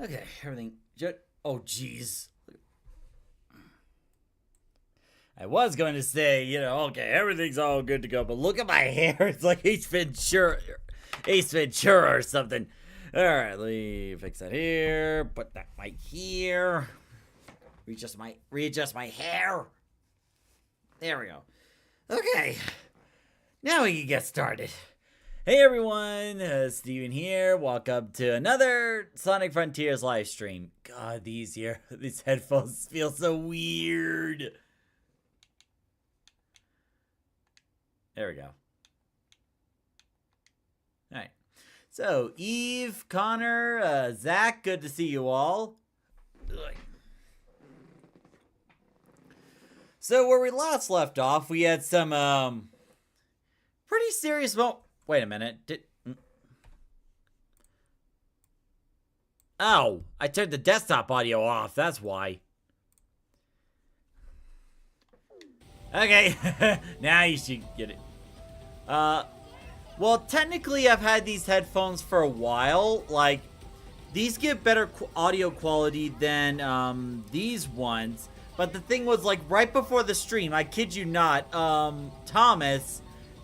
Okay, everything. Oh, jeez. I was going to say, okay, everything's all good to go, but look at my hair. It's like Ace Ventura or something. All right, let me fix that here. Put that mic here. Readjust my hair. There we go. Okay, now we can get started. Hey everyone, Steven here. Welcome to another Sonic Frontiers live stream. God, these headphones feel so weird. There we go. Alright. So, Eve, Connor, Zach, good to see you all. So, where we last left off, we had some, pretty serious Wait a minute. Oh, I turned the desktop audio off. That's why. Okay, now you should get it. Well, technically I've had these headphones for a while. Like, these give better audio quality than, these ones. But the thing was, like, right before the stream, I kid you not, Thomas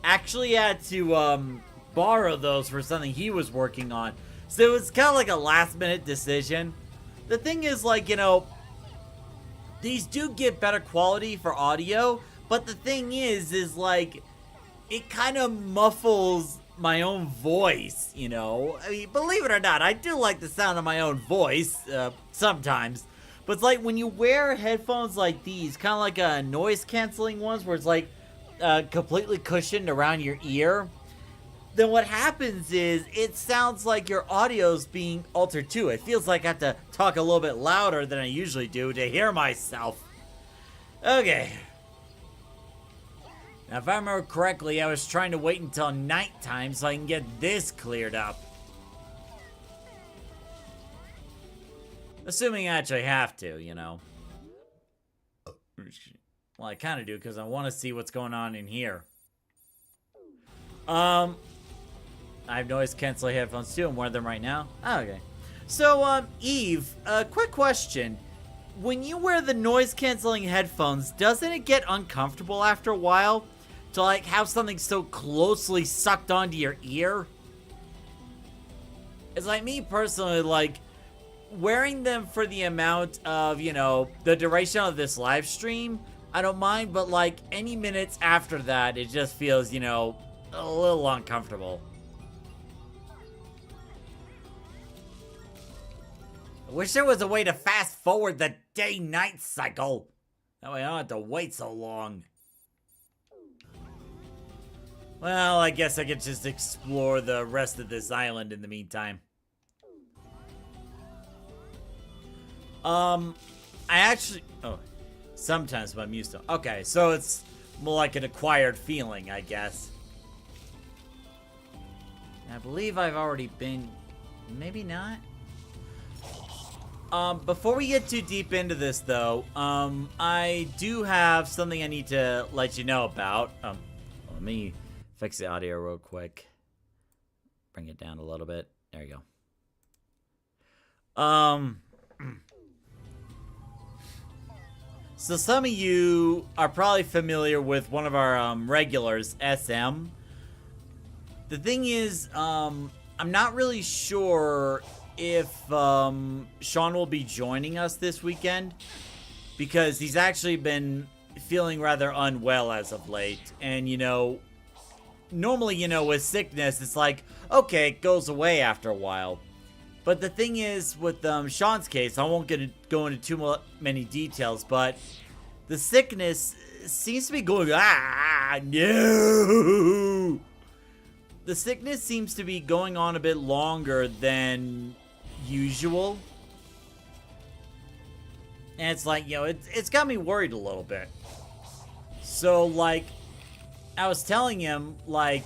actually had to, borrow those for something he was working on. So it was kind of like a last-minute decision. The thing is, like, these do get better quality for audio, but the thing is like, it kind of muffles my own voice, I mean, believe it or not, I do like the sound of my own voice, sometimes. But it's like, when you wear headphones like these, kind of like noise-canceling ones, where it's like, completely cushioned around your ear, then what happens is, it sounds like your audio's being altered too. It feels like I have to talk a little bit louder than I usually do to hear myself. Okay. Now, if I remember correctly, I was trying to wait until nighttime so I can get this cleared up. Assuming I actually have to, Well, I kind of do, because I want to see what's going on in here. I have noise-canceling headphones, too. I'm wearing them right now. Oh, okay. So, Eve, quick question. When you wear the noise-canceling headphones, doesn't it get uncomfortable after a while? To, like, have something so closely sucked onto your ear? It's like, me personally, like, wearing them for the amount of, the duration of this live stream, I don't mind, but, like, any minutes after that, it just feels, a little uncomfortable. I wish there was a way to fast forward the day-night cycle. That way I don't have to wait so long. Well, I guess I could just explore the rest of this island in the meantime. I actually... Oh, sometimes I'm used to... Okay, so it's more like an acquired feeling, I guess. I believe I've already been... Maybe not? Before we get too deep into this, though, I do have something I need to let you know about. Let me fix the audio real quick. Bring it down a little bit. There you go. So some of you are probably familiar with one of our, regulars, SM. The thing is, I'm not really sure if Sean will be joining us this weekend, because he's actually been feeling rather unwell as of late. And, normally, with sickness, it's like, okay, it goes away after a while. But the thing is, with Sean's case, I won't go into too many details, but the sickness seems to be going, no! The sickness seems to be going on a bit longer than usual. And it's like, it's got me worried a little bit. So, like, I was telling him, like,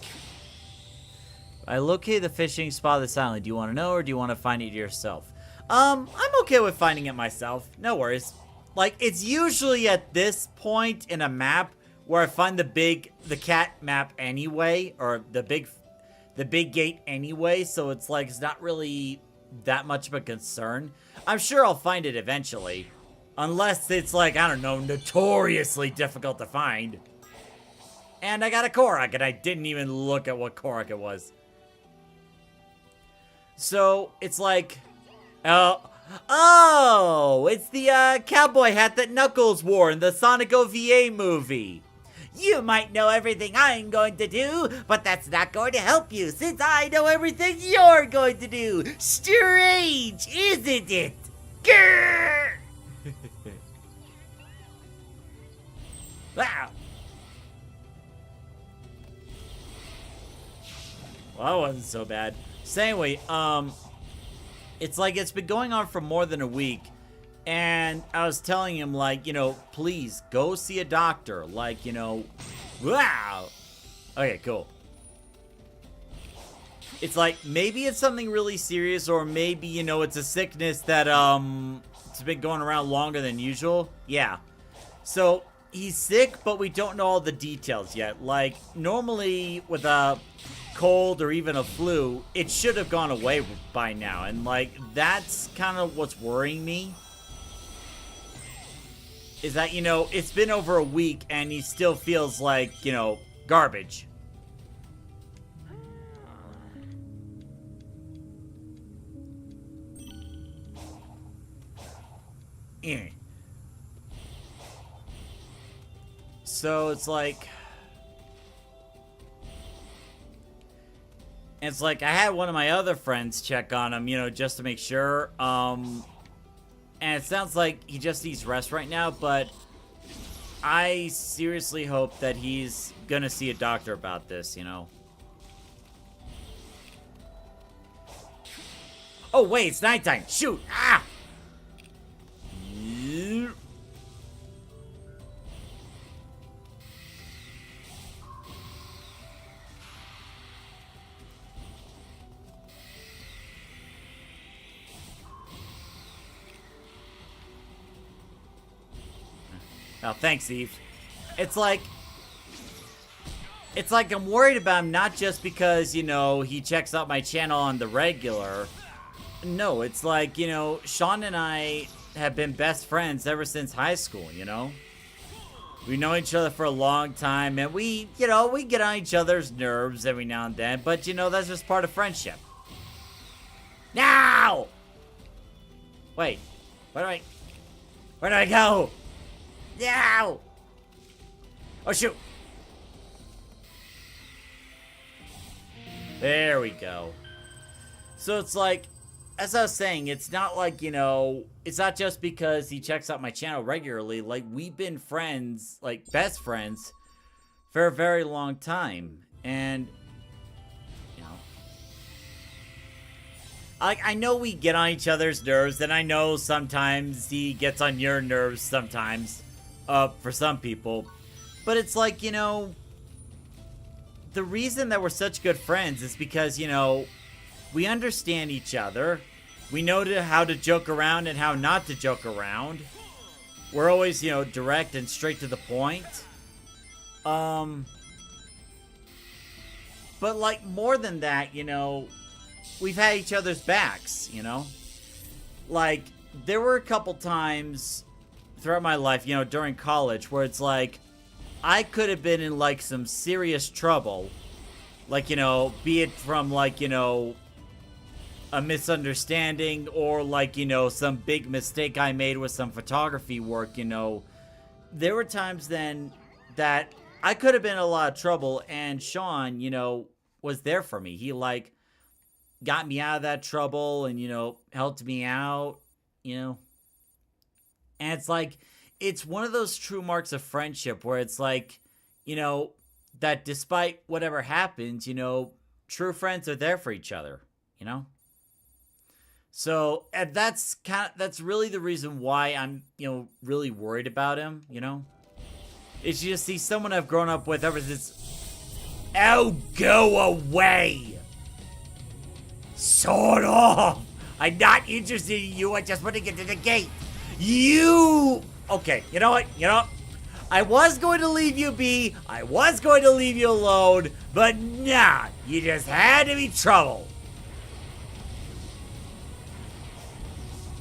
I located the fishing spot of this island. Do you want to know, or do you want to find it yourself? I'm okay with finding it myself. No worries. Like, it's usually at this point in a map where I find the cat map anyway, or the big gate anyway, so it's like, it's not really that much of a concern. I'm sure I'll find it eventually. Unless it's like, I don't know, notoriously difficult to find. And I got a Korok, and I didn't even look at what Korok it was. So, it's like... Oh, it's the cowboy hat that Knuckles wore in the Sonic OVA movie. You might know everything I'm going to do, but that's not going to help you since I know everything you're going to do. Strange, isn't it? Grrr! Wow. Well, that wasn't so bad. So anyway, it's like it's been going on for more than a week. And I was telling him, like, you know, please go see a doctor. Like, you know, wow. Okay, cool. It's like, maybe it's something really serious, or maybe, you know, it's a sickness that, it's been going around longer than usual. Yeah. So, he's sick, but we don't know all the details yet. Like, normally with a cold or even a flu, it should have gone away by now. And, like, that's kind of what's worrying me. Is that, you know, it's been over a week and he still feels like, you know, garbage. So it's like... It's like I had one of my other friends check on him, you know, just to make sure. And it sounds like he just needs rest right now, but I seriously hope that he's gonna see a doctor about this, you know. Oh, wait, it's nighttime. Shoot! Ah! Oh, thanks, Eve. It's like I'm worried about him not just because, you know, he checks out my channel on the regular. No, it's like, you know, Sean and I have been best friends ever since high school, you know? We know each other for a long time, and we, you know, we get on each other's nerves every now and then, but, you know, that's just part of friendship. Now! Wait, where do I go? No! Oh, shoot! There we go. So it's like, as I was saying, it's not like, you know, it's not just because he checks out my channel regularly. Like, we've been friends, like, best friends, for a very long time. And, you know, I know we get on each other's nerves, and I know sometimes he gets on your nerves sometimes. For some people. But it's like, you know, the reason that we're such good friends is because, you know, we understand each other. We know how to joke around and how not to joke around. We're always, you know, direct and straight to the point. But, like, more than that, you know, we've had each other's backs, you know? Like, there were a couple times throughout my life, you know, during college, where it's like, I could have been in, like, some serious trouble. Like, you know, be it from, like, you know, a misunderstanding, or, like, you know, some big mistake I made with some photography work, you know. There were times then that I could have been in a lot of trouble, and Sean, you know, was there for me. He, like, got me out of that trouble and, you know, helped me out, you know. And it's like, it's one of those true marks of friendship where it's like, you know, that despite whatever happens, you know, true friends are there for each other, you know? So, and that's really the reason why I'm, you know, really worried about him, you know? It's just he's someone I've grown up with ever since... Oh, go away! Sort off! I'm not interested in you, I just want to get to the gate! You... Okay, you know what? I was going to leave you be. I was going to leave you alone. But nah, you just had to be trouble.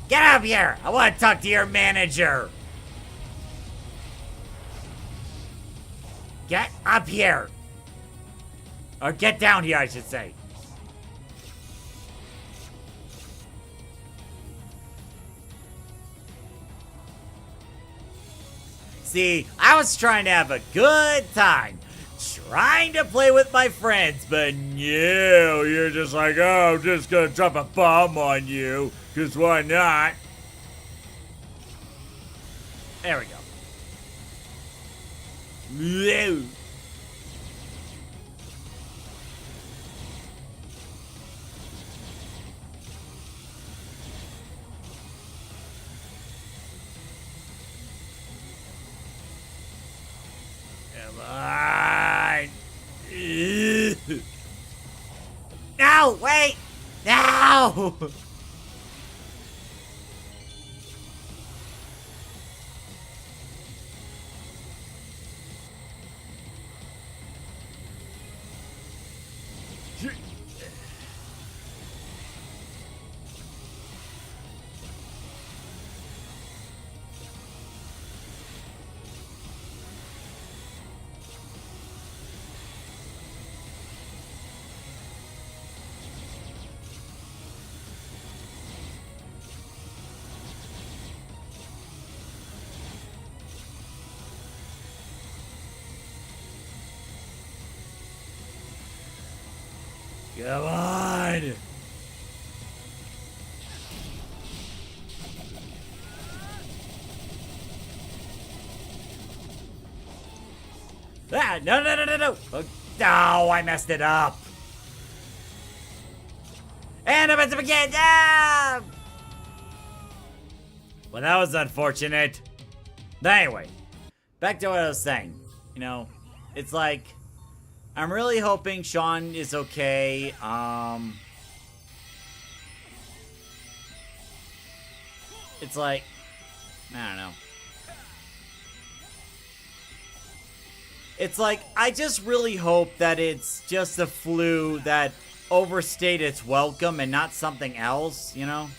Get up here! I want to talk to your manager! Get up here! Or get down here, I should say. See, I was trying to have a good time. Trying to play with my friends, but no, you're just like, oh, I'm just gonna drop a bomb on you, because why not? There we go. No. Come on. No, wait. No. Come on! Ah, no, no, no, no, no! Oh, no, I messed it up! And I messed up again! Ah! Well, that was unfortunate. But anyway, back to what I was saying. You know, it's like, I'm really hoping Sean is okay. It's like, I don't know. It's like, I just really hope that it's just a flu that overstayed its welcome and not something else, you know?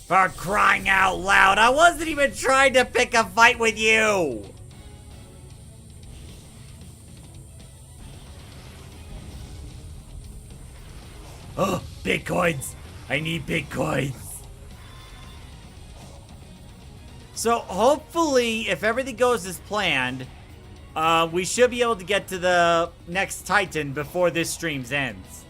For crying out loud, I wasn't even trying to pick a fight with you! Oh, bitcoins! I need bitcoins! So, hopefully, if everything goes as planned, we should be able to get to the next Titan before this stream ends.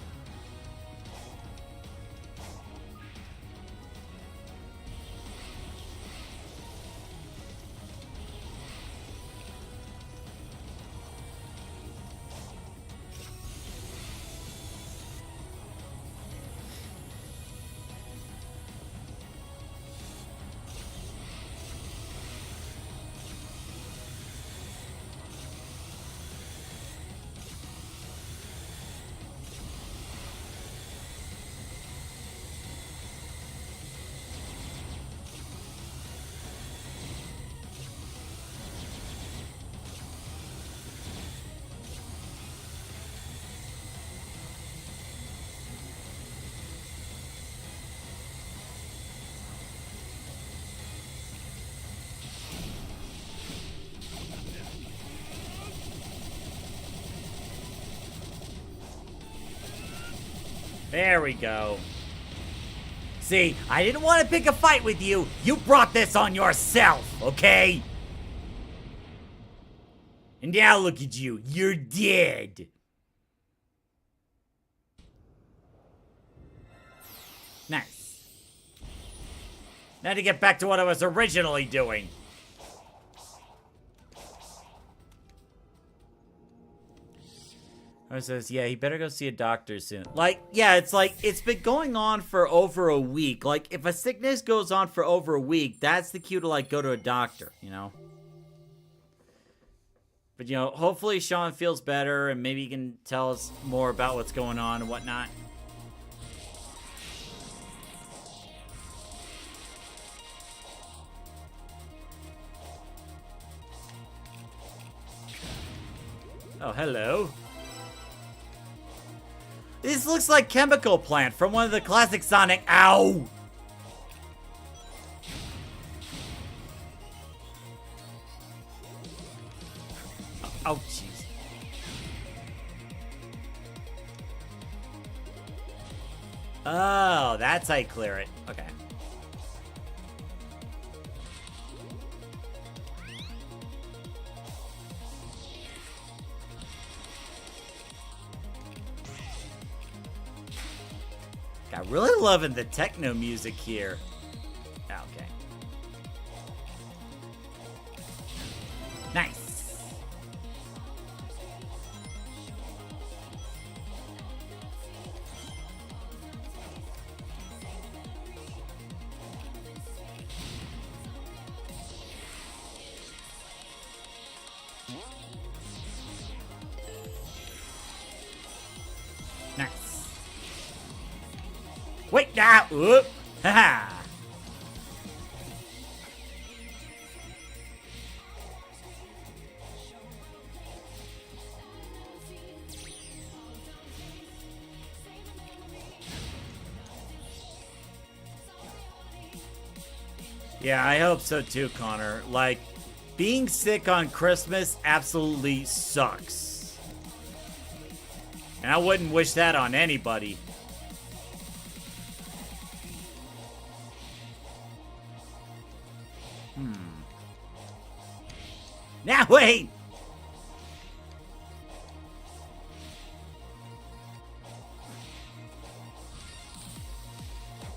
There we go. See, I didn't want to pick a fight with you. You brought this on yourself, okay? And now look at you. You're dead. Nice. Now to get back to what I was originally doing. Or says, yeah, he better go see a doctor soon. Like, yeah, it's like, it's been going on for over a week. Like, if a sickness goes on for over a week, that's the cue to, like, go to a doctor, you know? But, you know, hopefully Sean feels better and maybe he can tell us more about what's going on and whatnot. Oh, hello. This looks like Chemical Plant from one of the classic Sonic. Ow! Oh, jeez. Oh, that's how you clear it. Okay. I'm really loving the techno music here. Okay. Nice. Nice. Wait now! Whoop! Haha! Yeah, I hope so too, Connor. Like, being sick on Christmas absolutely sucks. And I wouldn't wish that on anybody. Now wait!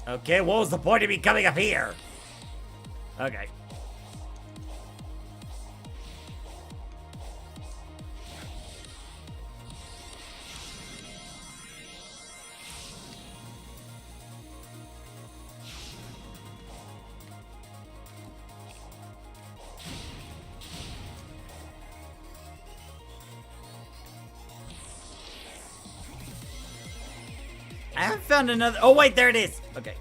Okay, what was the point of me coming up here? Okay. I haven't found another. Oh, wait, there it is. Okay.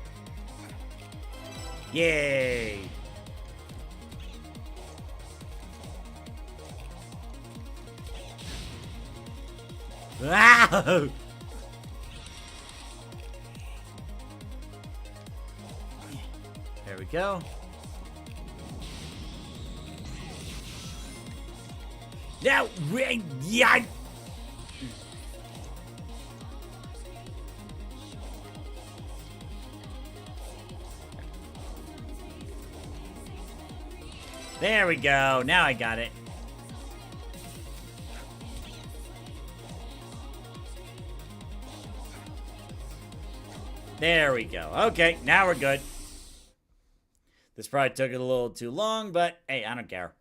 Yay. Wow. There we go. Now, yeah. There we go. Now I got it. There we go. Okay, now we're good. This probably took it a little too long, but hey, I don't care.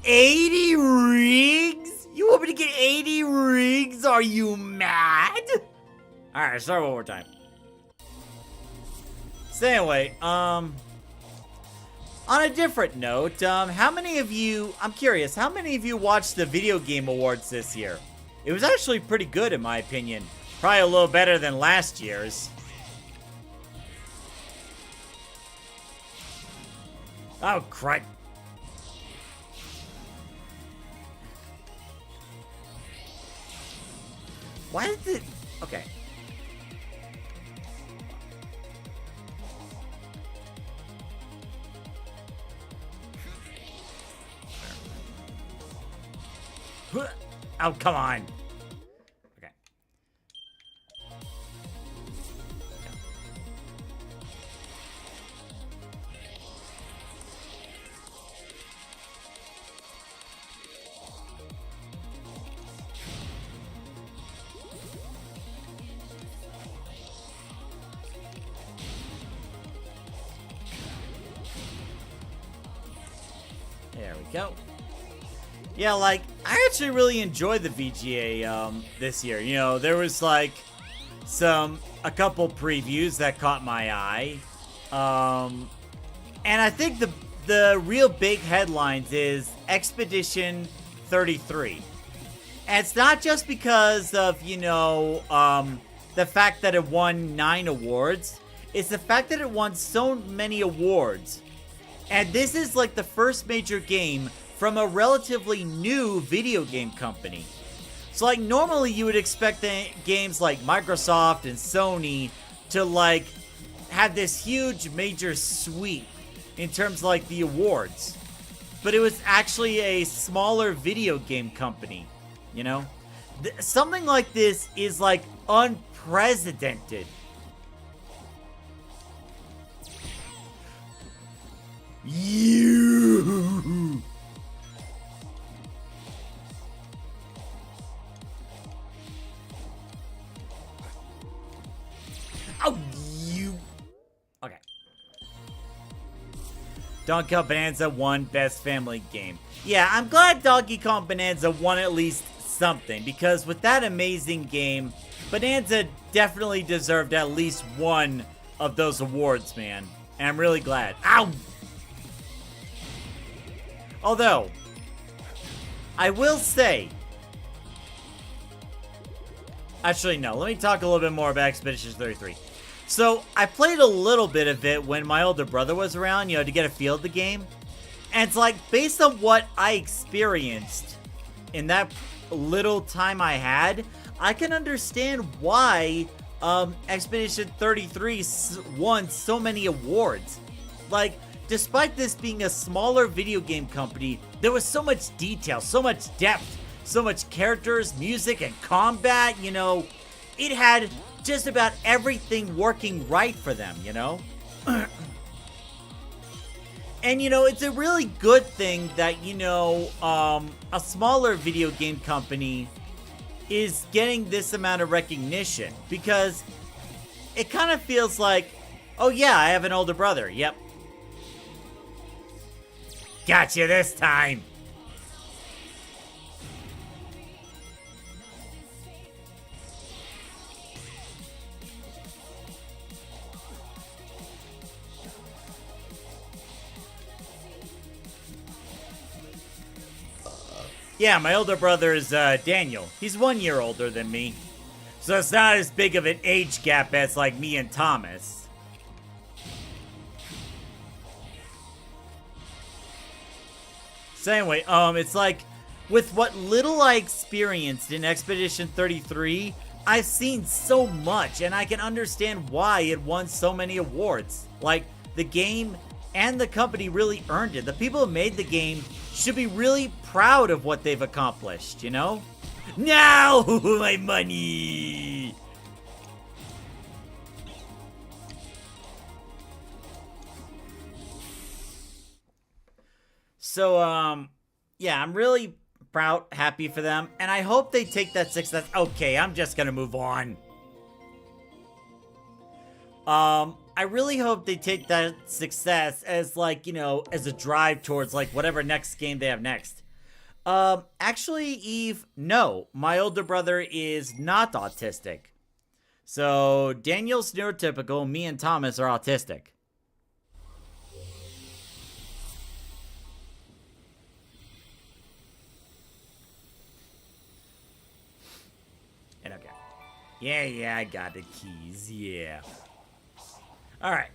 80 rigs? You want me to get 80 rigs? Are you mad? Alright, start one more time. So anyway, on a different note, how many of you, I'm curious, how many of you watched the Video Game Awards this year? It was actually pretty good in my opinion. Probably a little better than last year's. Oh, crud. Why is it? Okay. Oh, come on. Okay. There we go. Yeah, like, I actually really enjoyed the VGA this year. You know, there was like a couple previews that caught my eye. And I think the real big headlines is Expedition 33. And it's not just because of, you know, the fact that it won 9 awards. It's the fact that it won so many awards. And this is like the first major game from a relatively new video game company. So, like, normally you would expect the games like Microsoft and Sony to, like, have this huge major sweep in terms of, like, the awards. But it was actually a smaller video game company, you know? Something like this is, like, unprecedented. You. Oh, you. Okay. Donkey Kong Bonanza won Best Family Game. Yeah, I'm glad Donkey Kong Bonanza won at least something, because with that amazing game, Bonanza definitely deserved at least one of those awards, man. And I'm really glad. Ow! Although, I will say... Actually, no. Let me talk a little bit more about Expedition 33. So, I played a little bit of it when my older brother was around, you know, to get a feel of the game. And it's like, based on what I experienced in that little time I had, I can understand why Expedition 33 won so many awards. Like, despite this being a smaller video game company, there was so much detail, so much depth, so much characters, music, and combat, you know. It had just about everything working right for them, you know? And, you know, it's a really good thing that, you know, a smaller video game company is getting this amount of recognition, because it kind of feels like, oh yeah, I have an older brother, yep. Gotcha this time! Yeah, my older brother is Daniel. He's 1 year older than me. So it's not as big of an age gap as like me and Thomas. So anyway, it's like, with what little I experienced in Expedition 33, I've seen so much, and I can understand why it won so many awards. Like, the game and the company really earned it. The people who made the game should be really proud of what they've accomplished, you know? Now, my money! So, yeah, I'm really proud, happy for them, and I hope they take that success. Okay, I'm just gonna move on. I really hope they take that success as, like, you know, as a drive towards, like, whatever next game they have next. Actually, Eve, no. My older brother is not autistic. So, Daniel's neurotypical, me and Thomas are autistic. And okay. Yeah, I got the keys, yeah. Alright.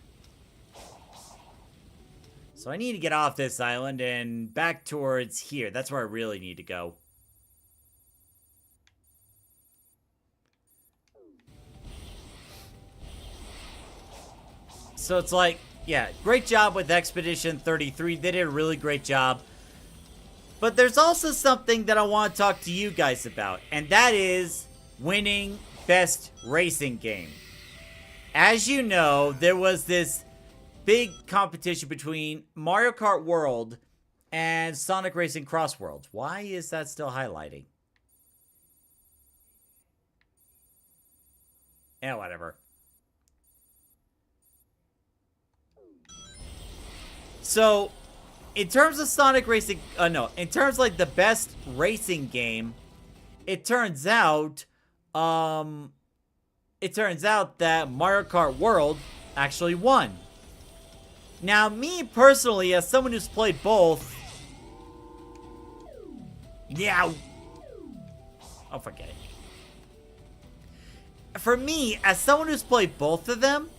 So I need to get off this island and back towards here. That's where I really need to go. So it's like, yeah, great job with Expedition 33. They did a really great job. But there's also something that I want to talk to you guys about, and that is winning Best Racing Game. As you know, there was this big competition between Mario Kart World and Sonic Racing Cross Worlds. Why is that still highlighting? Yeah, whatever. So, in terms of Sonic Racing, in terms of like the best racing game, it turns out that Mario Kart World actually won. Now, me personally, as someone who's played both... Yeah. Oh, forget it. For me, as someone who's played both of them,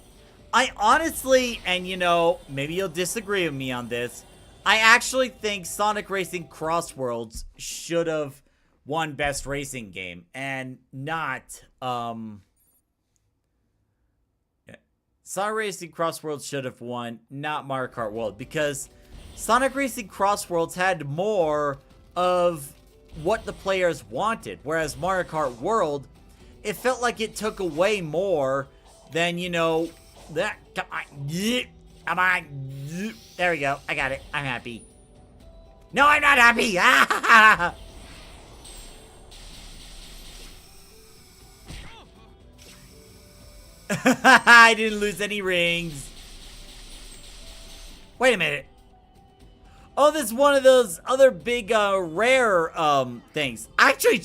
I honestly, and you know, maybe you'll disagree with me on this, I actually think Sonic Racing Cross Worlds should have won Best Racing Game and not, Sonic Racing Cross Worlds should have won, not Mario Kart World, because Sonic Racing Cross Worlds had more of what the players wanted, whereas Mario Kart World, it felt like it took away more than, you know, that. Come on. There we go. I got it. I'm happy. No, I'm not happy. I didn't lose any rings. Wait a minute. Oh, this is one of those other big, rare, things. I actually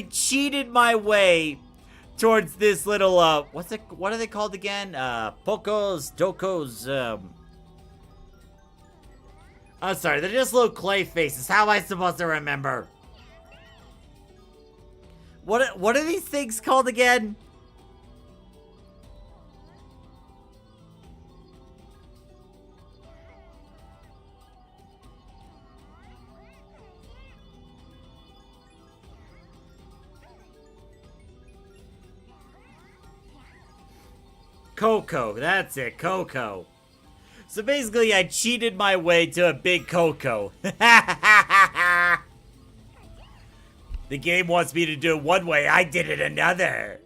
cheated my way towards this little, what are they called again? Dokos, I'm sorry, they're just little clay faces. How am I supposed to remember? What are these things called again? Coco, that's it, Coco. So basically, I cheated my way to a big Coco. The game wants me to do it one way, I did it another.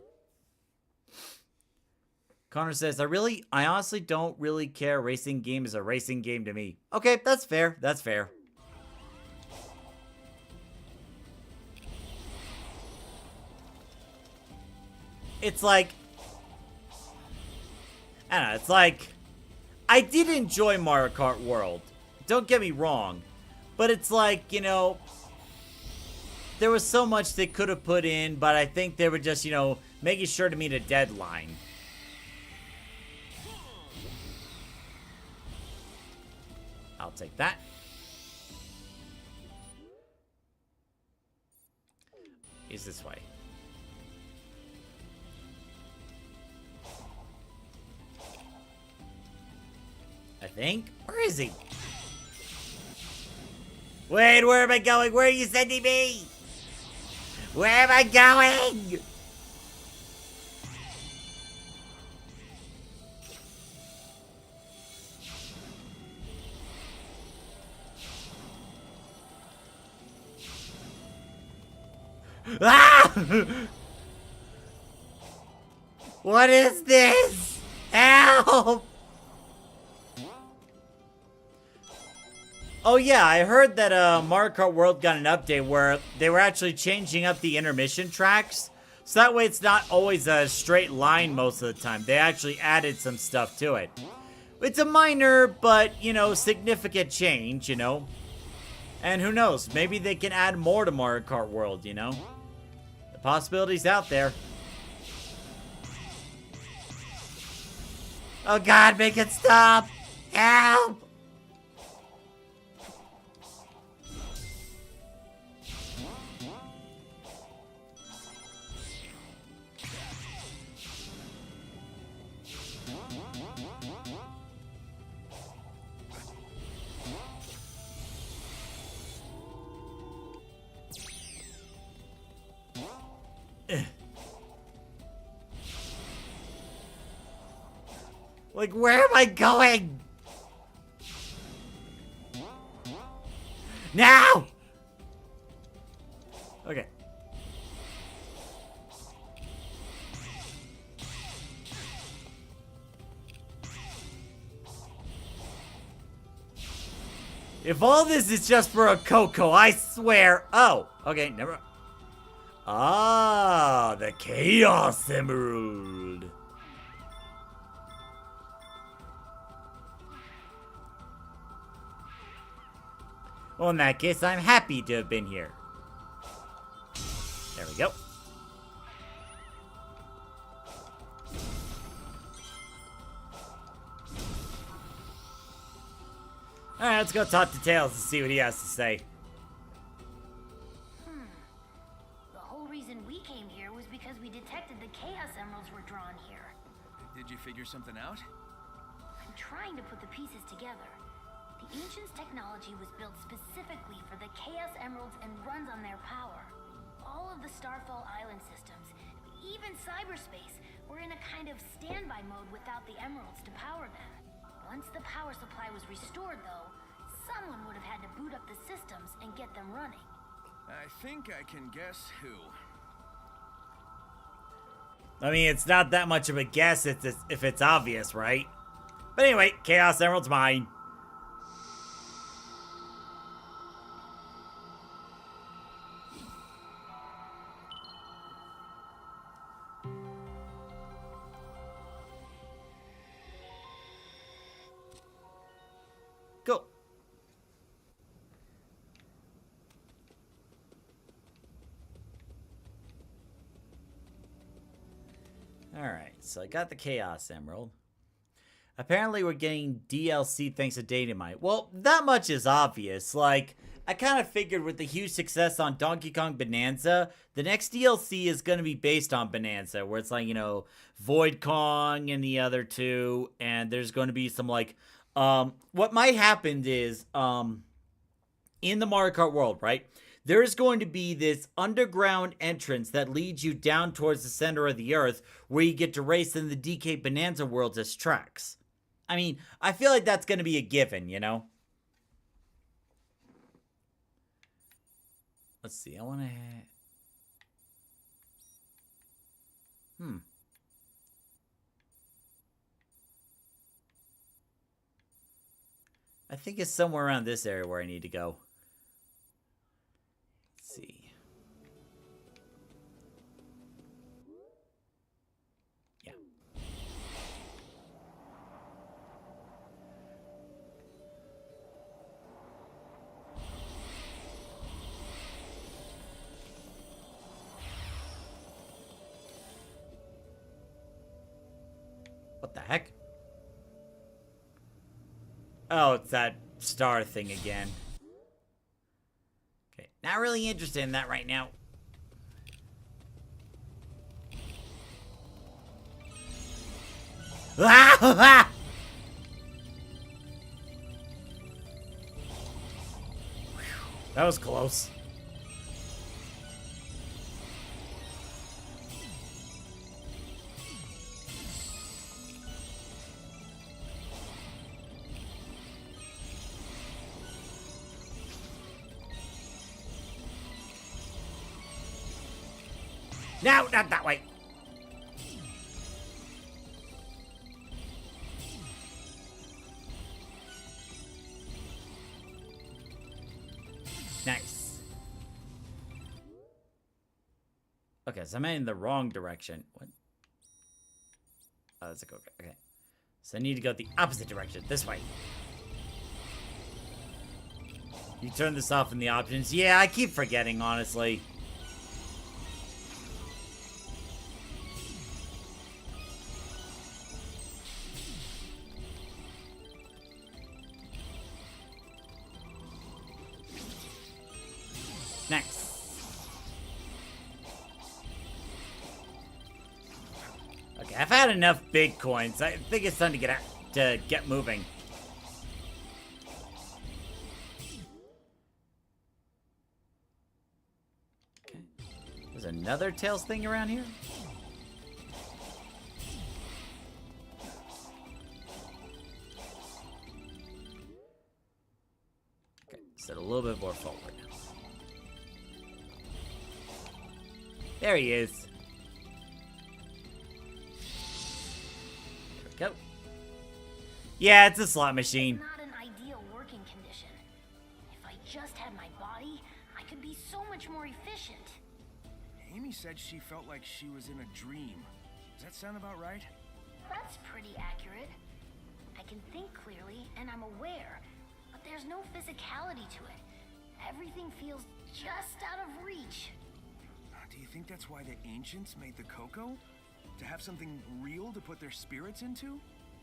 Connor says, I honestly don't really care. Racing game is a racing game to me. Okay, that's fair, that's fair. It's like, I don't know, it's like, I did enjoy Mario Kart World. Don't get me wrong. But it's like, you know, there was so much they could have put in, but I think they were just, you know, making sure to meet a deadline. I'll take that. Is this way? I think. Where is he? Wait, where am I going? Where are you sending me? Where am I going? Ah! What is this? Help! Oh yeah, I heard that Mario Kart World got an update where they were actually changing up the intermission tracks. So that way it's not always a straight line most of the time. They actually added some stuff to it. It's a minor, but, you know, significant change, you know. And who knows, maybe they can add more to Mario Kart World, you know. The possibility's out there. Oh god, make it stop! Help! Like, where am I going? Now! Okay. If all this is just for a Coco, I swear. Oh, okay, never. Ah, the Chaos Emerald. Well, in that case, I'm happy to have been here. There we go. Alright, let's go talk to Tails and see what he has to say. The whole reason we came here was because we detected the Chaos Emeralds were drawn here. Did you figure something out? I'm trying to put the pieces together. Ancients' technology was built specifically for the Chaos Emeralds and runs on their power. All of the Starfall Island systems, even cyberspace, were in a kind of standby mode without the emeralds to power them. Once the power supply was restored, though, someone would have had to boot up the systems and get them running. I think I can guess who. I mean, it's not that much of a guess if it's obvious, right? But anyway, Chaos Emerald's mine. Go. Alright, so I got the Chaos Emerald. Apparently we're getting DLC thanks to Dynamite. Well, that much is obvious. Like, I kind of figured with the huge success on Donkey Kong Bonanza, the next DLC is going to be based on Bonanza, where it's like, you know, Void Kong and the other two, and there's going to be some, like, what might happen is, in the Mario Kart world, right? There is going to be this underground entrance that leads you down towards the center of the earth where you get to race in the DK Bonanza worlds as tracks. I mean, I feel like that's going to be a given, you know? Let's see, I want to... I think it's somewhere around this area where I need to go. Let's see. Yeah. What the heck? Oh, it's that star thing again. Okay, not really interested in that right now. Ah! That was close. No, not that way. Nice. Okay, so I'm in the wrong direction. What? Oh, that's a go. Okay. So I need to go the opposite direction. This way. You turn this off in the options. Yeah, I keep forgetting, honestly. Next. Okay, I've had enough big coins. I think it's time to get moving. Okay. There's another Tails thing around here. Okay, set a little bit more forward now. There he is. There we go. Yeah, it's a slot machine. Not an ideal working condition. If I just had my body, I could be so much more efficient. Amy said she felt like she was in a dream. Does that sound about right? That's pretty accurate. I can think clearly, and I'm aware, but there's no physicality to it. Everything feels just out of reach. Do you think that's why the ancients made the cocoa? To have something real to put their spirits into?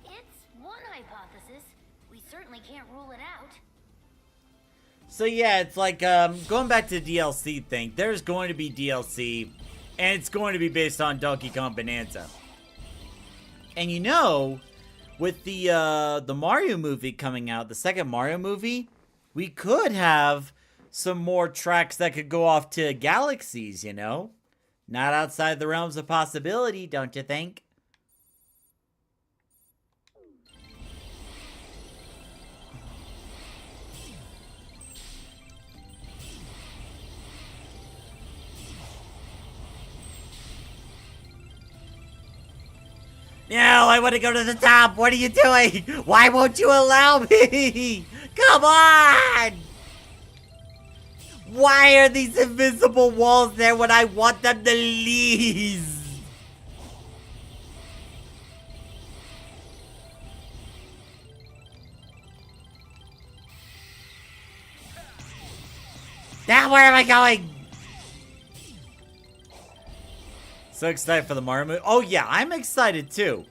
It's one hypothesis. We certainly can't rule it out. So yeah, it's like going back to the DLC thing. There's going to be DLC, and it's going to be based on Donkey Kong Bonanza. And you know, with the Mario movie coming out, the second Mario movie, we could have some more tracks that could go off to galaxies, you know? Not outside the realms of possibility, don't you think? No, I want to go to the top. What are you doing? Why won't you allow me? Come on! Why are these invisible walls there when I want them to leave? Now where am I going? So excited for the Mario movie. Oh yeah, I'm excited too.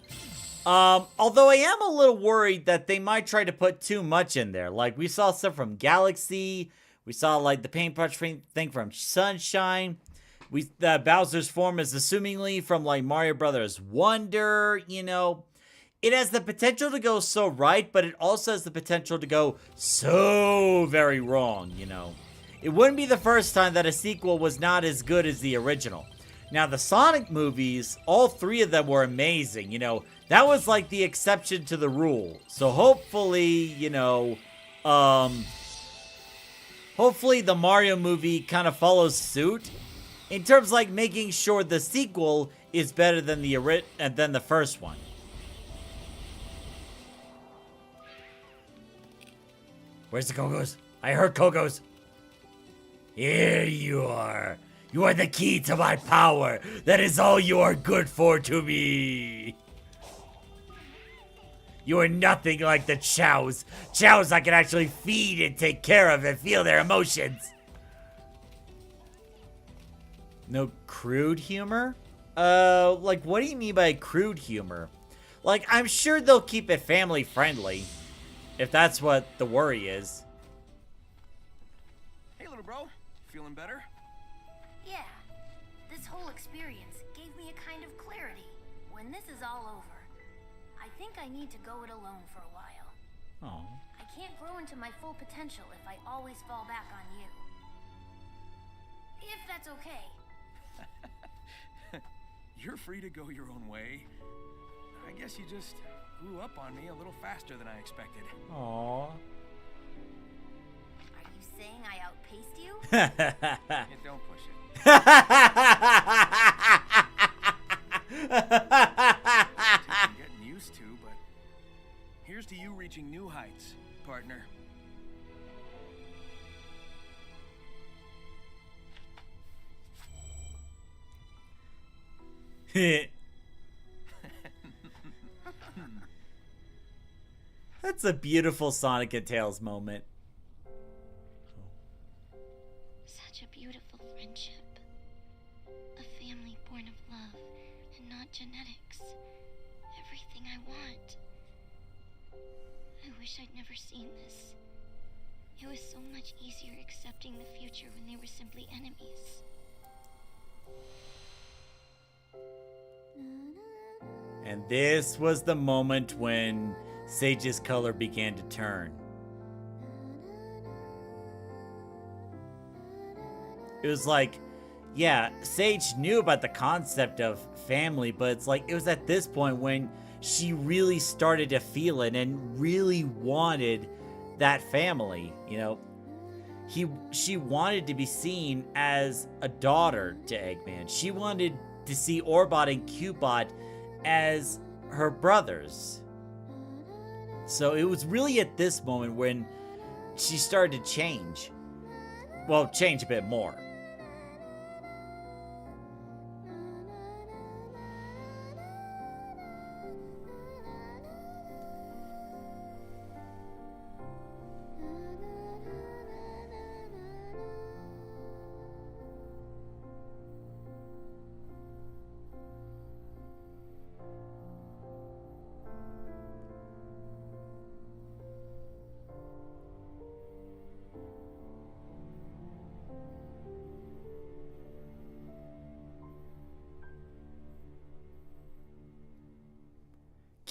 Although I am a little worried that they might try to put too much in there. Like, we saw stuff from Galaxy. We saw, like, the paintbrush thing from Sunshine. Bowser's form is assumingly from, like, Mario Brothers Wonder, you know. It has the potential to go so right, but it also has the potential to go so very wrong, you know. It wouldn't be the first time that a sequel was not as good as the original. Now, the Sonic movies, all three of them were amazing, you know. That was like the exception to the rule. So hopefully, you know, hopefully the Mario movie kind of follows suit in terms of like making sure the sequel is better than the first one. Where's the Kogos? I heard Kogos. Here you are. You are the key to my power. That is all you are good for to me. You are nothing like the chows. Chows I can actually feed and take care of and feel their emotions. No crude humor? Like, what do you mean by crude humor? Like, I'm sure they'll keep it family friendly, if that's what the worry is. Hey, little bro. Feeling better? Yeah, this whole experience gave me a kind of clarity. When this is all over, I think I need to go it alone for a while. Oh. I can't grow into my full potential if I always fall back on you. If that's okay. You're free to go your own way. I guess you just grew up on me a little faster than I expected. Aww. Are you saying I outpaced you? Yeah, don't push it. I'm getting used to, but here's to you reaching new heights, partner. That's a beautiful Sonic and Tails moment. Such a beautiful friendship. A family born of love and not genetics. Everything I want. I wish I'd never seen this. It was so much easier accepting the future when they were simply enemies. And this was the moment when Sage's color began to turn. It was like, yeah, Sage knew about the concept of family, but it's like, it was at this point when she really started to feel it and really wanted that family, you know. She wanted to be seen as a daughter to Eggman. She wanted to see Orbot and Cubot as her brothers. So it was really at this moment when she started to change. Well, change a bit more.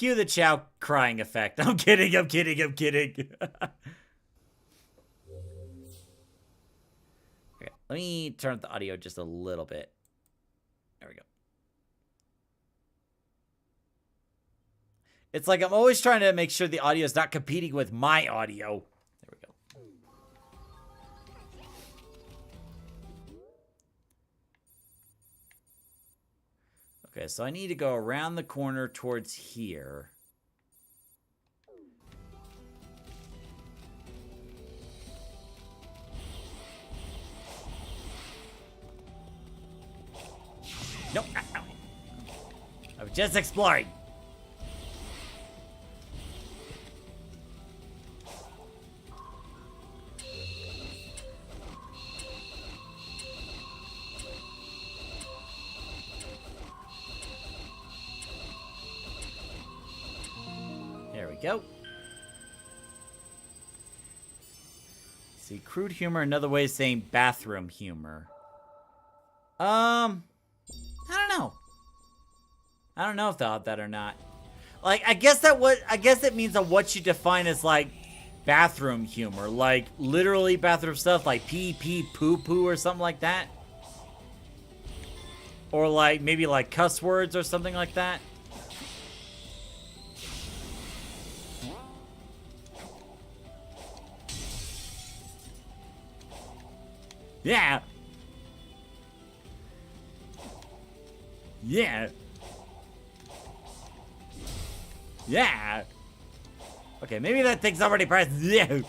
Cue the Chow crying effect. I'm kidding, I'm kidding, I'm kidding. Okay, let me turn up the audio just a little bit. There we go. It's like I'm always trying to make sure the audio is not competing with my audio. There we go. Okay, so I need to go around the corner towards here. Nope. I was just exploring. There we go. See, crude humor, another way of saying bathroom humor. I don't know. I don't know if they'll have that or not. Like, I guess that means that what you define as like bathroom humor, like literally bathroom stuff, like pee pee poo poo or something like that, or like maybe like cuss words or something like that. Yeah. Yeah. Yeah. Okay, maybe that thing's already pressed. Yeah.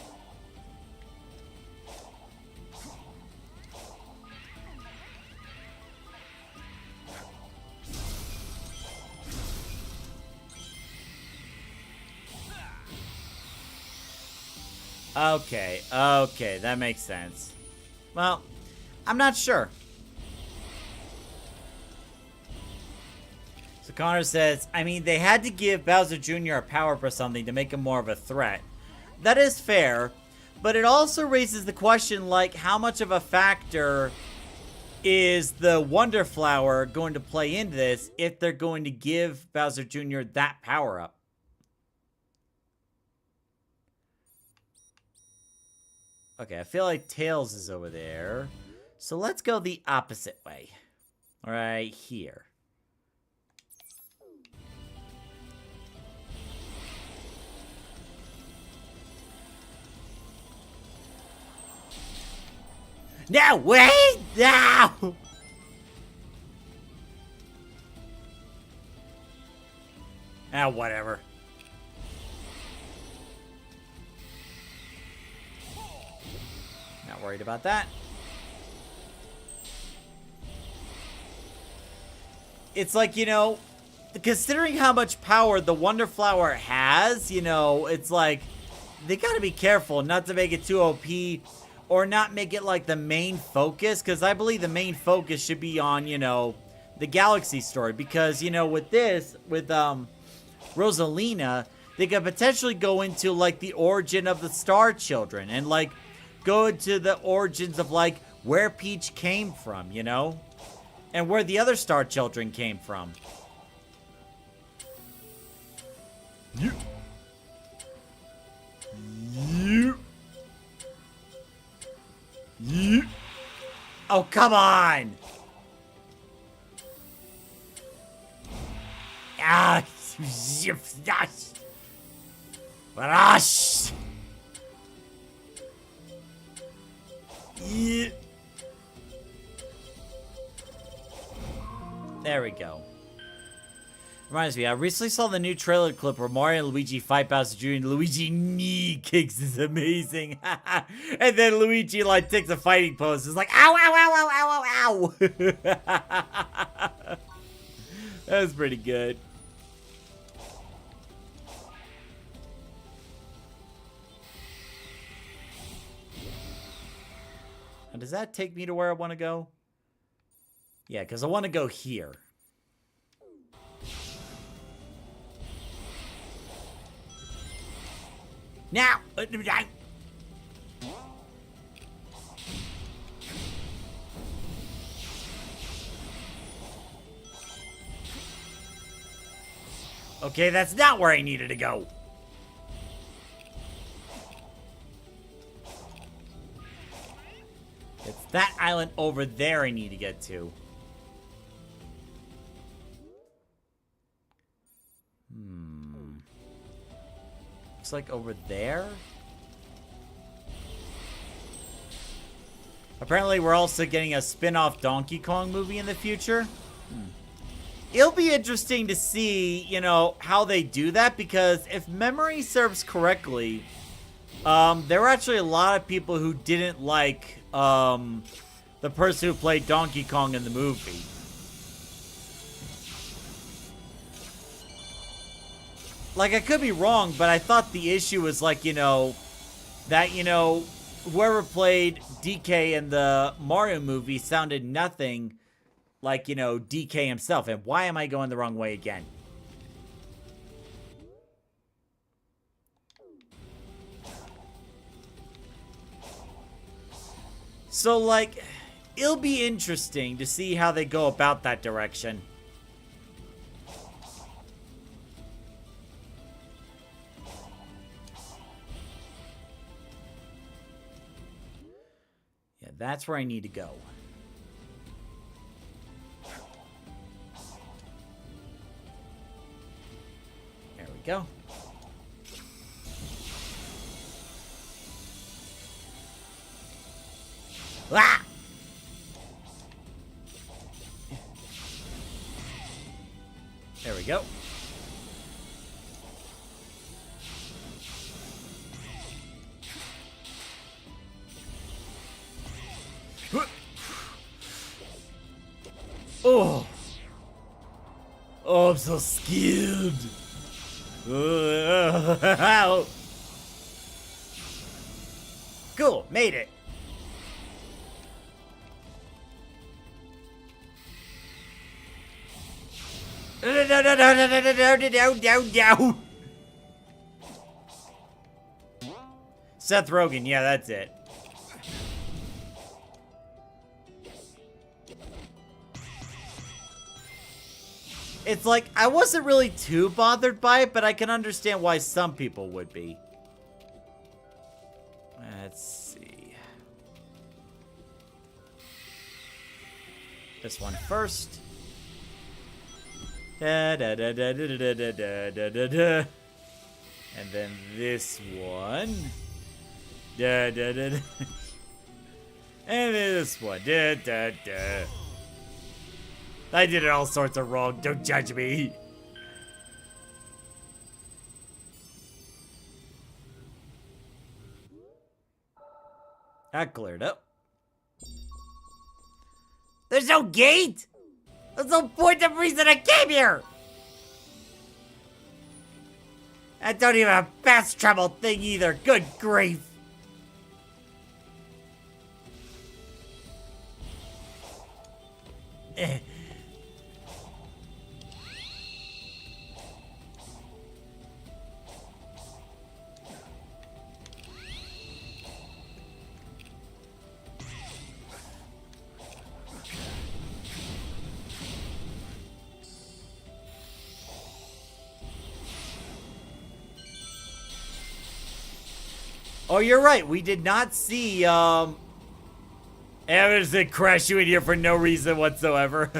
Okay, okay, that makes sense. Well, I'm not sure. So Connor says, I mean, they had to give Bowser Jr. a power-up or something to make him more of a threat. That is fair, but it also raises the question, like, how much of a factor is the Wonder Flower going to play into this if they're going to give Bowser Jr. that power-up? Okay, I feel like Tails is over there. So let's go the opposite way. Right here. No, wait! No! Ah, whatever. Not worried about that. It's like, you know, considering how much power the Wonder Flower has, you know, it's like, they gotta be careful not to make it too OP or not make it like the main focus, because I believe the main focus should be on, you know, the Galaxy story, because, you know, with this, with, Rosalina, they could potentially go into, like, the origin of the Star Children, and, like, go into the origins of, like, where Peach came from, you know? And where the other Star Children came from. You. You. You. Oh, come on! Ah! Yeah. There we go. Reminds me, I recently saw the new trailer clip where Mario and Luigi fight Bowser Jr. and Luigi knee kicks is amazing. And then Luigi like takes a fighting pose. It's like, ow, ow, ow, ow, ow, ow, ow. That was pretty good. Now, does that take me to where I want to go? Yeah, because I want to go here. Now! Okay, that's not where I needed to go. It's that island over there I need to get to. Looks like over there. Apparently, we're also getting a spin-off Donkey Kong movie in the future. It'll be interesting to see, you know, how they do that, because if memory serves correctly, there were actually a lot of people who didn't like the person who played Donkey Kong in the movie. Like, I could be wrong, but I thought the issue was, like, you know, that, you know, whoever played DK in the Mario movie sounded nothing like, you know, DK himself. And why am I going the wrong way again? So, like, it'll be interesting to see how they go about that direction. Yeah, that's where I need to go. There we go. Ah! There we go. Oh. Oh, I'm so scared. Cool, made it. No. Seth Rogen, yeah, that's it. It's like, I wasn't really too bothered by it, but I can understand why some people would be. Let's see. This one first. Da, da, da, da, da, da, da, da, da, da, da. And then this one. Da, da, da, da. And this one. Da, da, da. I did it all sorts of wrong. Don't judge me. That cleared up. There's no gate! There's no point of reason I came here! I don't even have a fast travel thing either. Good grief. Oh, you're right. We did not see, Evidence that crash you in here for no reason whatsoever.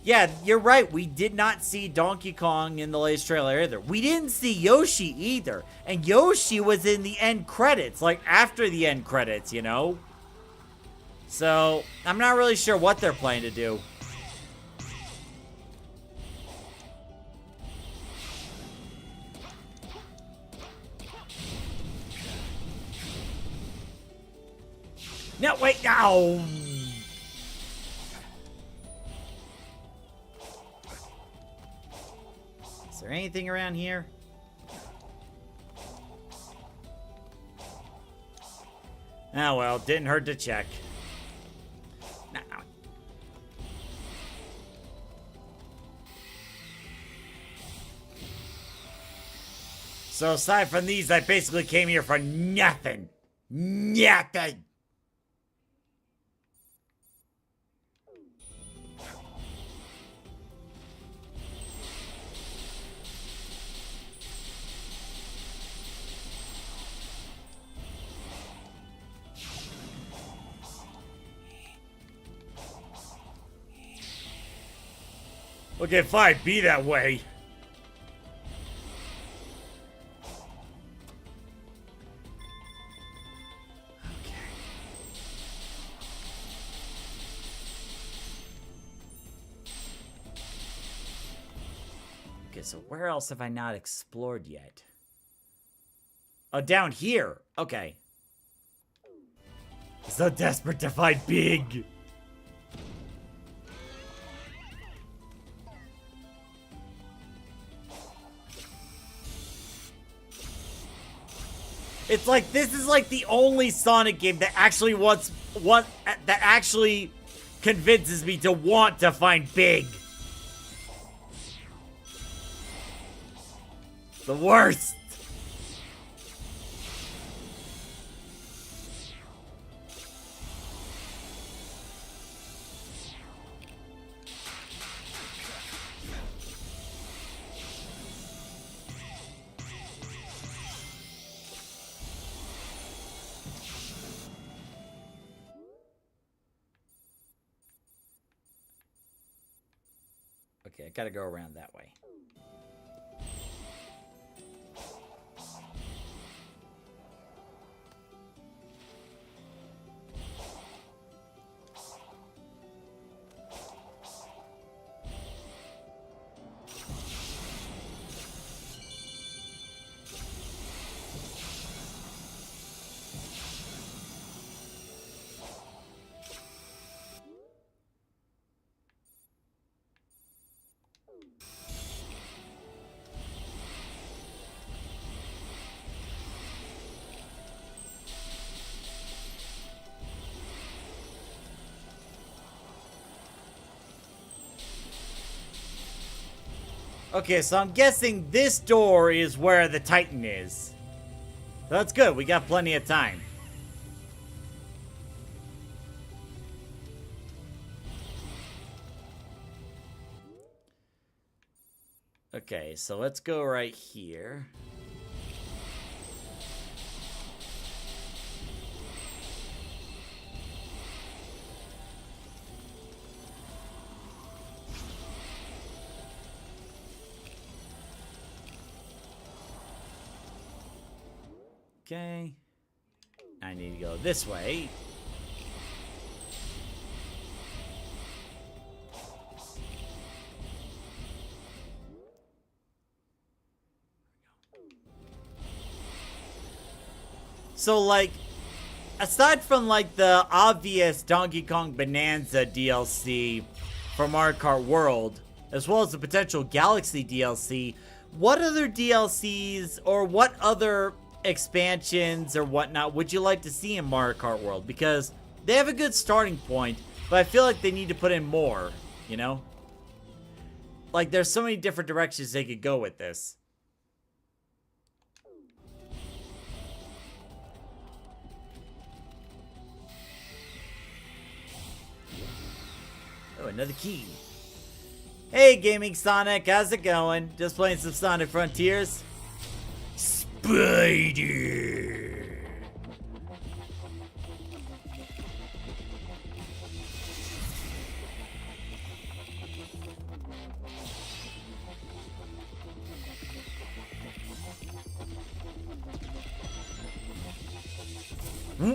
Yeah, you're right. We did not see Donkey Kong in the latest trailer either. We didn't see Yoshi either. And Yoshi was in the end credits, like after the end credits, you know? So, I'm not really sure what they're planning to do. No, wait, no! Is there anything around here? Oh well, didn't hurt to check. No. So aside from these, I basically came here for nothing. Nothing! Okay, fine. Be that way. Okay, so where else have I not explored yet? Oh, down here. Okay. So desperate to find Big. It's like this is like the only Sonic game that actually that actually convinces me to want to find Big. The worst. Okay, I gotta go around that way. Okay, so I'm guessing this door is where the Titan is. That's good. We got plenty of time. Okay, so let's go right here. Okay. I need to go this way. So, like, aside from, like, the obvious Donkey Kong Bonanza DLC from Mario Kart World, as well as the potential Galaxy DLC, what other DLCs or what other expansions or whatnot would you like to see in Mario Kart World? Because they have a good starting point, but I feel like they need to put in more, you know? Like, there's so many different directions they could go with this. Oh, another key. Hey, Gaming Sonic, how's it going? Just playing some Sonic Frontiers? Spider! Hmm?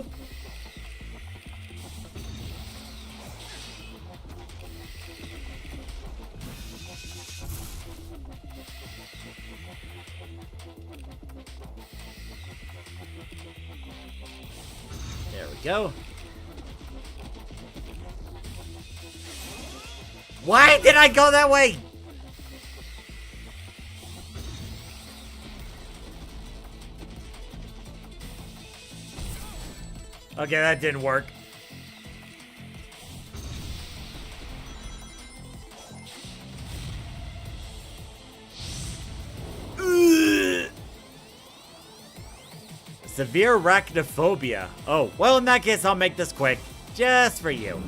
There we go. Why did I go that way? Okay, that didn't work. Ugh. Severe arachnophobia. Oh, well, in that case, I'll make this quick. Just for you.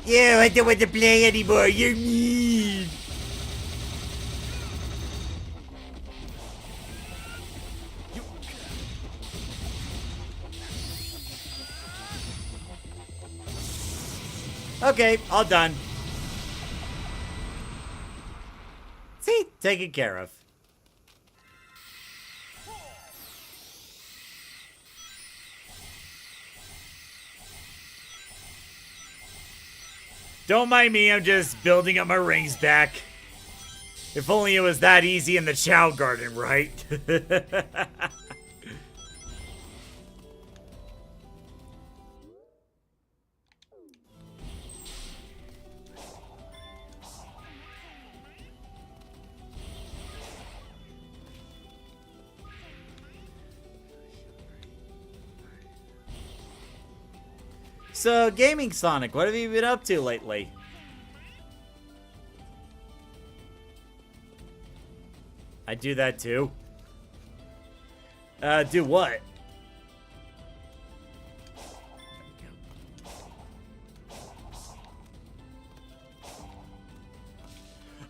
Yeah, I don't want to play anymore. You're mean. Okay, all done. See, taken care of. Don't mind me, I'm just building up my rings back. If only it was that easy in the Chow Garden, right? So, Gaming Sonic, what have you been up to lately? I do that too. Do what?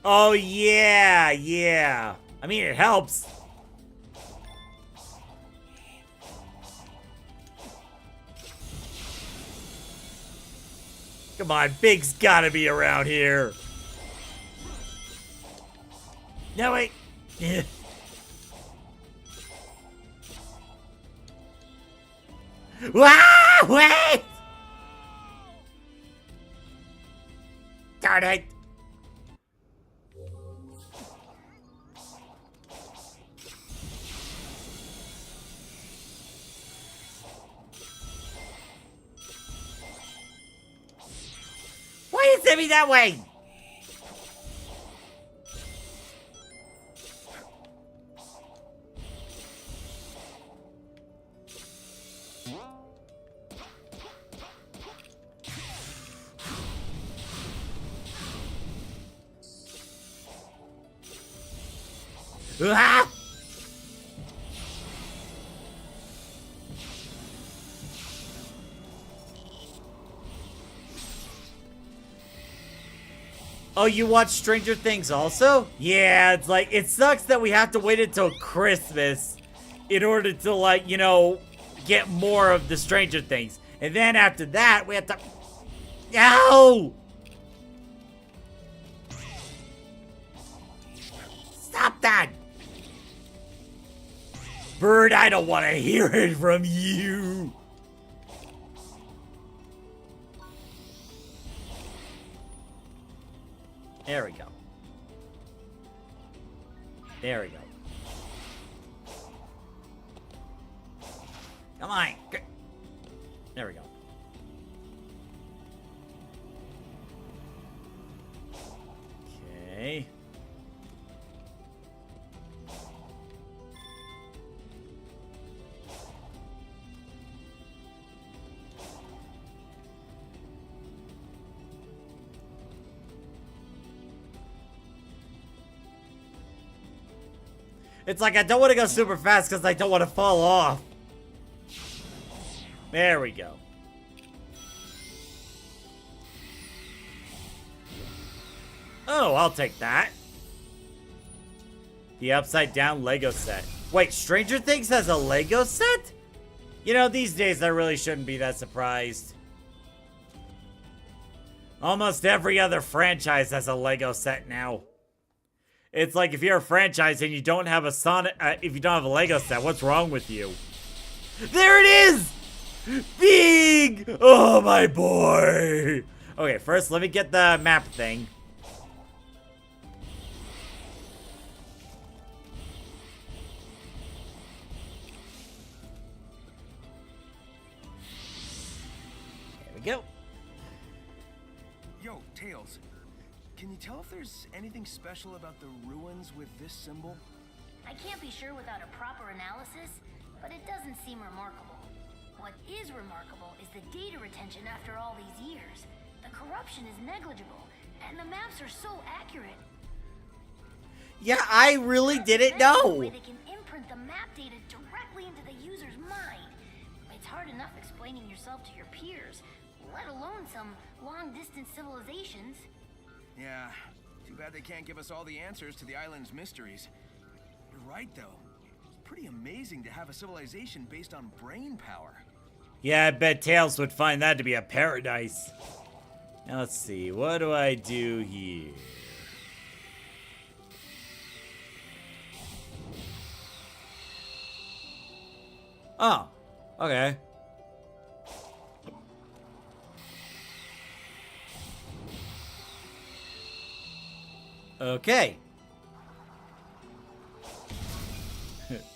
Oh, yeah, yeah. I mean, it helps. Come on, Big's gotta be around here. No, wait. Ah, wait! Darn it. Why is it me that way? Ah! Oh, you watch Stranger Things also? Yeah, it's like, it sucks that we have to wait until Christmas in order to, like, you know, get more of the Stranger Things. And then after that, we have to... No! Stop that! Bird, I don't want to hear it from you! There we go. There we go. Come on. There we go. Okay. It's like I don't want to go super fast because I don't want to fall off. There we go. Oh, I'll take that. The upside down Lego set. Wait, Stranger Things has a Lego set? You know, these days I really shouldn't be that surprised. Almost every other franchise has a Lego set now. It's like if you're a franchise and you don't have a Sonic, if you don't have a Lego set, what's wrong with you? There it is! Big! Oh, my boy! Okay, first let me get the map thing. There we go. Yo, Tails. Can you tell if there's anything special about the ruins with this symbol? I can't be sure without a proper analysis, but it doesn't seem remarkable. What is remarkable is the data retention after all these years. The corruption is negligible, and the maps are so accurate. Yeah, I really didn't know. They can imprint the map data directly into the user's mind. It's hard enough explaining yourself to your peers, let alone some long-distance civilizations. Yeah, too bad they can't give us all the answers to the island's mysteries. You're right, though. It's pretty amazing to have a civilization based on brain power. Yeah, I bet Tails would find that to be a paradise. Now let's see, what do I do here? Oh, okay. Okay.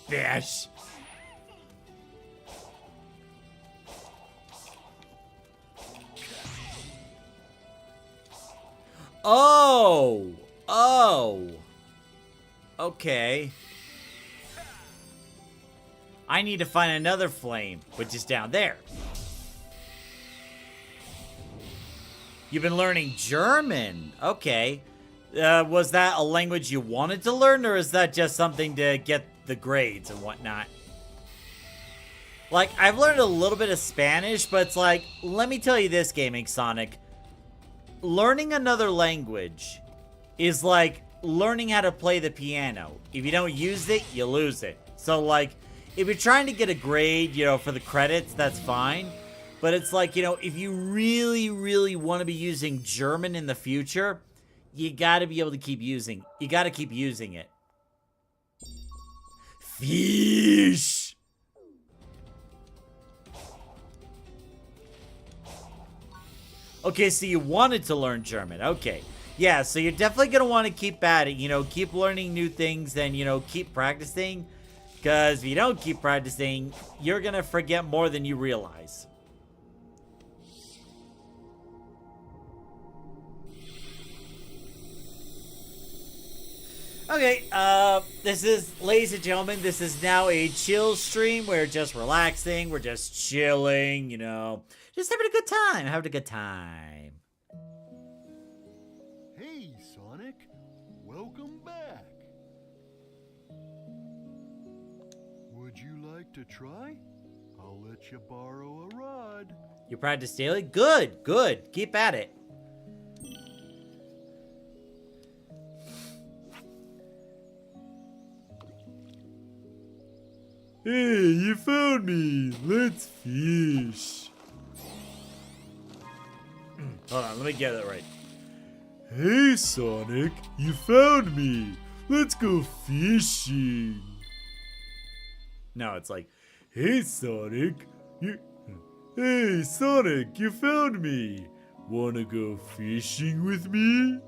Bash. Oh! Oh! Okay. I need to find another flame, which is down there. You've been learning German. Okay. Was that a language you wanted to learn, or is that just something to get the grades and whatnot? Like, I've learned a little bit of Spanish, but it's like, let me tell you this, Gaming Sonic. Learning another language is like learning how to play the piano. If you don't use it, you lose it. So, like, if you're trying to get a grade, you know, for the credits, that's fine. But it's like, you know, if you really, really want to be using German in the future, you gotta be able to keep using. You gotta keep using it. Fish! Okay, so you wanted to learn German. Okay. Yeah, so you're definitely gonna want to keep at it. You know, keep learning new things and, you know, keep practicing. Because if you don't keep practicing, you're gonna forget more than you realize. Okay, this is, ladies and gentlemen, this is now a chill stream. We're just relaxing, we're just chilling, you know. Just having a good time, having a good time. Hey, Sonic. Welcome back. Would you like to try? I'll let you borrow a rod. You practice daily? Good, good. Keep at it. Hey, you found me. Let's fish. Hold on, let me get it right. Hey, Sonic, you found me. Let's go fishing. No, it's like, hey, Sonic, Hey, Sonic, you found me. Wanna go fishing with me?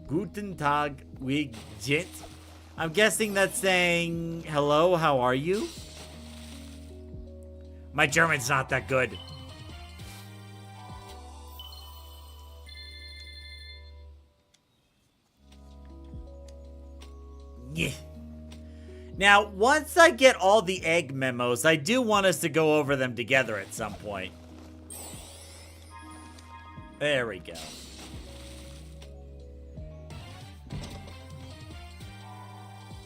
Guten Tag, wie geht's? I'm guessing that's saying, hello, how are you? My German's not that good. Yeah. Now, once I get all the egg memos, I do want us to go over them together at some point. There we go.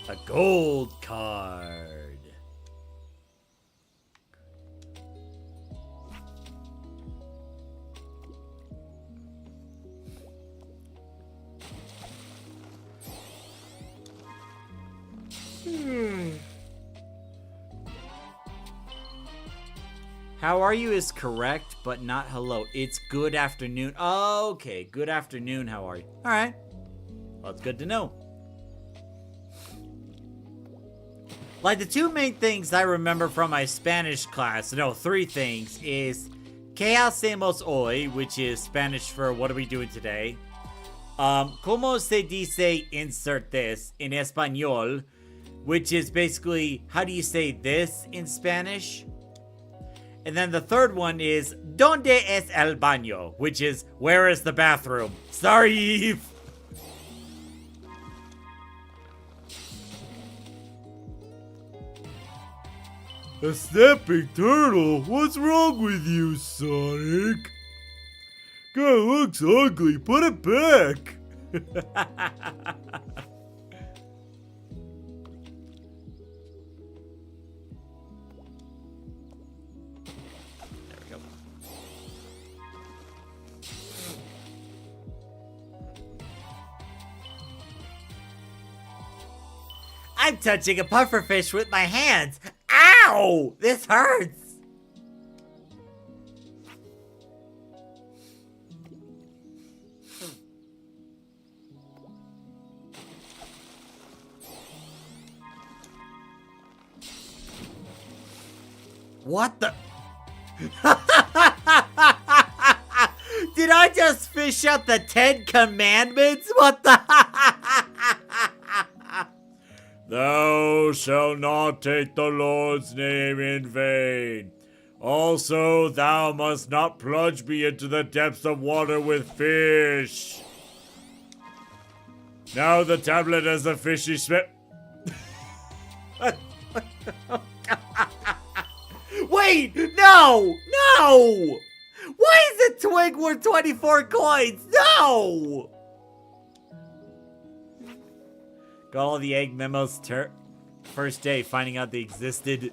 A gold card. How are you is correct, but not hello. It's good afternoon. Oh, okay, good afternoon. How are you? All right. Well, it's good to know. Like, the two main things I remember from my Spanish class, no, three things, is ¿Qué hacemos hoy? Which is Spanish for what are we doing today? ¿Cómo se dice insert this in español? Which is basically, how do you say this in Spanish? And then the third one is ¿Dónde es el baño? Which is, where is the bathroom? Sorry, Eve. A snapping turtle? What's wrong with you, Sonic? Guy looks ugly. Put it back. There we go. I'm touching a pufferfish with my hands. Ow! This hurts. What the? Did I just fish out the 10 Commandments? What the? Thou shalt not take the Lord's name in vain. Also, thou must not plunge me into the depths of water with fish. Now the tablet has a fishy smell. Wait! No! No! Why is the twig worth 24 coins? No! Got all the egg memos first day finding out they existed.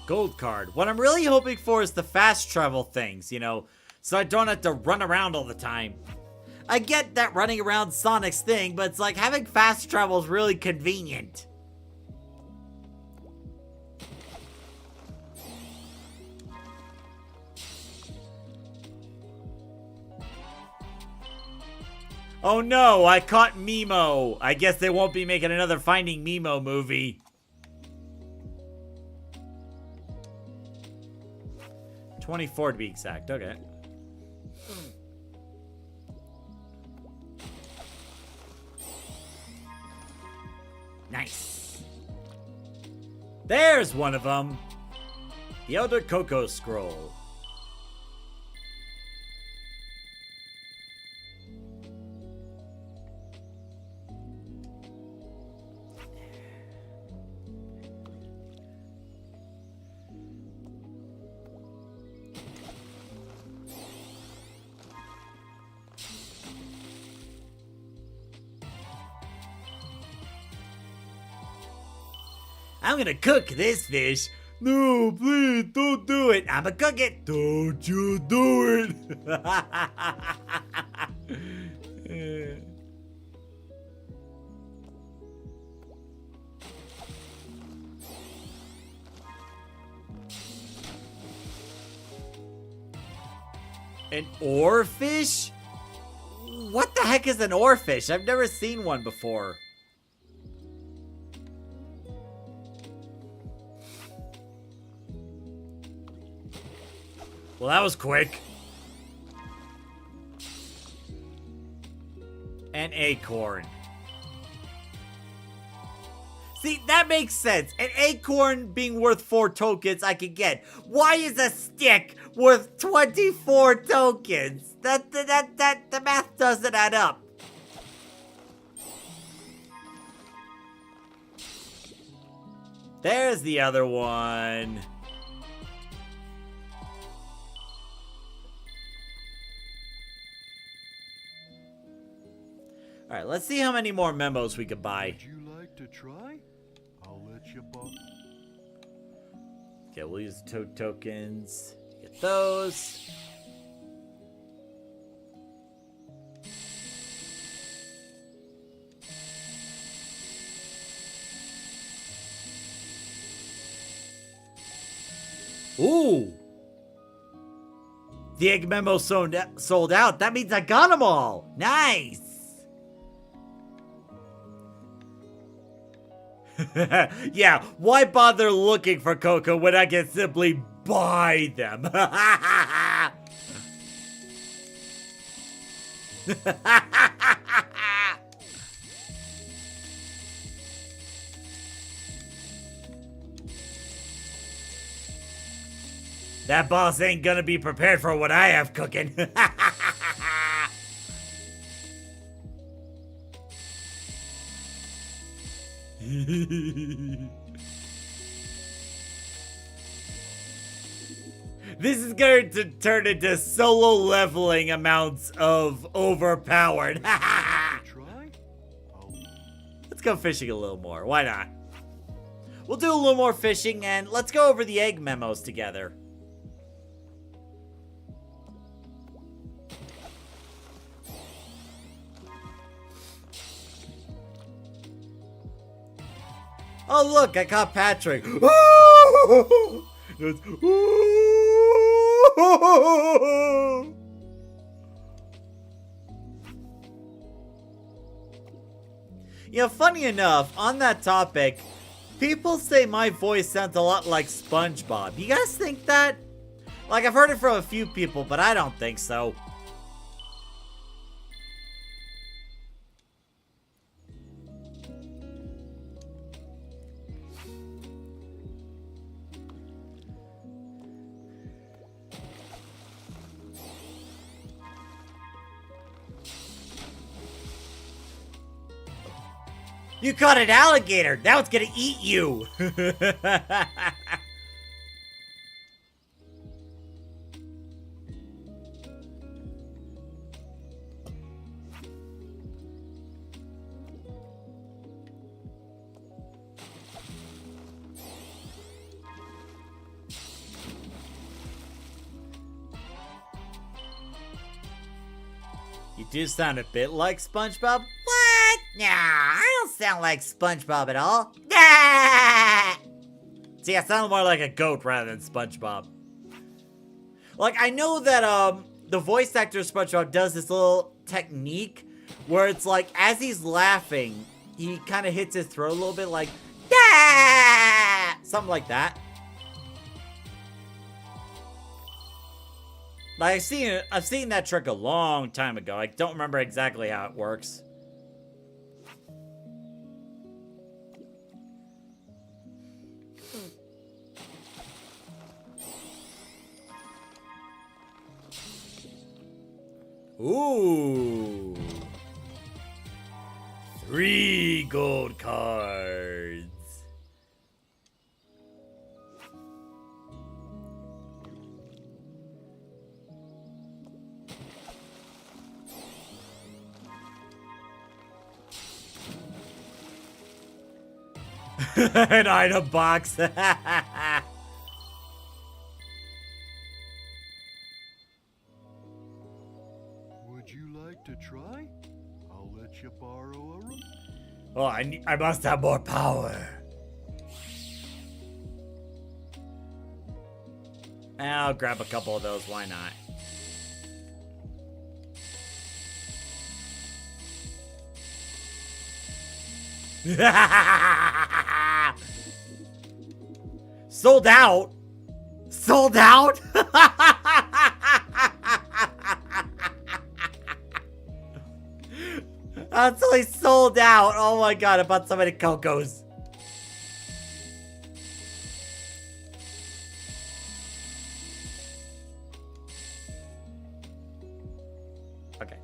Gold card. What I'm really hoping for is the fast travel things, you know, so I don't have to run around all the time. I get that running around Sonic's thing, but it's like having fast travel is really convenient. Oh no, I caught Mimo. I guess they won't be making another Finding Mimo movie. $24 to be exact, okay. Nice. There's one of them. The Elder Coco Scroll. I'm gonna cook this fish. No, please, don't do it. I'ma cook it. Don't you do it. An oarfish? What the heck is an oarfish? I've never seen one before. Well, that was quick. An acorn. See, that makes sense. An acorn being worth 4 tokens I can get. Why is a stick worth 24 tokens? The math doesn't add up. There's the other one. All right, let's see how many more memos we could buy. Would you like to try? I'll let you borrow. Okay, we'll use the toad tokens. Get those. Ooh! The egg memo sold out. That means I got them all. Nice! Yeah, why bother looking for Coco when I can simply buy them? That boss ain't gonna be prepared for what I have cooking. This is going to turn into solo leveling amounts of overpowered. Let's go fishing a little more. Why not? We'll do a little more fishing and let's go over the egg memos together. Oh, look, I caught Patrick. It's, you know, funny enough, on that topic, people say my voice sounds a lot like SpongeBob. You guys think that? Like, I've heard it from a few people, but I don't think so. You caught an alligator! Now it's gonna eat you! You do sound a bit like SpongeBob. What? Nah, I don't sound like SpongeBob at all. Nah! See, I sound more like a goat rather than SpongeBob. Like, I know that the voice actor of SpongeBob does this little technique where it's like, as he's laughing, he kind of hits his throat a little bit like, yeah! Something like that. Like, I've seen that trick a long time ago. I don't remember exactly how it works. Ooh. 3 gold cards. An item box. Would you like to try? I'll let you borrow a room. Oh, I must have more power. I'll grab a couple of those, why not? Sold out? Sold out? Absolutely sold out. Oh my god, I bought so many Cocos. Okay.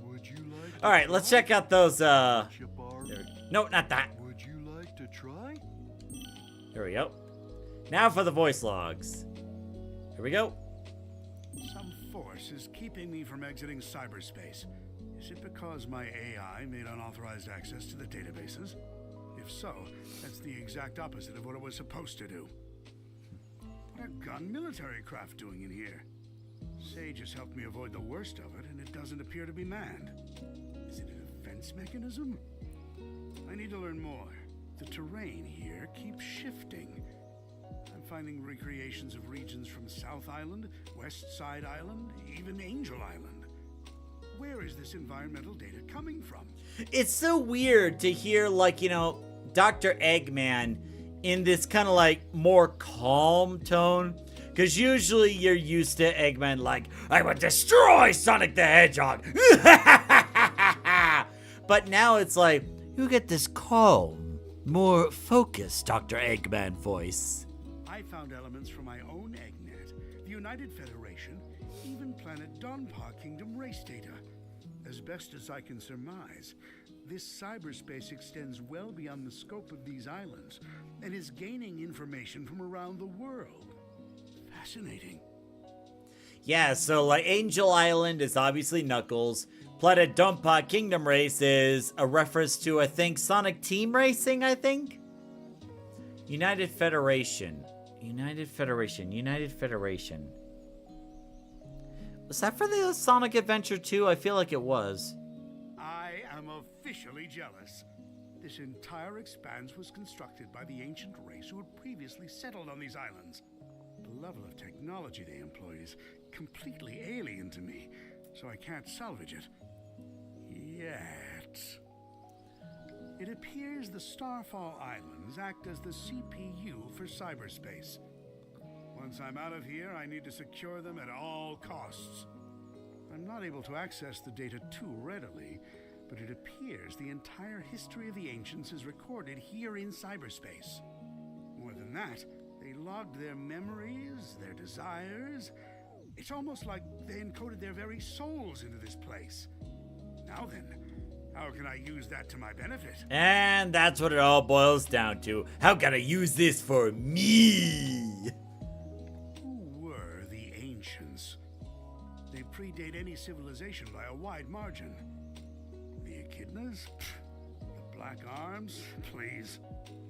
Would you like? All right, let's check out those. Let you borrow? No, not that. Would you like to try? Here we go. Now for the voice logs. Here we go. Some force is keeping me from exiting cyberspace. Is it because my AI made unauthorized access to the databases? If so, that's the exact opposite of what it was supposed to do. What are gun military craft doing in here? Sage has helped me avoid the worst of it, and it doesn't appear to be manned. Is it a defense mechanism? I need to learn more. The terrain here keeps shifting. I'm finding recreations of regions from South Island, West Side Island, even Angel Island. Where is this environmental data coming from? It's so weird to hear, like, you know, Dr. Eggman in this kind of like more calm tone. Because usually you're used to Eggman like, I would destroy Sonic the Hedgehog. But now it's like, you get this calm, more focused Dr. Eggman voice. I found elements from my own EggNet, the United Federation, even planet Donpa Kingdom race data. As best as I can surmise, this cyberspace extends well beyond the scope of these islands and is gaining information from around the world. Fascinating. Yeah, so like Angel Island is obviously Knuckles. Planet Donpa Kingdom Race is a reference to, I think, Sonic Team Racing, I think? United Federation. United Federation. United Federation. Was that for the Sonic Adventure 2? I feel like it was. I am officially jealous. This entire expanse was constructed by the ancient race who had previously settled on these islands. The level of technology they employed is completely alien to me, so I can't salvage it. Yet. It appears the Starfall Islands act as the CPU for cyberspace. Once I'm out of here, I need to secure them at all costs. I'm not able to access the data too readily, but it appears the entire history of the Ancients is recorded here in cyberspace. More than that, they logged their memories, their desires. It's almost like they encoded their very souls into this place. Now then, how can I use that to my benefit? And that's what it all boils down to. How can I use this for me? Who were the Ancients? They predate any civilization by a wide margin. The Echidnas? The Black Arms? Please.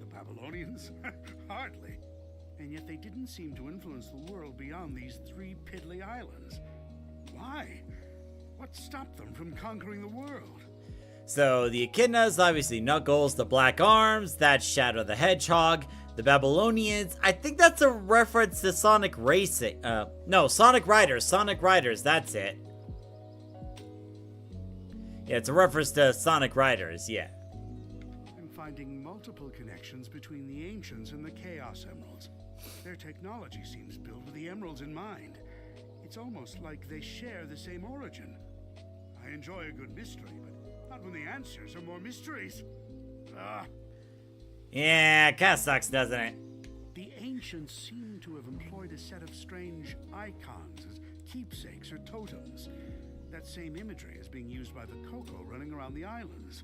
The Babylonians? Hardly. And yet they didn't seem to influence the world beyond these 3 piddly islands. Why? What stopped them from conquering the world? So the Echidnas, obviously Knuckles, the Black Arms, that's Shadow the Hedgehog, the Babylonians. I think that's a reference to Sonic Racing. No, Sonic Riders. Sonic Riders, that's it. Yeah, it's a reference to Sonic Riders, yeah. I'm finding multiple connections between the Ancients and the Chaos Emeralds. Their technology seems built with the Emeralds in mind. It's almost like they share the same origin. I enjoy a good mystery, but not when the answers are more mysteries. Yeah, kinda sucks, doesn't it? The Ancients seem to have employed a set of strange icons as keepsakes or totems. That same imagery is being used by the Coco running around the islands.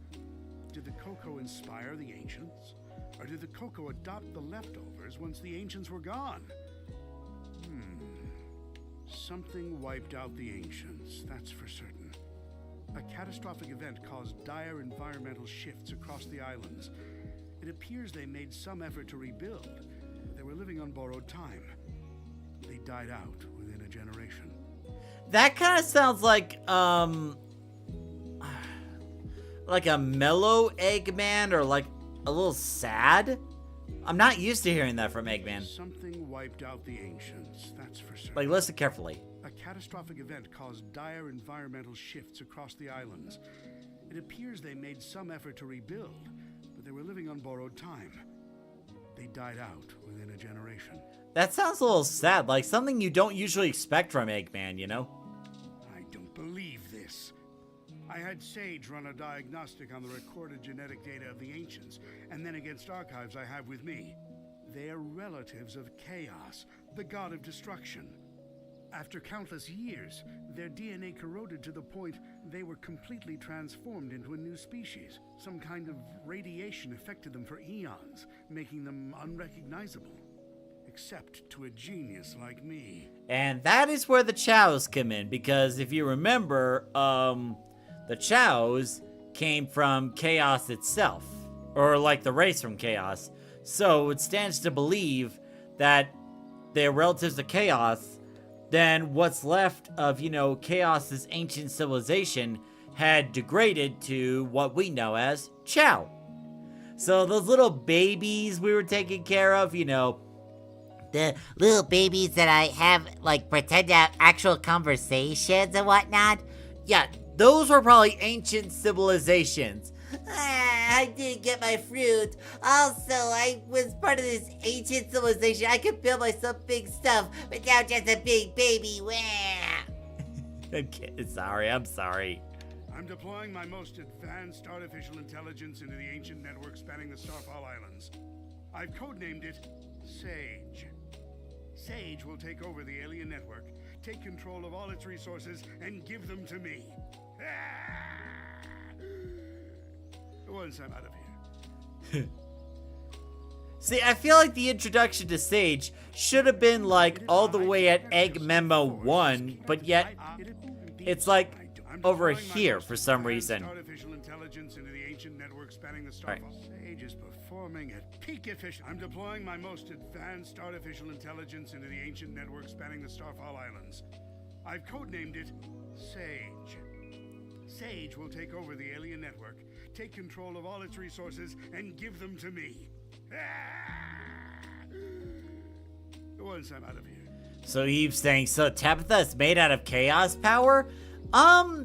Did the Coco inspire the Ancients? Or did the Coco adopt the leftovers once the Ancients were gone? Something wiped out the Ancients, that's for certain. A catastrophic event caused dire environmental shifts across the islands. It appears they made some effort to rebuild, but they were living on borrowed time. They died out within a generation. That kind of sounds like a mellow Eggman, or like a little sad. I'm not used to hearing that from Eggman. Something wiped out the Ancients, that's for certain. Like, listen carefully. A catastrophic event caused dire environmental shifts across the islands. It appears they made some effort to rebuild, but they were living on borrowed time. They died out within a generation. That sounds a little sad, like something you don't usually expect from Eggman, you know? I don't believe this. I had Sage run a diagnostic on the recorded genetic data of the Ancients, and then against archives I have with me. They're relatives of Chaos, the god of destruction. After countless years, their DNA corroded to the point they were completely transformed into a new species. Some kind of radiation affected them for eons, making them unrecognizable. Except to a genius like me. And that is where the Chows come in, because if you remember, the Chows came from Chaos itself, or like the race from Chaos. So it stands to believe that they're relatives to Chaos. Then what's left of, Chaos's ancient civilization had degraded to what we know as Chow. So those little babies we were taking care of, the little babies that I have, pretend to have actual conversations and whatnot. Yeah, those were probably ancient civilizations. I didn't get my fruit. Also, I was part of this ancient civilization. I could build myself big stuff, but now just a big baby. Wah. I'm sorry. I'm deploying my most advanced artificial intelligence into the ancient network spanning the Starfall Islands. I've codenamed it Sage. Sage will take over the alien network, take control of all its resources, and give them to me. Once I'm out of here. See, I feel like the introduction to Sage should have been all the way at Egg Memo 1, but yet it's over here for some reason. Artificial intelligence into the ancient network spanning the Right. Starfall. Sage is performing at peak efficiency. I'm deploying my most advanced artificial intelligence into the ancient network spanning the Starfall Islands. I've codenamed it Sage. Sage will take over the alien network, take control of all its resources, and give them to me. Once I'm out of here. So Eve's saying, so Tabitha is made out of chaos power?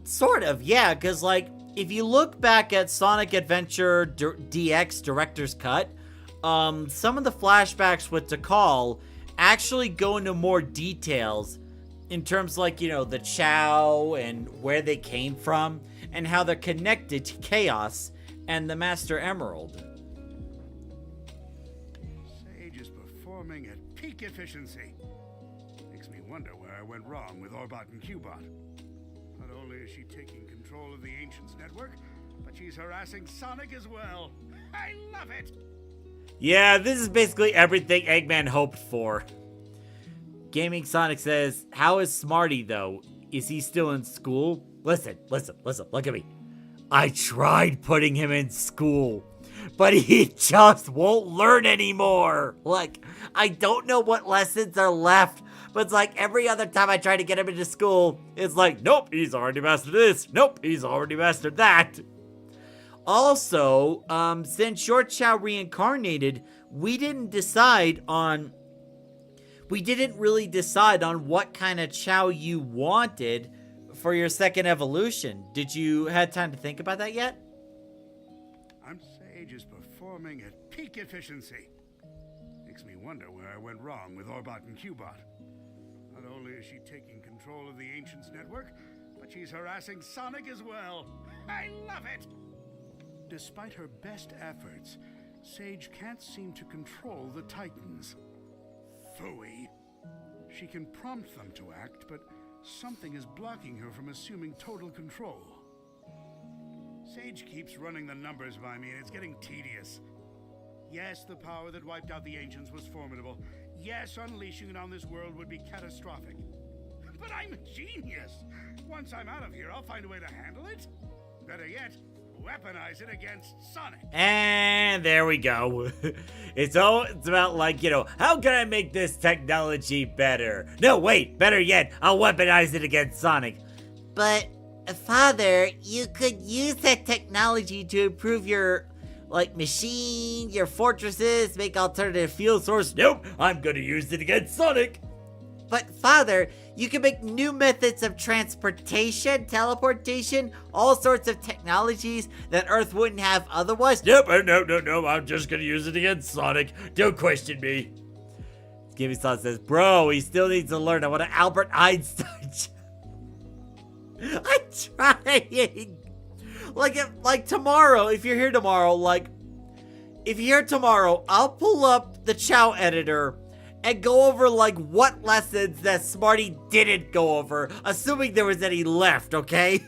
Sort of, yeah, because, like, if you look back at Sonic Adventure DX Director's Cut, some of the flashbacks with Tikal actually go into more details in terms, like, you know, the Chow and where they came from and how they're connected to Chaos and the Master Emerald. Sage is performing at peak efficiency. Makes me wonder where I went wrong with Orbot and Qbot. Not only is she taking control of the Ancients network, but she's harassing Sonic as well. I love it! Yeah, this is basically everything Eggman hoped for. Gaming Sonic says, how is Smarty, though? Is he still in school? Listen, look at me. I tried putting him in school, but he just won't learn anymore. Like, I don't know what lessons are left, but it's like every other time I try to get him into school, it's like, nope, he's already mastered this. Nope, he's already mastered that. Also, since your Chow reincarnated, we didn't really decide on what kind of Chow you wanted for your second evolution. Did you have time to think about that yet? Sage is performing at peak efficiency. Makes me wonder where I went wrong with Orbot and Qbot. Not only is she taking control of the Ancients network, but she's harassing Sonic as well. I love it! Despite her best efforts, Sage can't seem to control the Titans. Phooey. She can prompt them to act, but something is blocking her from assuming total control. Sage keeps running the numbers by me, and it's getting tedious. Yes, the power that wiped out the Ancients was formidable. Yes, unleashing it on this world would be catastrophic. But I'm a genius! Once I'm out of here, I'll find a way to handle it. Better yet, weaponize it against Sonic. And there we go. It's about, like, you know, how can I make this technology better? No, wait, better yet, I'll weaponize it against Sonic. But, Father, you could use that technology to improve your, like, machine, your fortresses, make alternative fuel source. Nope, I'm gonna use it against Sonic. But, Father, you can make new methods of transportation, teleportation, all sorts of technologies that Earth wouldn't have otherwise. Nope, no, I'm just gonna use it against Sonic. Don't question me. Gaming Sonic says, bro, he still needs to learn. I want an Albert Einstein. I'm trying. Like tomorrow, if you're here tomorrow, I'll pull up the Chow editor and go over, like, what lessons that Smarty didn't go over, assuming there was any left, okay?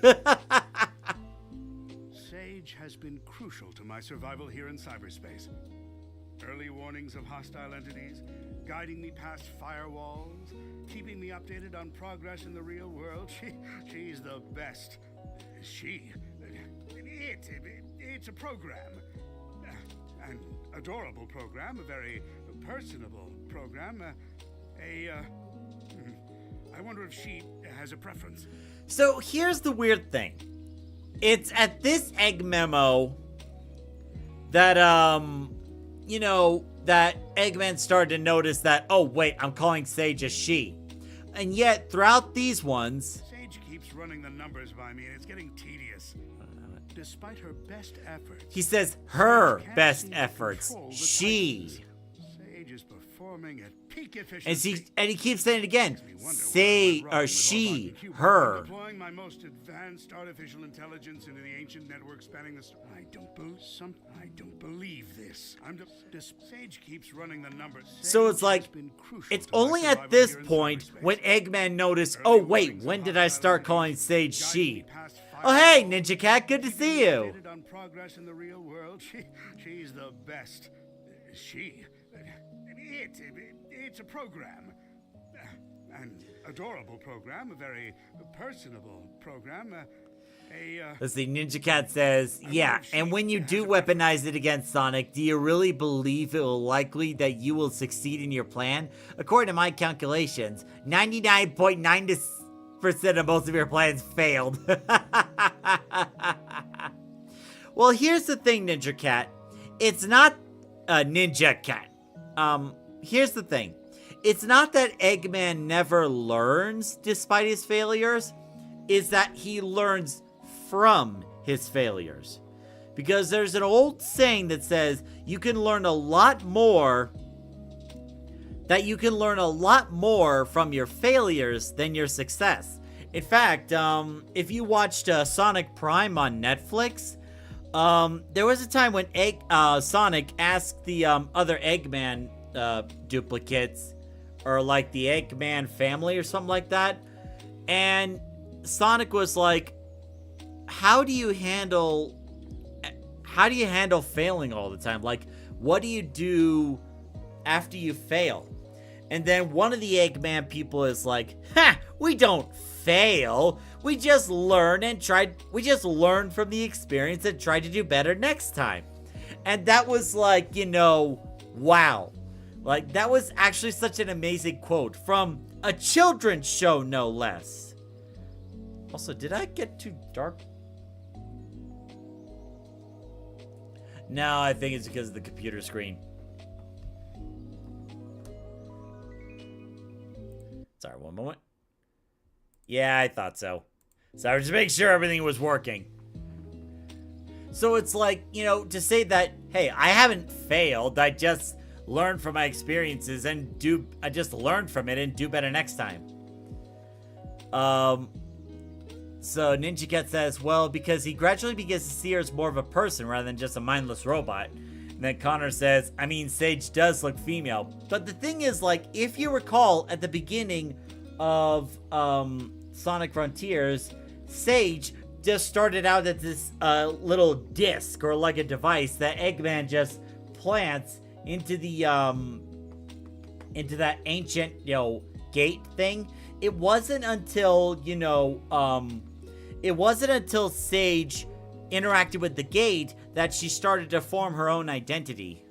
Sage has been crucial to my survival here in cyberspace. Early warnings of hostile entities, guiding me past firewalls, keeping me updated on progress in the real world. She's the best. It's a program. An adorable program, a very personable program. I wonder if she has a preference. So here's the weird thing. It's at this egg memo that, you know, that Eggman started to notice that, oh wait, I'm calling Sage a she. And yet, throughout these ones... Sage keeps running the numbers by me and it's getting tedious. Despite her best efforts... He says her best efforts. She. Sage is performing at peak efficiency. And he keeps saying it again. Say, or she, her. Deploying my most advanced artificial intelligence into the ancient network spanning the... I don't believe this. Sage keeps running the numbers. So it's like, it's only at this point when Eggman noticed, oh wait, when did I start calling Sage she? Oh hey, Ninja Cat, good to see you. On progress in the real world. She's the best. It's a program. An adorable program, a very personable program. Let's see, Ninja Cat says, yeah, and when you do weaponize it against Sonic, do you really believe it will likely that you will succeed in your plan? According to my calculations, 99.9% of most of your plans failed. Well, here's the thing, Ninja Cat. It's not a Ninja Cat. Here's the thing. It's not that Eggman never learns despite his failures. It's that he learns from his failures. Because there's an old saying that says you can learn a lot more from your failures than your success. In fact, if you watched Sonic Prime on Netflix, there was a time when Sonic asked the other Eggman duplicates, or like the Eggman family or something like that, and Sonic was like, how do you handle failing all the time? Like, what do you do after you fail? And then one of the Eggman people is like, ha, we don't fail. We just learn from the experience and try to do better next time. And that was like, wow. Like, that was actually such an amazing quote from a children's show, no less. Also, did I get too dark? No, I think it's because of the computer screen. Sorry, one moment. Yeah, I thought so. Sorry, just make sure everything was working. So it's like, to say that, hey, I haven't failed. I just learned from my experiences and I just learned from it and do better next time. So Ninja Cat says, well, because he gradually begins to see her as more of a person rather than just a mindless robot. And then Connor says, I mean, Sage does look female. But the thing is, like, if you recall at the beginning of Sonic Frontiers, Sage just started out as this little disc or like a device that Eggman just plants into the into that ancient gate thing. It wasn't until Sage interacted with the gate that she started to form her own identity.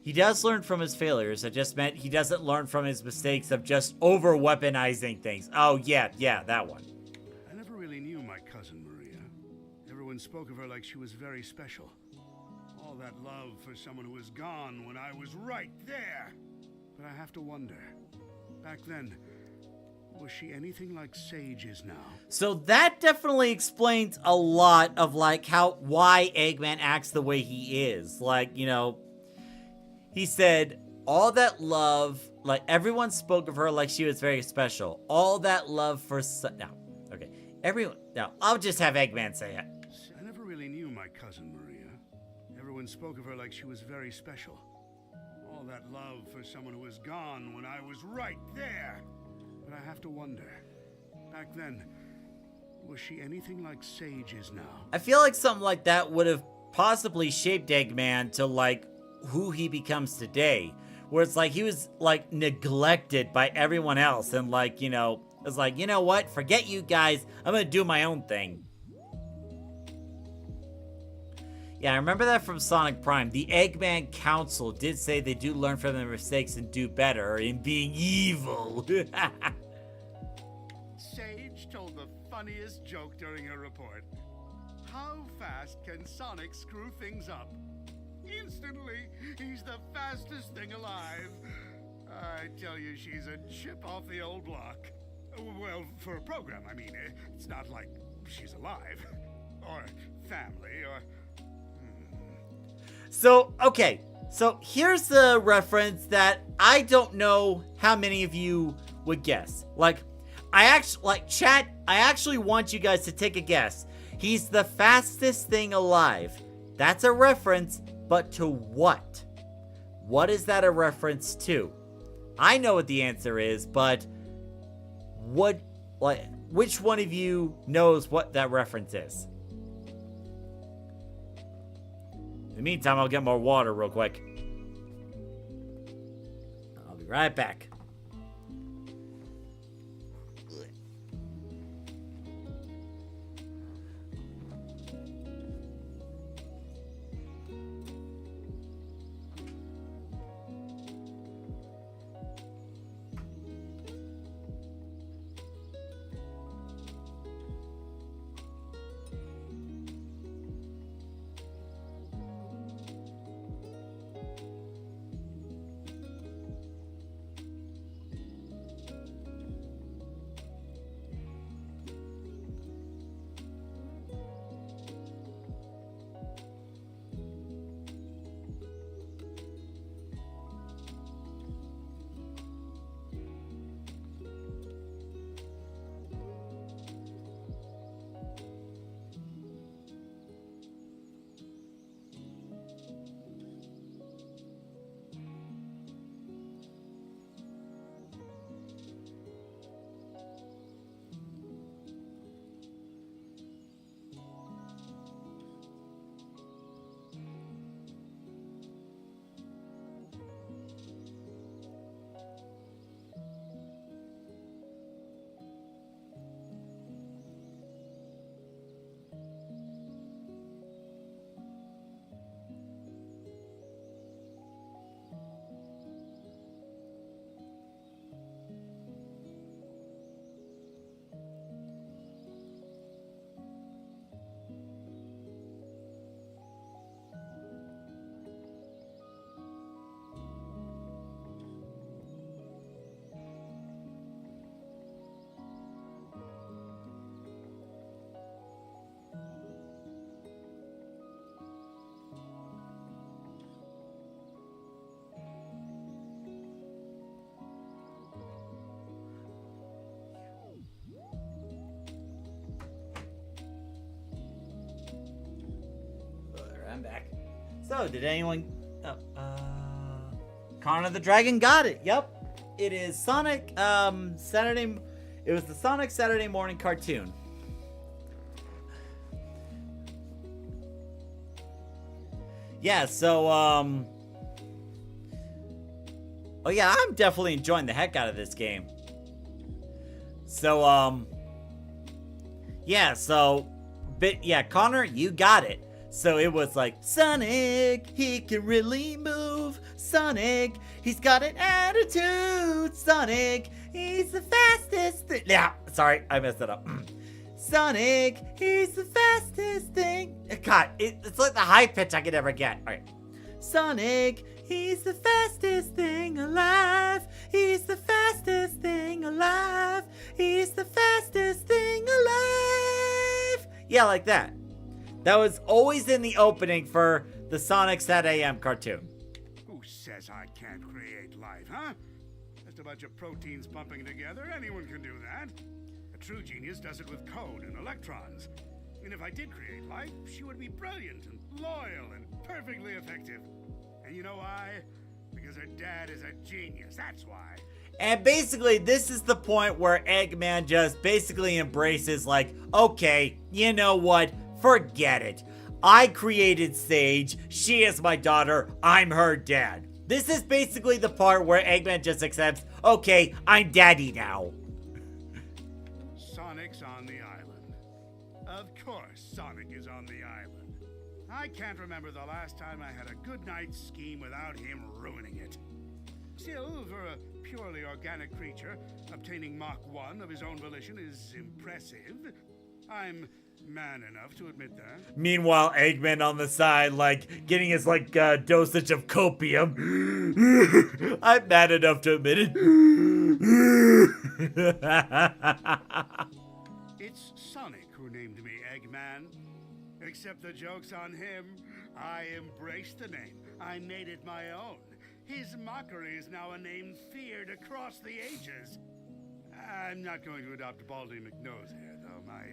He does learn from his failures. I just meant he doesn't learn from his mistakes of just over-weaponizing things. Oh, yeah, that one. I never really knew my cousin Maria. Everyone spoke of her like she was very special. All that love for someone who was gone when I was right there. But I have to wonder, back then, was she anything like Sage is now? So that definitely explains a lot of why Eggman acts the way he is. Like, he said, all that love, like everyone spoke of her like she was very special. All that love for I'll just have Eggman say it. I never really knew my cousin Maria. Everyone spoke of her like she was very special. All that love for someone who was gone when I was right there. But I have to wonder, back then, was she anything like Sage is now? I feel like something like that would have possibly shaped Eggman to, like, who he becomes today. Where it's like he was, like, neglected by everyone else. And, like, it's like, you know what? Forget you guys. I'm gonna do my own thing. Yeah, I remember that from Sonic Prime. The Eggman Council did say they do learn from their mistakes and do better in being evil. Sage told the funniest joke during her report. How fast can Sonic screw things up? Instantly, he's the fastest thing alive. I tell you, she's a chip off the old block. Well, for a program, I mean, it's not like she's alive. Or family, or... So, okay. So, here's the reference that I don't know how many of you would guess. Chat, I actually want you guys to take a guess. He's the fastest thing alive. That's a reference, but to what? What is that a reference to? I know what the answer is, but which one of you knows what that reference is? In the meantime, I'll get more water real quick. I'll be right back. So, did anyone... Connor the Dragon got it. Yep. It is Sonic, Saturday... It was the Sonic Saturday morning cartoon. Yeah, so, oh yeah, I'm definitely enjoying the heck out of this game. So, yeah, so... yeah, Connor, you got it. So it was like, Sonic, he can really move. Sonic, he's got an attitude. Sonic, he's the fastest thing. Yeah, sorry, I messed it up. Sonic, he's the fastest thing. God, it's like the high pitch I could ever get. All right. Sonic, he's the fastest thing alive. He's the fastest thing alive. He's the fastest thing alive. Yeah, like that. That was always in the opening for the Sonic Saturday AM cartoon. Who says I can't create life, huh? Just a bunch of proteins pumping together. Anyone can do that. A true genius does it with code and electrons. And if I did create life, she would be brilliant and loyal and perfectly effective. And you know why? Because her dad is a genius. That's why. And basically, this is the point where Eggman just basically embraces, like, okay, you know what? Forget it. I created Sage. She is my daughter. I'm her dad. This is basically the part where Eggman just accepts, okay, I'm daddy now. Sonic's on the island. Of course, Sonic is on the island. I can't remember the last time I had a good night's scheme without him ruining it. Still, for a purely organic creature, obtaining Mach 1 of his own volition is impressive. I'm man enough to admit that. Meanwhile, Eggman on the side, like, getting his, like, dosage of copium. I'm mad enough to admit it. It's Sonic who named me Eggman. Except the joke's on him. I embraced the name. I made it my own. His mockery is now a name feared across the ages. I'm not going to adopt Baldy McNose here, though. My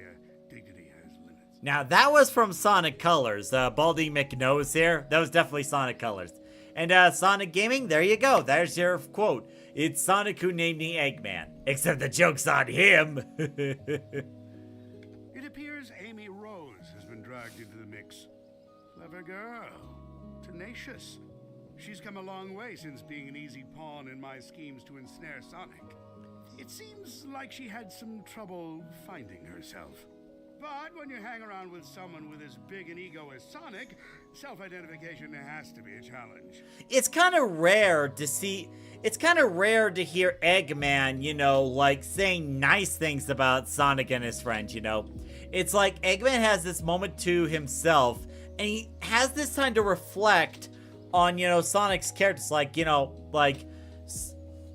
dignity has limits. Now, that was from Sonic Colors. Baldy McNose here. That was definitely Sonic Colors. And Sonic Gaming, there you go. There's your quote. It's Sonic who named me Eggman. Except the joke's on him. It appears Amy Rose has been dragged into the mix. Clever girl. Tenacious. She's come a long way since being an easy pawn in my schemes to ensnare Sonic. It seems like she had some trouble finding herself. But when you hang around with someone with as big an ego as Sonic, self-identification has to be a challenge. It's kind of rare to see... It's kind of rare to hear Eggman, you know, like, saying nice things about Sonic and his friends, you know? It's like Eggman has this moment to himself, and he has this time to reflect on, you know, Sonic's characters, like, you know, like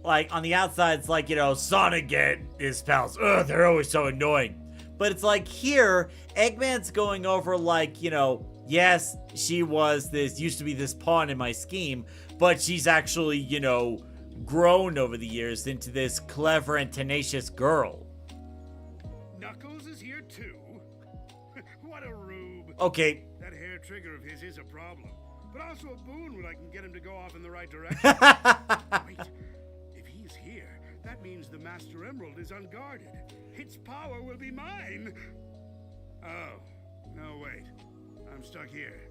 on the outside, it's like, you know, Sonic and his pals, ugh, they're always so annoying. But it's like here, Eggman's going over, like, you know, yes, she used to be this pawn in my scheme, but she's actually, you know, grown over the years into this clever and tenacious girl. Knuckles is here too? What a rube. Okay. That hair trigger of his is a problem, but also a boon when I can get him to go off in the right direction. Wait, if he's here, that means the Master Emerald is unguarded. Its power will be mine. Oh, no wait, I'm stuck here.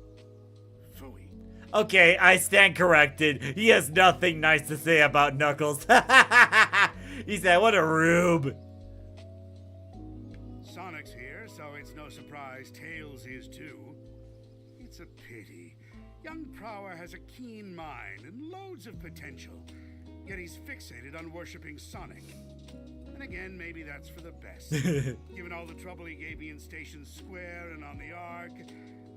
Phooey. Okay, I stand corrected. He has nothing nice to say about Knuckles. He said, what a rube. Sonic's here, so it's no surprise Tails is too. It's a pity. Young Prower has a keen mind and loads of potential, yet he's fixated on worshipping Sonic. And again, maybe that's for the best. Given all the trouble he gave me in Station Square and on the Ark,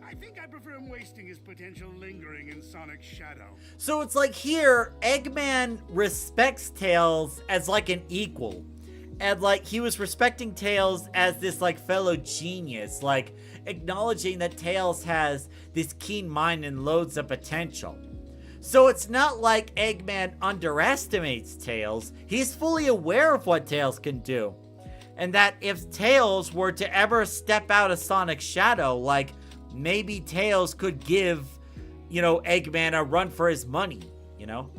I think I prefer him wasting his potential lingering in Sonic's shadow. So it's like here, Eggman respects Tails as like an equal. And like he was respecting Tails as this like fellow genius, like acknowledging that Tails has this keen mind and loads of potential. So it's not like Eggman underestimates Tails. He's fully aware of what Tails can do. And that if Tails were to ever step out of Sonic's shadow, like maybe Tails could give you know, Eggman a run for his money, you know?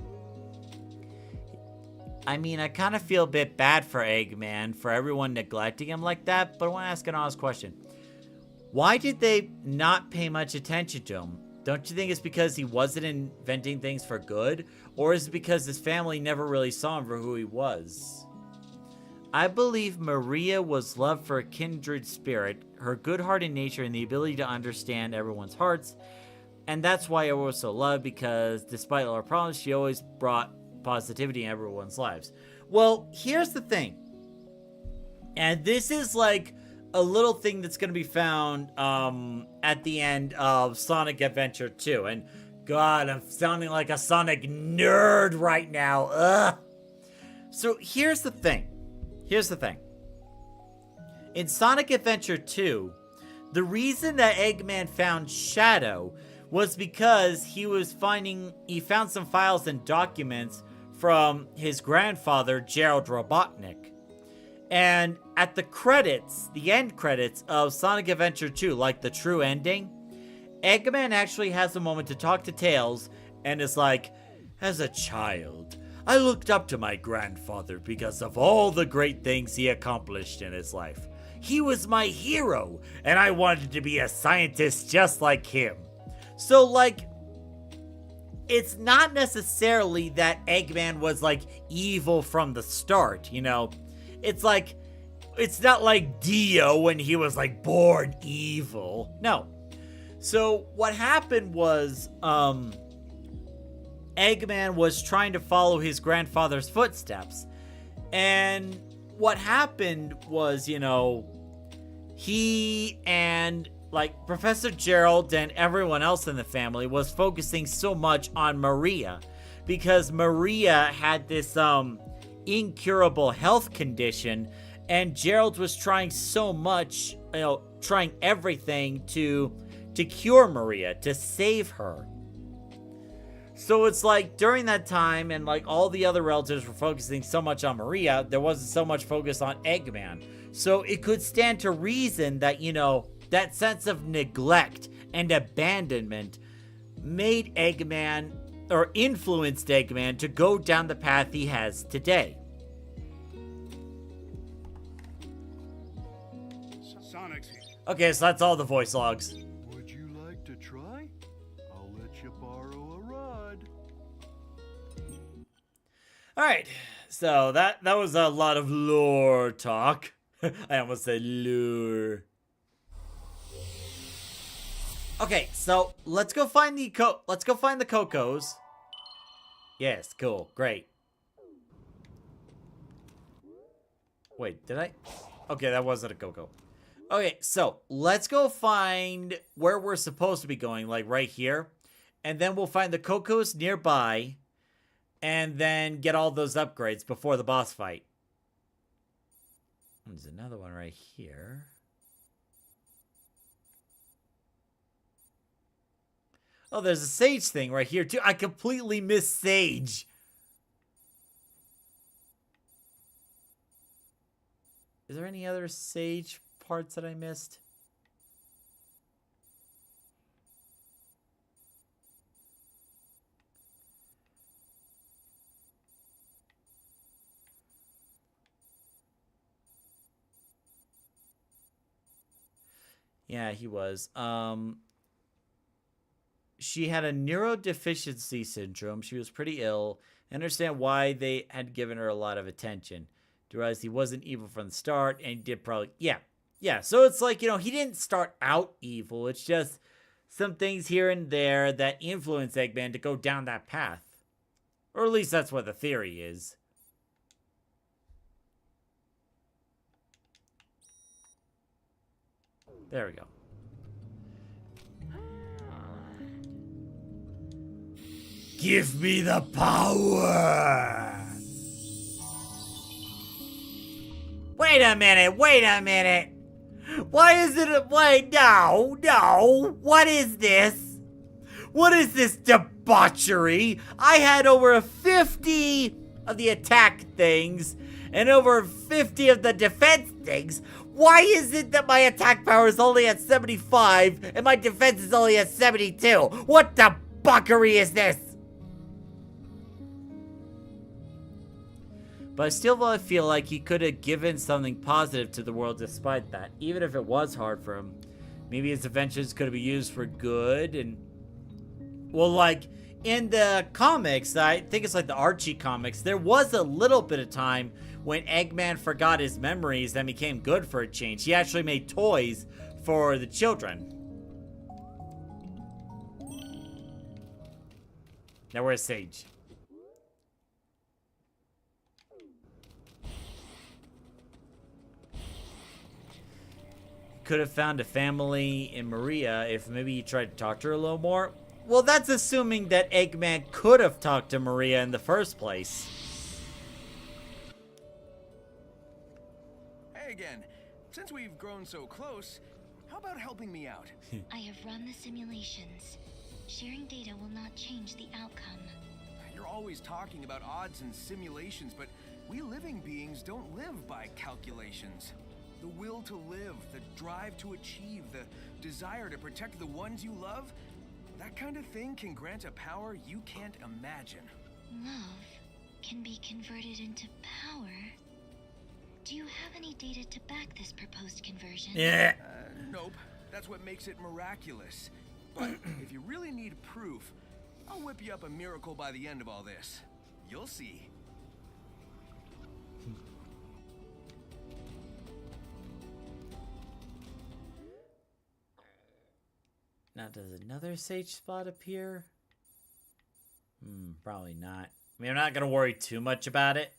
I mean, I kind of feel a bit bad for Eggman for everyone neglecting him like that, but I want to ask an honest question. Why did they not pay much attention to him? Don't you think it's because he wasn't inventing things for good? Or is it because his family never really saw him for who he was? I believe Maria was loved for a kindred spirit, her good-hearted nature, and the ability to understand everyone's hearts. And that's why I was so loved, because despite all her problems, she always brought positivity in everyone's lives. Well, here's the thing. And this is like a little thing that's going to be found at the end of Sonic Adventure 2. And God, I'm sounding like a Sonic nerd right now. Ugh. So here's the thing. In Sonic Adventure 2, the reason that Eggman found Shadow was because he found some files and documents from his grandfather, Gerald Robotnik. And at the end credits of Sonic Adventure 2, like the true ending, Eggman actually has a moment to talk to Tails and is like, as a child, I looked up to my grandfather because of all the great things he accomplished in his life. He was my hero, and I wanted to be a scientist just like him. So, like, it's not necessarily that Eggman was, like, evil from the start, you know? It's like, it's not like Dio when he was, like, born evil. No. So, what happened was, Eggman was trying to follow his grandfather's footsteps. And what happened was, you know, he and like Professor Gerald and everyone else in the family was focusing so much on Maria because Maria had this incurable health condition, and Gerald was trying so much, you know, trying everything to cure Maria, to save her. So it's like during that time, and like all the other relatives were focusing so much on Maria, there wasn't so much focus on Eggman. So it could stand to reason that, you know, that sense of neglect and abandonment made Eggman, or influenced Eggman, to go down the path he has today. Sonic's here. Okay, so that's all the voice logs. Would you like to try? I'll let you borrow a rod. Alright, so that was a lot of lore talk. I almost said lure. Okay, so let's go find the Cocos. Yes, cool, great. Wait, did I? Okay, that wasn't a Coco. Okay, so let's go find where we're supposed to be going, like right here. And then we'll find the Cocos nearby. And then get all those upgrades before the boss fight. There's another one right here. Oh, there's a Sage thing right here, too. I completely missed Sage. Is there any other Sage parts that I missed? Yeah, he was. She had a neurodeficiency syndrome. She was pretty ill. I understand why they had given her a lot of attention. To realize he wasn't evil from the start, and he did probably... Yeah. So it's like, you know, he didn't start out evil. It's just some things here and there that influence Eggman to go down that path. Or at least that's what the theory is. There we go. Give me the power! Wait a minute! Why is it wait, no! What is this? What is this debauchery? I had over 50 of the attack things and over 50 of the defense things. Why is it that my attack power is only at 75 and my defense is only at 72? What the buckery is this? But I still feel like he could have given something positive to the world despite that, even if it was hard for him. Maybe his inventions could have been used for good and... Well, like, in the comics, I think it's like the Archie comics, there was a little bit of time when Eggman forgot his memories and became good for a change. He actually made toys for the children. Now where's Sage? Could have found a family in Maria if maybe he tried to talk to her a little more. Well, that's assuming that Eggman could have talked to Maria in the first place. Hey again. Since we've grown so close, how about helping me out? I have run the simulations. Sharing data will not change the outcome. You're always talking about odds and simulations, but we living beings don't live by calculations. The will to live, the drive to achieve, the desire to protect the ones you love, that kind of thing can grant a power you can't imagine. Love can be converted into power. Do you have any data to back this proposed conversion? Yeah. Nope. That's what makes it miraculous. But if you really need proof, I'll whip you up a miracle by the end of all this. You'll see. Now, does another Sage spot appear? Probably not. I mean, I'm not going to worry too much about it.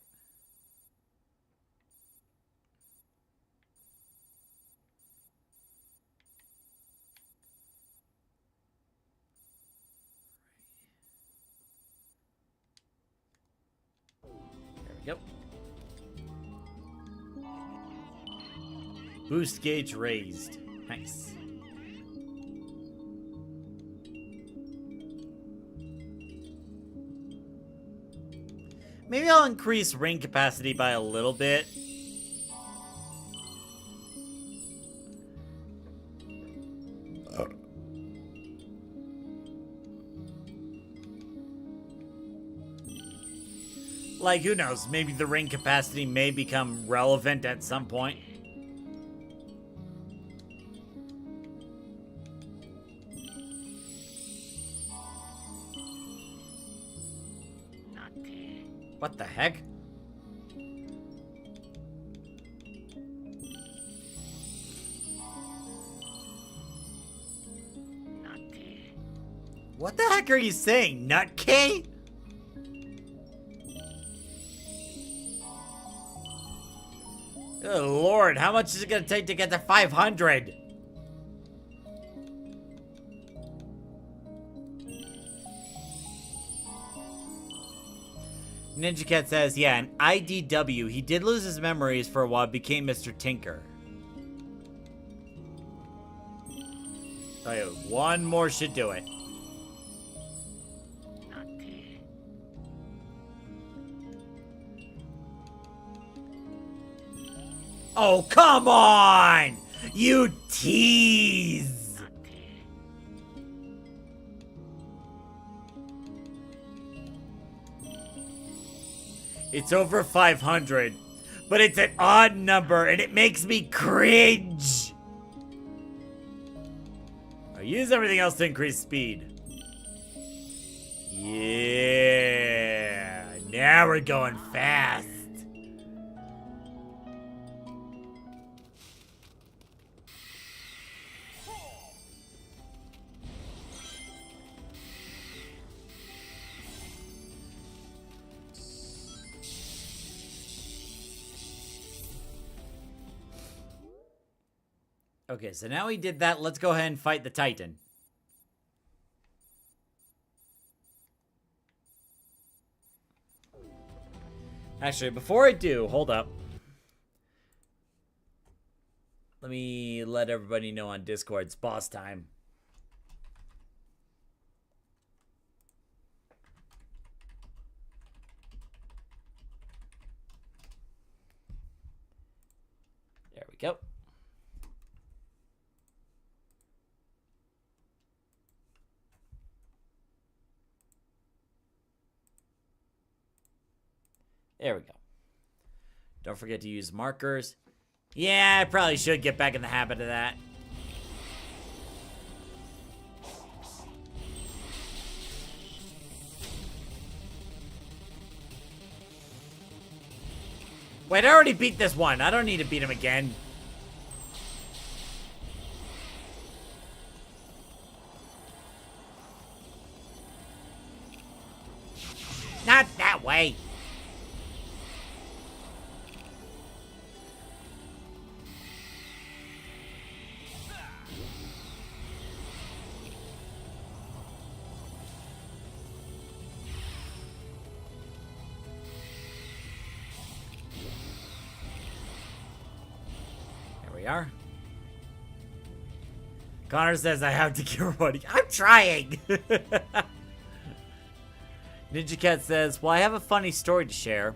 There we go. Boost gauge raised. Nice. Maybe I'll increase ring capacity by a little bit. Like, who knows? Maybe the ring capacity may become relevant at some point. What the heck? What the heck are you saying, Nutcase? Oh Lord, how much is it gonna take to get to 500? Ninja Cat says, yeah, in IDW, he did lose his memories for a while, became Mr. Tinker. Oh, yeah, one more should do it. Oh, come on! You tease! It's over 500, but it's an odd number and it makes me cringe. I'll use everything else to increase speed. Yeah, now we're going fast. Okay, so now we did that. Let's go ahead and fight the Titan. Actually, before I do, hold up. Let me let everybody know on Discord it's boss time. There we go. There we go. Don't forget to use markers. Yeah, I probably should get back in the habit of that. Wait, I already beat this one. I don't need to beat him again. Not that way. There we are. Connor says I have to give money. I'm trying. Ninja Cat says, well, I have a funny story to share.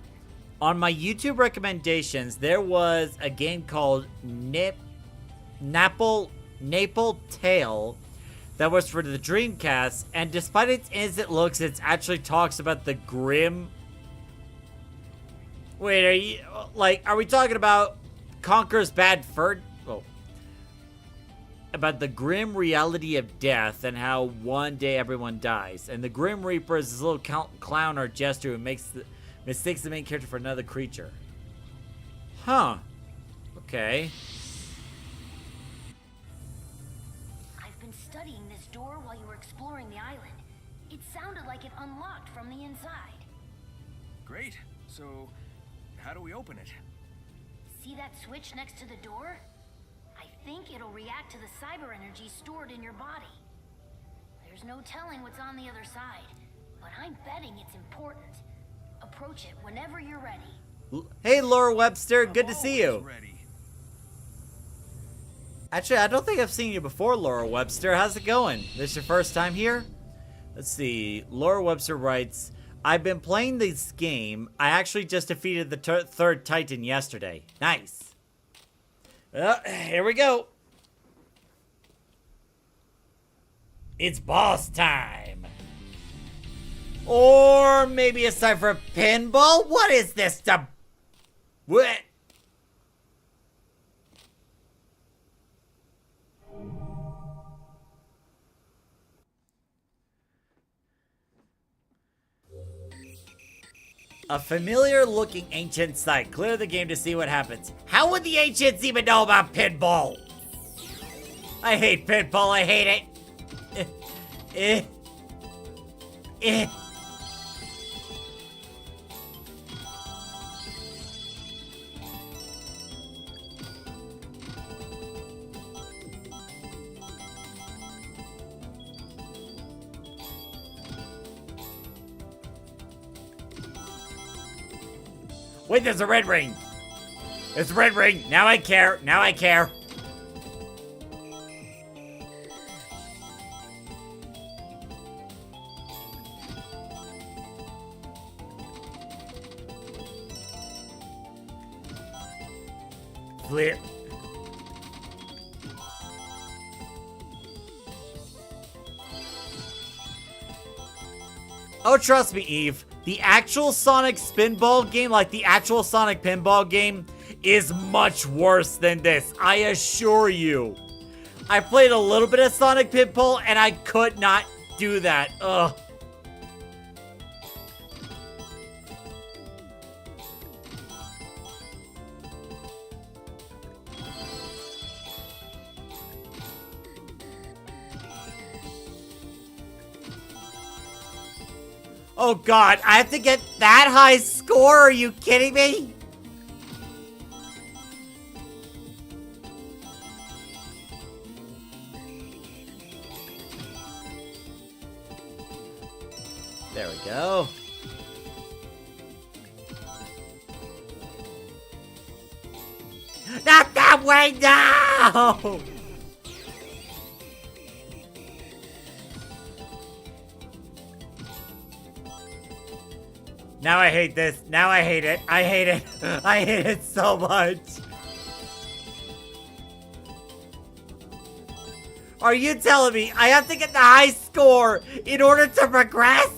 On my YouTube recommendations, there was a game called Naple Tale that was for the Dreamcast, and despite its innocent looks, it actually talks about the grim... Wait, are we talking about Conker's Bad Fur? Oh. About the grim reality of death and how one day everyone dies. And the Grim Reaper is this little clown or jester who mistakes the main character for another creature. Huh. Okay. I've been studying this door while you were exploring the island. It sounded like it unlocked from the inside. Great. So, how do we open it? See that switch next to the door? I think it'll react to the cyber energy stored in your body. There's no telling what's on the other side, but I'm betting it's important. Approach it whenever you're ready. Hey, Laura Webster. Good to see you. Ready. Actually, I don't think I've seen you before, Laura Webster. How's it going? This your first time here? Let's see. Laura Webster writes, I've been playing this game. I actually just defeated the third Titan yesterday. Nice. Well, here we go. It's boss time. Or maybe it's time for a pinball? What is this? What? A familiar-looking ancient site. Clear the game to see what happens. How would the ancients even know about pinball? I hate pinball. I hate it. Wait, there's a red ring. It's a red ring. Now I care. Now I care. Flip. Oh, trust me, Eve. The actual Sonic Spinball game, like the actual Sonic Pinball game, is much worse than this. I assure you. I played a little bit of Sonic Pinball, and I could not do that. Ugh. Oh god, I have to get that high score? Are you kidding me? There we go. Not that way, no! Now I hate this. Now I hate it. I hate it. I hate it so much. Are you telling me I have to get the high score in order to progress?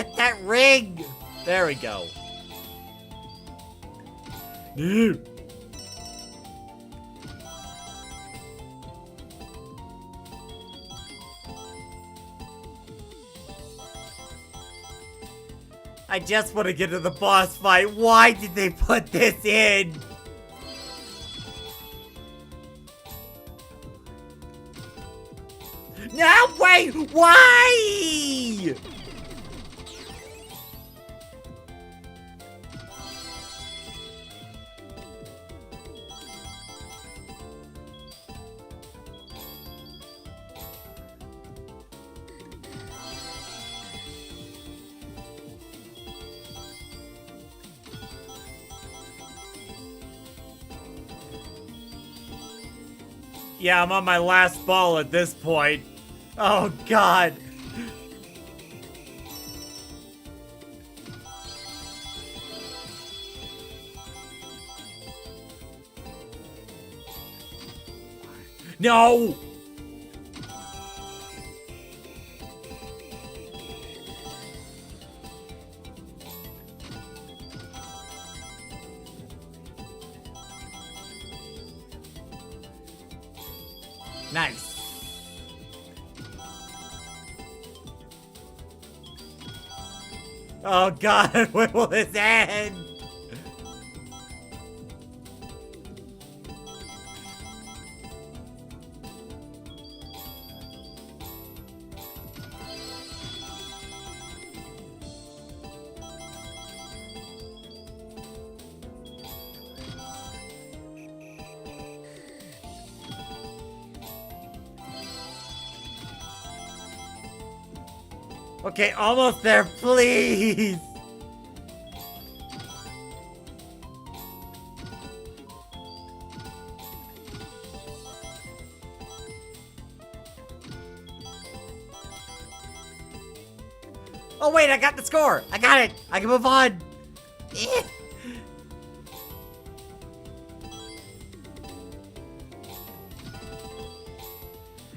get that ring. There we go. No. I just want to get to the boss fight. Why did they put this in? No, wait, why? Yeah, I'm on my last ball at this point. Oh, God. No! Nice. Oh God, when will this end? Okay, almost there, please. Oh wait, I got the score. I got it. I can move on. Eh.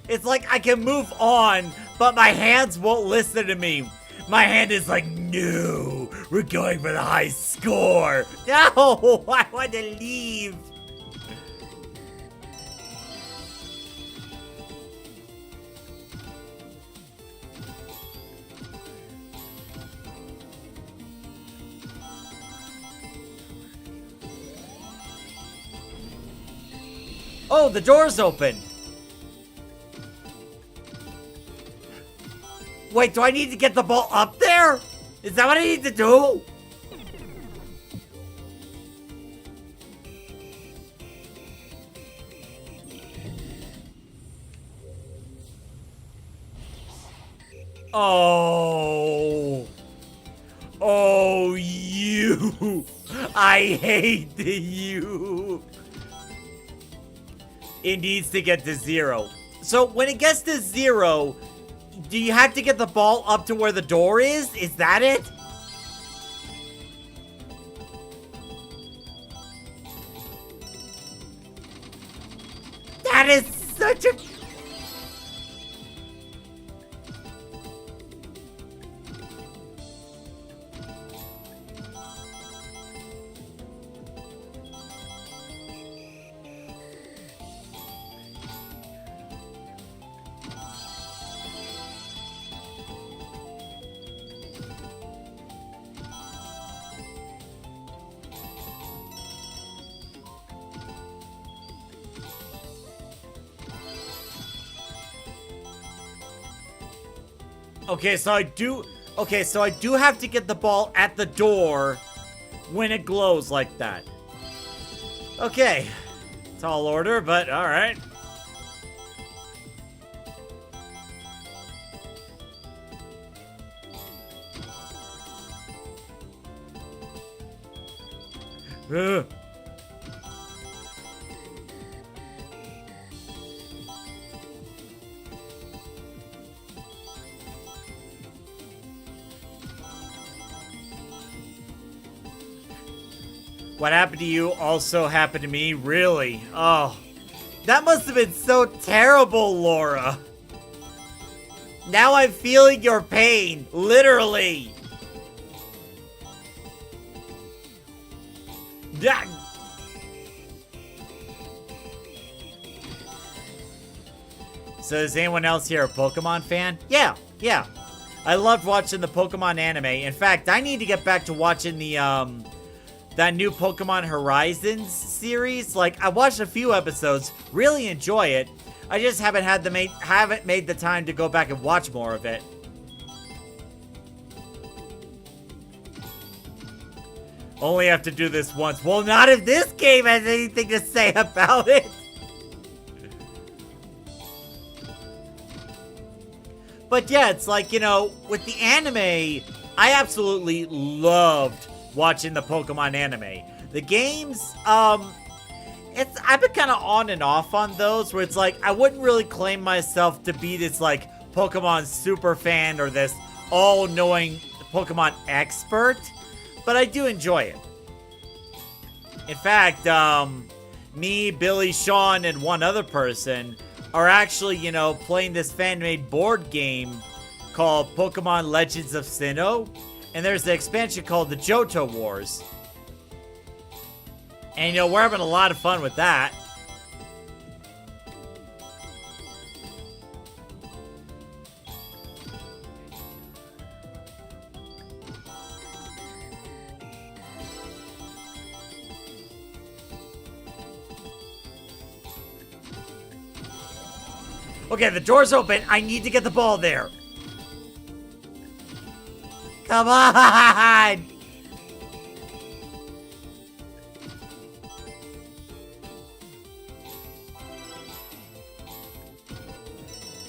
It's like I can move on, but my hands won't listen to me. My hand is like, no, we're going for the high score. No, I want to leave. Oh, the door's open. Wait, do I need to get the ball up there? Is that what I need to do? Oh. Oh, you. I hate you. It needs to get to 0. So when it gets to 0, do you have to get the ball up to where the door is? Is that it? That is such a... Okay, so I do have to get the ball at the door when it glows like that. Okay. Tall order, but all right. Ugh. What happened to you also happened to me? Really? Oh. That must have been so terrible, Laura. Now I'm feeling your pain. Literally. Yeah. So is anyone else here a Pokemon fan? Yeah. I loved watching the Pokemon anime. In fact, I need to get back to watching the that new Pokemon Horizons series. Like, I watched a few episodes, really enjoy it. I just haven't made the time to go back and watch more of it. Only have to do this once. Well, not if this game has anything to say about it. But yeah, it's like, you know, with the anime, I absolutely loved watching the Pokemon anime. The games, I've been kind of on and off on those, where it's like, I wouldn't really claim myself to be this, like, Pokemon super fan or this all-knowing Pokemon expert, but I do enjoy it. In fact, me, Billy, Sean, and one other person are actually, you know, playing this fan-made board game called Pokemon Legends of Sinnoh, and there's the expansion called the Johto Wars. And, you know, we're having a lot of fun with that. Okay, the door's open. I need to get the ball there. Come on!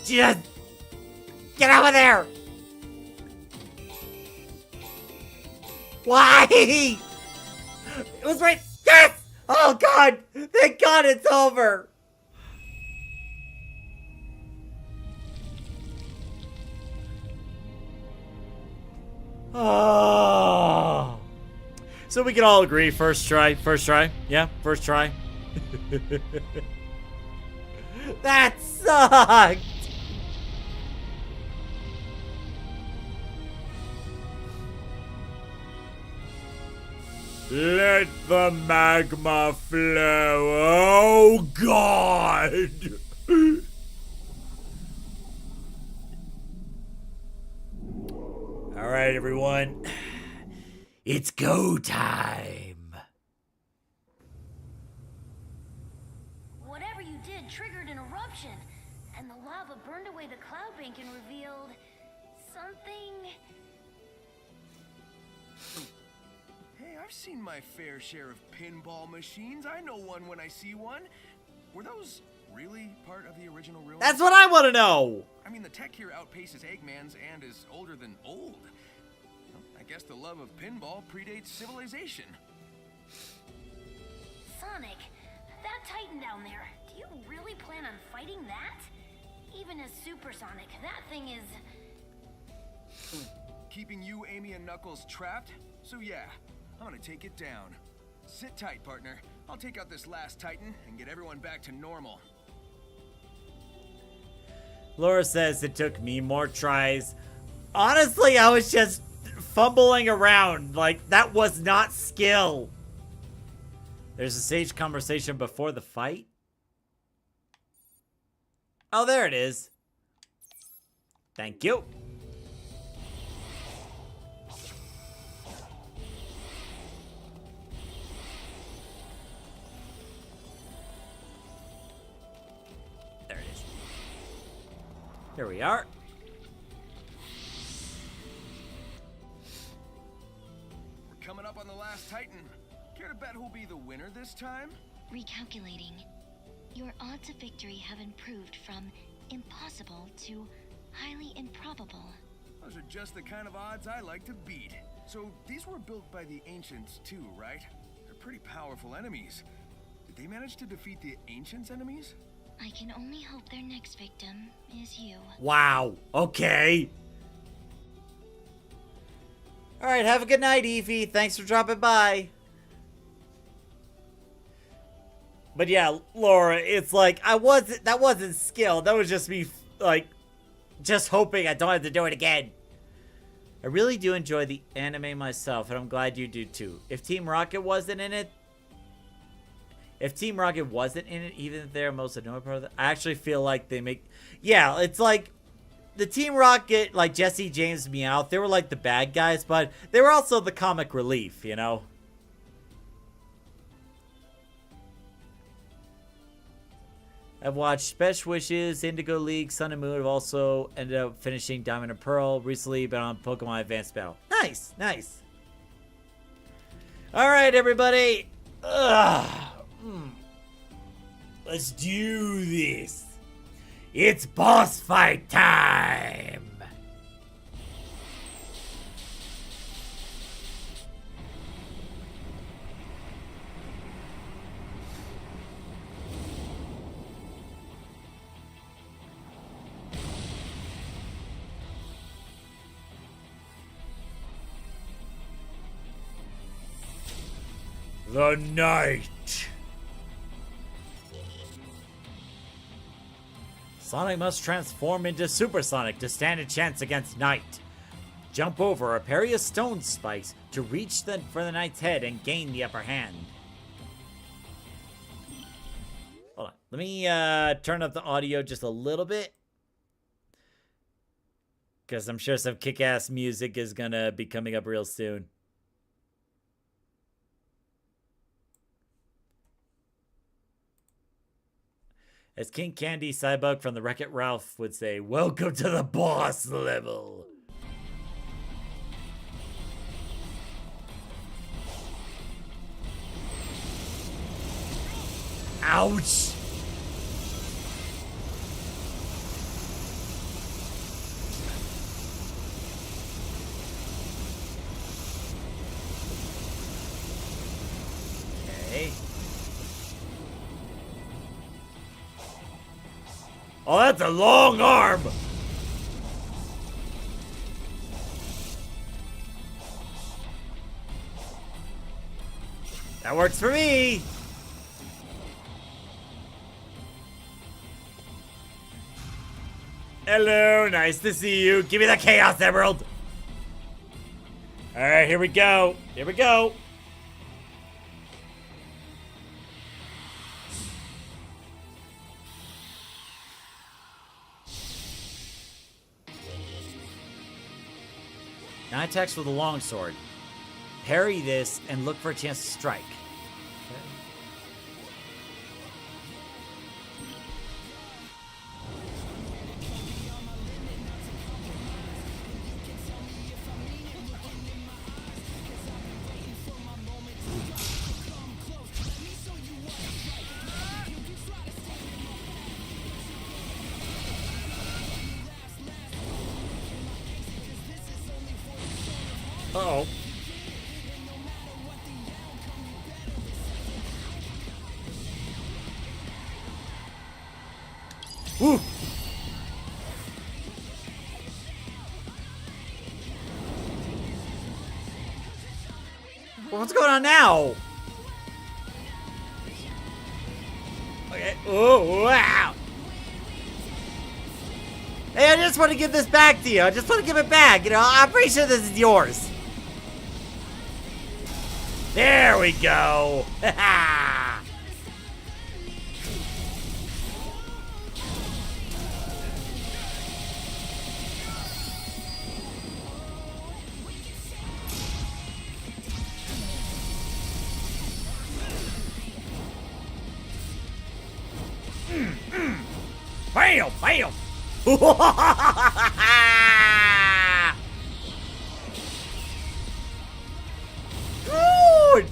Just get over there! Why? It was right. Yes! Oh God! Thank God it's over. Oh. So we can all agree, first try. Yeah, first try. That sucked! Let the magma flow. Oh, God! All right, everyone. It's go time. Whatever you did triggered an eruption, and the lava burned away the cloud bank and revealed something. Hey, I've seen my fair share of pinball machines. I know one when I see one. Were those really part of the original ruin? That's what I want to know. I mean, the tech here outpaces Eggman's and is older than old. Well, I guess the love of pinball predates civilization. Sonic, that Titan down there, do you really plan on fighting that? Even as Super Sonic, that thing is... Keeping you, Amy, and Knuckles trapped? So yeah, I'm gonna take it down. Sit tight, partner. I'll take out this last Titan and get everyone back to normal. Laura says it took me more tries. Honestly, I was just fumbling around. Like, that was not skill. There's a sage conversation before the fight. Oh, there it is. Thank you. There it is. Here we are. We're coming up on the last Titan. Care to bet who'll be the winner this time? Recalculating. Your odds of victory have improved from impossible to highly improbable. Those are just the kind of odds I like to beat. So these were built by the Ancients too, right? They're pretty powerful enemies. Did they manage to defeat the Ancients' enemies? I can only hope their next victim is you. Wow. Okay. All right. Have a good night, Eevee. Thanks for dropping by. But yeah, Laura, it's like that wasn't skill. That was just me, like, just hoping I don't have to do it again. I really do enjoy the anime myself, and I'm glad you do too. If Team Rocket wasn't in it, If Team Rocket wasn't in it, even if they're most annoying part of it, I actually feel like they make... Yeah, it's like... The Team Rocket, like Jesse, James, Meowth, they were like the bad guys, but they were also the comic relief, you know? I've watched Special Wishes, Indigo League, Sun and Moon. Have also ended up finishing Diamond and Pearl. Recently been on Pokemon Advanced Battle. Nice, nice. All right, everybody. Let's do this. It's boss fight time. The night. Sonic must transform into Supersonic to stand a chance against Night. Jump over or parry a stone spikes to reach for the Knight's head and gain the upper hand. Hold on. Let me turn up the audio just a little bit. Because I'm sure some kick-ass music is going to be coming up real soon. As King Candy Cybug from the Wreck-It Ralph would say, welcome to the boss level. Ouch. Okay. Oh, that's a long arm! That works for me! Hello, nice to see you. Give me the Chaos Emerald! Alright, here we go. Here we go. Now attacks with a longsword. Parry this and look for a chance to strike. Okay. Uh-oh. Woo! What's going on now? Okay. Oh, wow. Hey, I just want to give this back to you. I just want to give it back. You know, I'm pretty sure this is yours. There we go. Bam! Bam! Dude!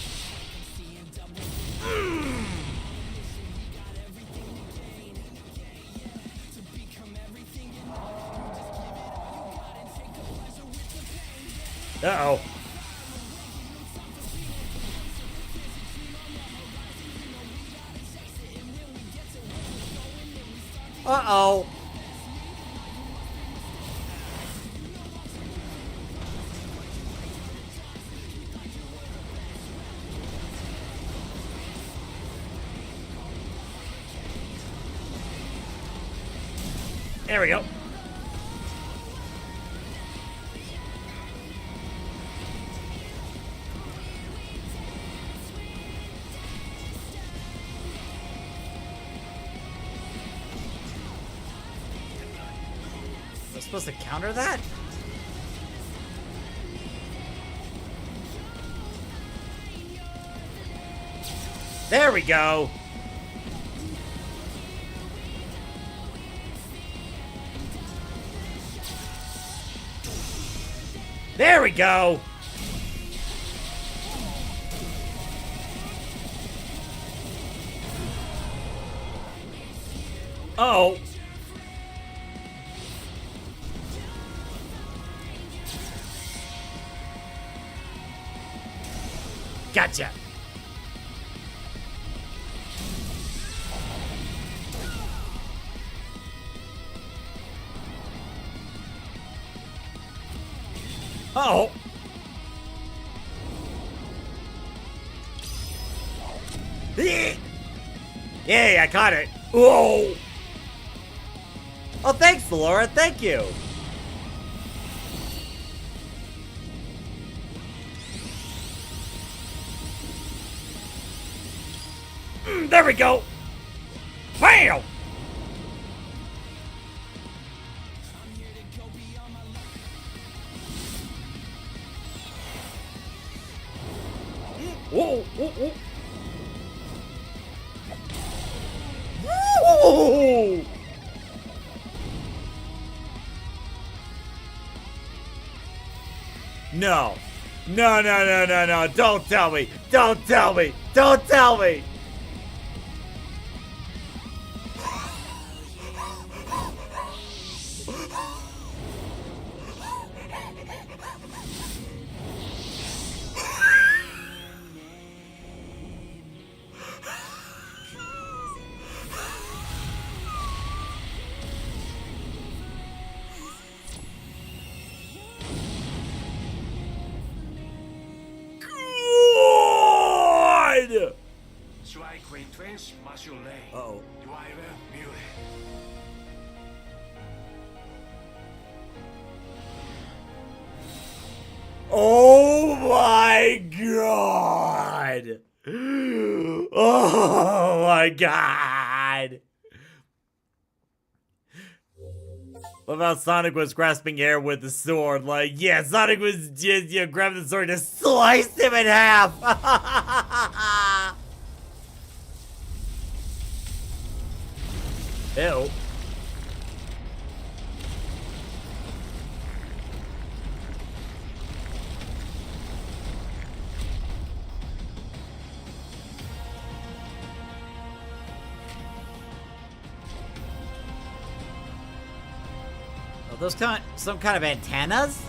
Uh-oh. Uh-oh. There we go. I'm supposed to counter that? There we go. There we go. Oh. Gotcha. Oh. Yay, I caught it. Whoa. Oh, thanks, Laura. Thank you. There we go. Bam! Whoa, whoa, whoa. Whoa! No. No, no, no, no, no. Don't tell me. Don't tell me. Don't tell me. Uh-oh. Oh my god! Oh my god! What about Sonic was grasping air with the sword? Like, yeah, Sonic was just, grabbing the sword and just sliced him in half! Ew. Are those some kind of antennas?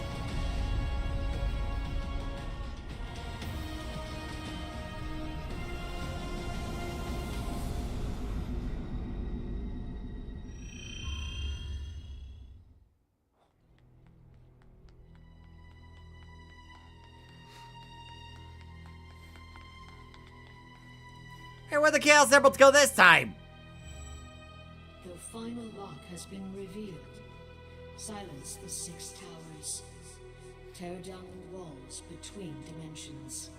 Hey, where'd the Chaos Emeralds go this time? The final lock has been revealed. Silence the 6 towers. Tear down the walls between dimensions.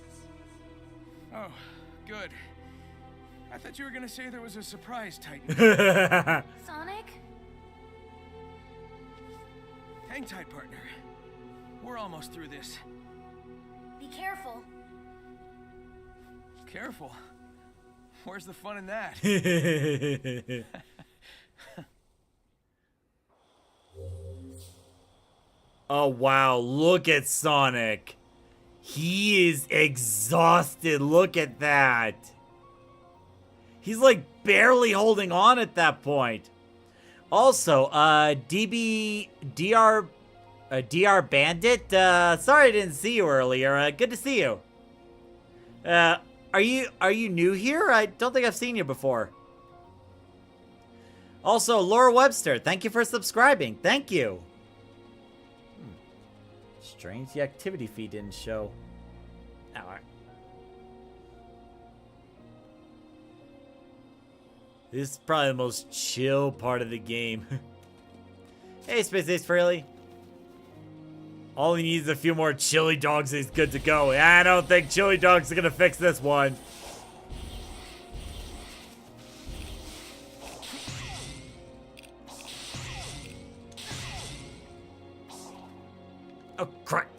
Oh, good. I thought you were gonna say there was a surprise, Titan. Sonic? Hang tight, partner. We're almost through this. Be careful. Careful. Where's the fun in that? Oh wow, look at Sonic. He is exhausted. Look at that. He's like barely holding on at that point. Also, DR Bandit, sorry I didn't see you earlier. Good to see you. Are you new here? I don't think I've seen you before. Also, Laura Webster, thank you for subscribing. Thank you. Strange, the activity feed didn't show. Oh, all right. This is probably the most chill part of the game. Hey, Space Ace Freely. All he needs is a few more chili dogs and he's good to go. I don't think chili dogs are gonna fix this one. Oh, crap.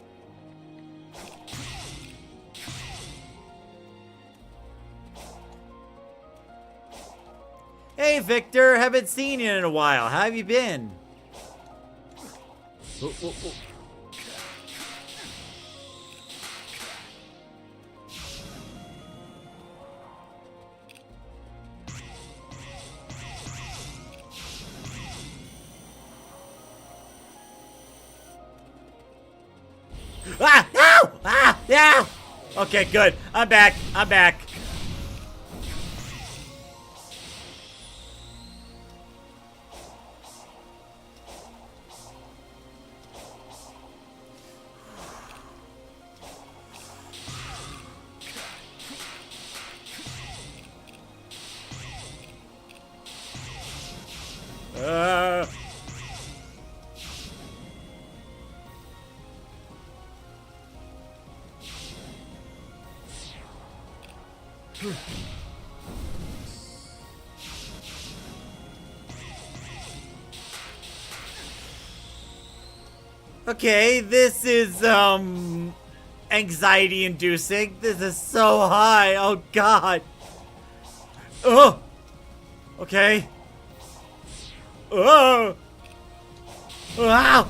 Hey, Victor. Haven't seen you in a while. How have you been? Oh, oh, oh. Ah! Ow! Ah! Yeah! Okay, good. I'm back. I'm back. Okay, this is, anxiety inducing. This is so high. Oh, God. Oh! Okay. Oh! Wow!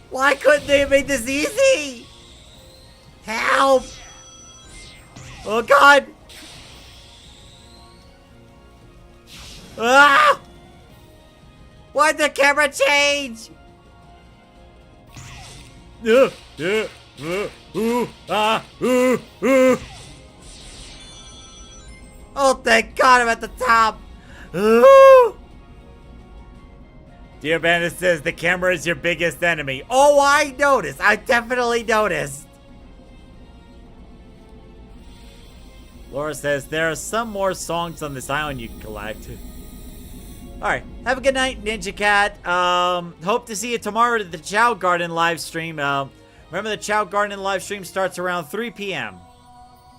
Why couldn't they have made this easy? Help! Oh, God! Ah! Why'd the camera change? Oh, thank God I'm at the top. Dear Bandit says the camera is your biggest enemy. Oh, I noticed. I definitely noticed. Laura says there are some more songs on this island you can collect. Alright, have a good night, Ninja Cat. Hope to see you tomorrow at the Chow Garden live stream. Remember the Chow Garden live stream starts around 3 p.m.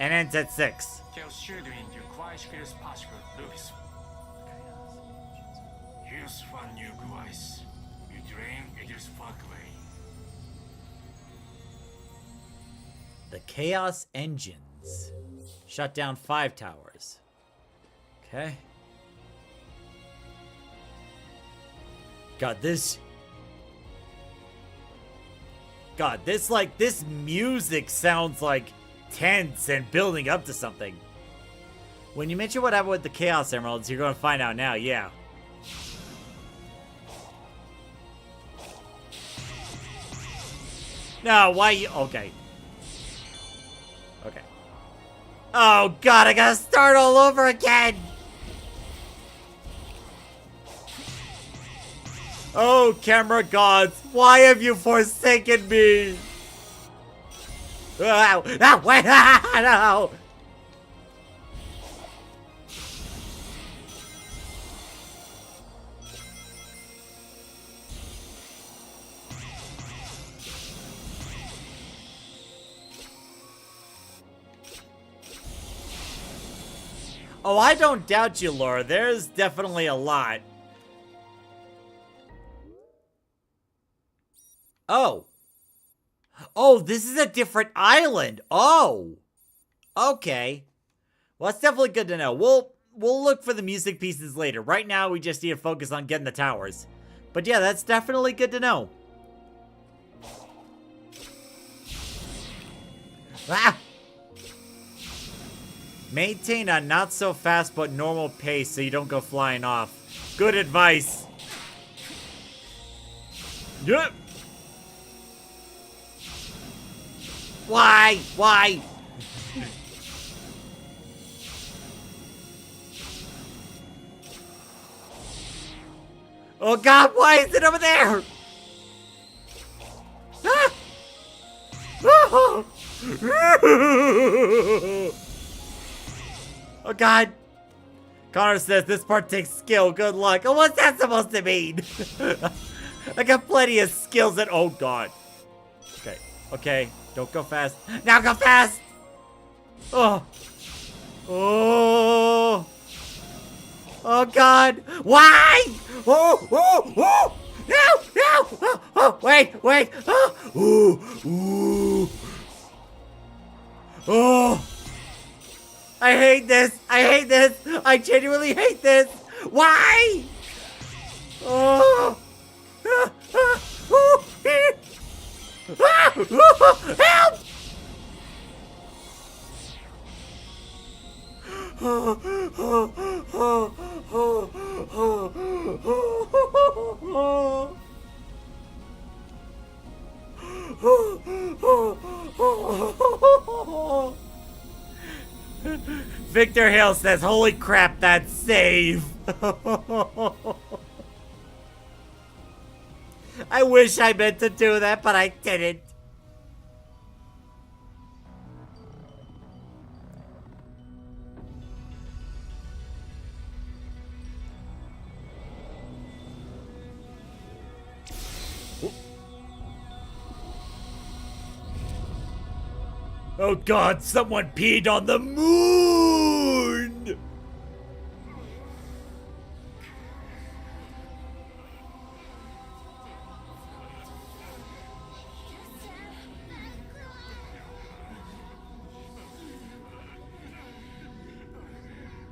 and ends at 6. The Chaos Engines. Shut down 5 towers. Okay. God, this music sounds like tense and building up to something. When you mention what happened with the Chaos Emeralds, you're going to find out now, yeah. No, why you... Okay. Okay. Oh, God, I gotta start all over again! Oh, camera gods, why have you forsaken me? Ow! Ow! Wait! No! Oh, I don't doubt you, Laura. There's definitely a lot. Oh. Oh, this is a different island. Oh. Okay. Well, that's definitely good to know. We'll look for the music pieces later. Right now, we just need to focus on getting the towers. But yeah, that's definitely good to know. Ah! Maintain a not so fast but normal pace so you don't go flying off. Good advice. Yep. Why? Why? Oh God, why is it over there? Ah! Oh God. Connor says this part takes skill. Good luck. Oh, what's that supposed to mean? I got plenty of skills at... Oh God. Okay. Okay. Don't go fast. Now go fast! Oh. Oh. Oh God. Why? Oh. Oh. Oh. No. No. Oh. oh, wait, wait. Oh, ooh, ooh. Oh. I hate this. I hate this. I genuinely hate this. Why? Oh. Ah, ah, ooh, ah, ooh, help! Victor Hill says, holy crap, that's save. I wish I meant to do that, but I didn't. Oh god, someone peed on the moon!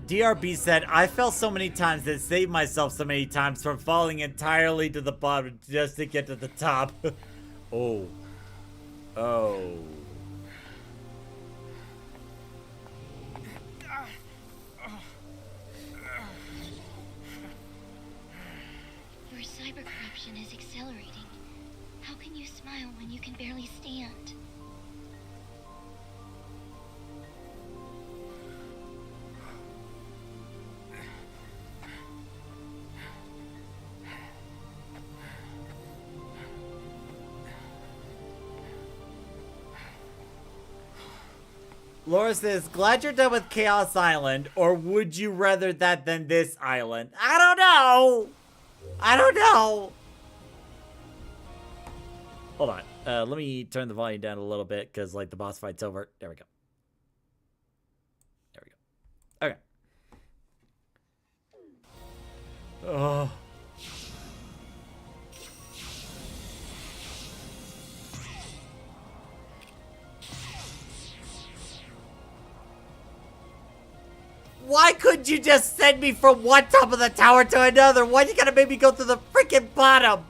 DRB said, I fell so many times and saved myself so many times from falling entirely to the bottom just to get to the top. Oh. Oh. Your cyber corruption is accelerating. How can you smile when you can barely stand? Laura says, glad you're done with Chaos Island, or would you rather that than this island? I don't know. I don't know. Hold on. Let me turn the volume down a little bit because, like, the boss fight's over. There we go. There we go. Okay. Oh. Why couldn't you just send me from one top of the tower to another? Why you gotta make me go to the freaking bottom?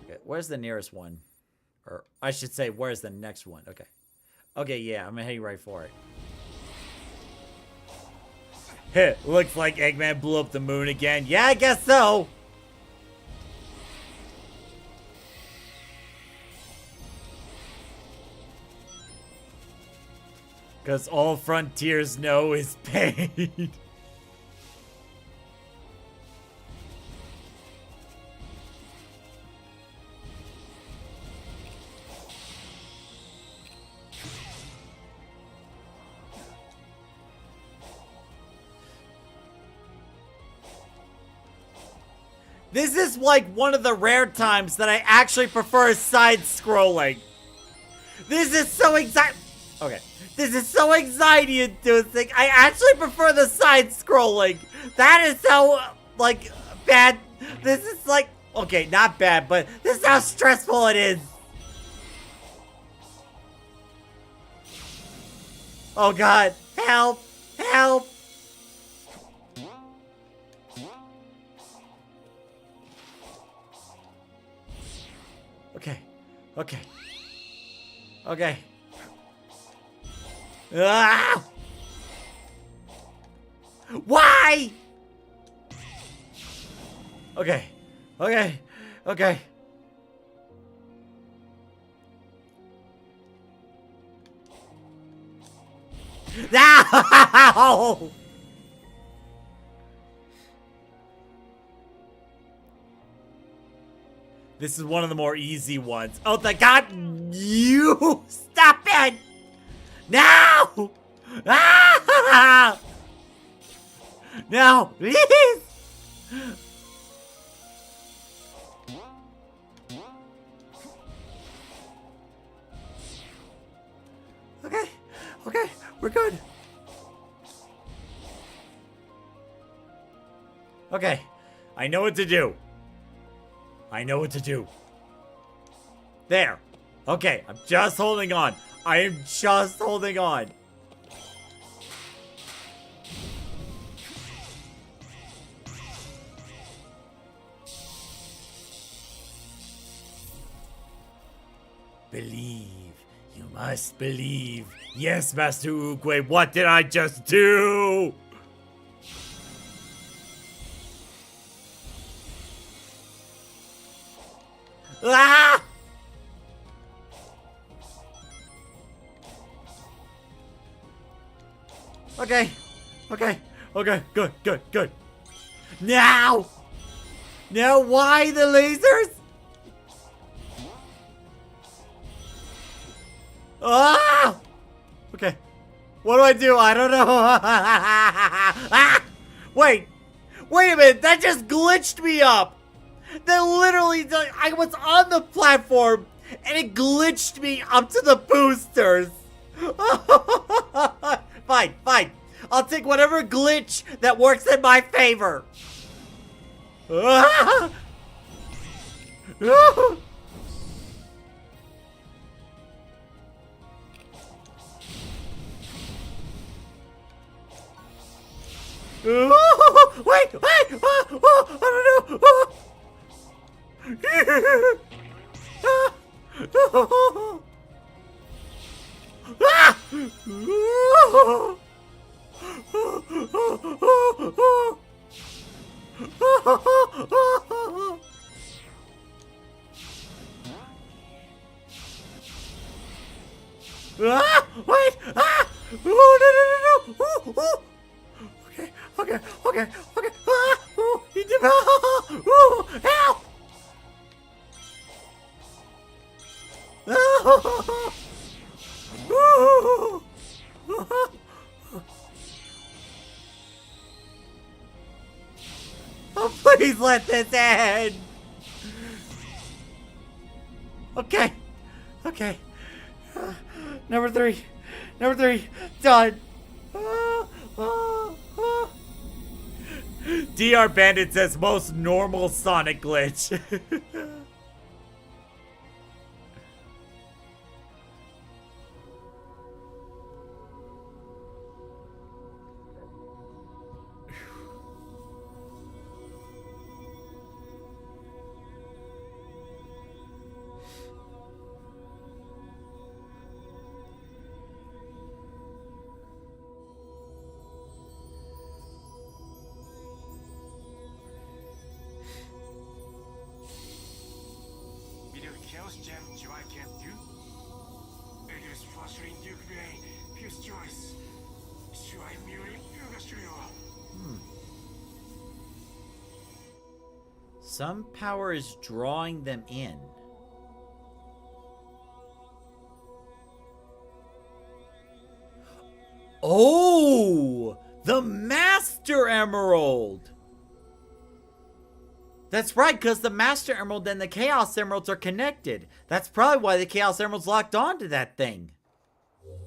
Okay, where's the nearest one? Or I should say, where's the next one? Okay. Okay, yeah, I'm heading right for it. Heh, looks like Eggman blew up the moon again. Yeah, I guess so. Because all Frontiers know is pain. This is like one of the rare times that I actually prefer side-scrolling. This is so Okay. This is so anxiety-inducing. I actually prefer the side-scrolling. That is so, like, bad. This is like, okay, not bad, but this is how stressful it is. Oh god, help, help. Okay. Okay. Okay. Ah! Why? Okay. Okay. Okay. No! This is one of the more easy ones. Oh, the god! You! Stop it! No! Ah! No, please. Okay, okay, we're good. Okay, I know what to do. I know what to do. There. Okay, I'm just holding on. I am just holding on. Believe. You must believe. Yes, Master Oogway, what did I just do? Ah! Okay. Okay. Okay. Good. Good. Good. Now! Now, why the lasers? Ah! Okay. What do I do? I don't know. Ah! Wait. Wait a minute. That just glitched me up. That literally, I was on the platform and it glitched me up to the boosters. Fine, fine. I'll take whatever glitch that works in my favor. Ah! Wait, wait, I don't know. Wait! Oh, no, no, no, no! Okay, okay, okay, okay. He did. Help! Oh, please let this end. Okay, okay. Number three, done. DR Bandit says most normal Sonic glitch. Some power is drawing them in. Oh! The Master Emerald! That's right, because the Master Emerald and the Chaos Emeralds are connected. That's probably why the Chaos Emerald's locked onto that thing.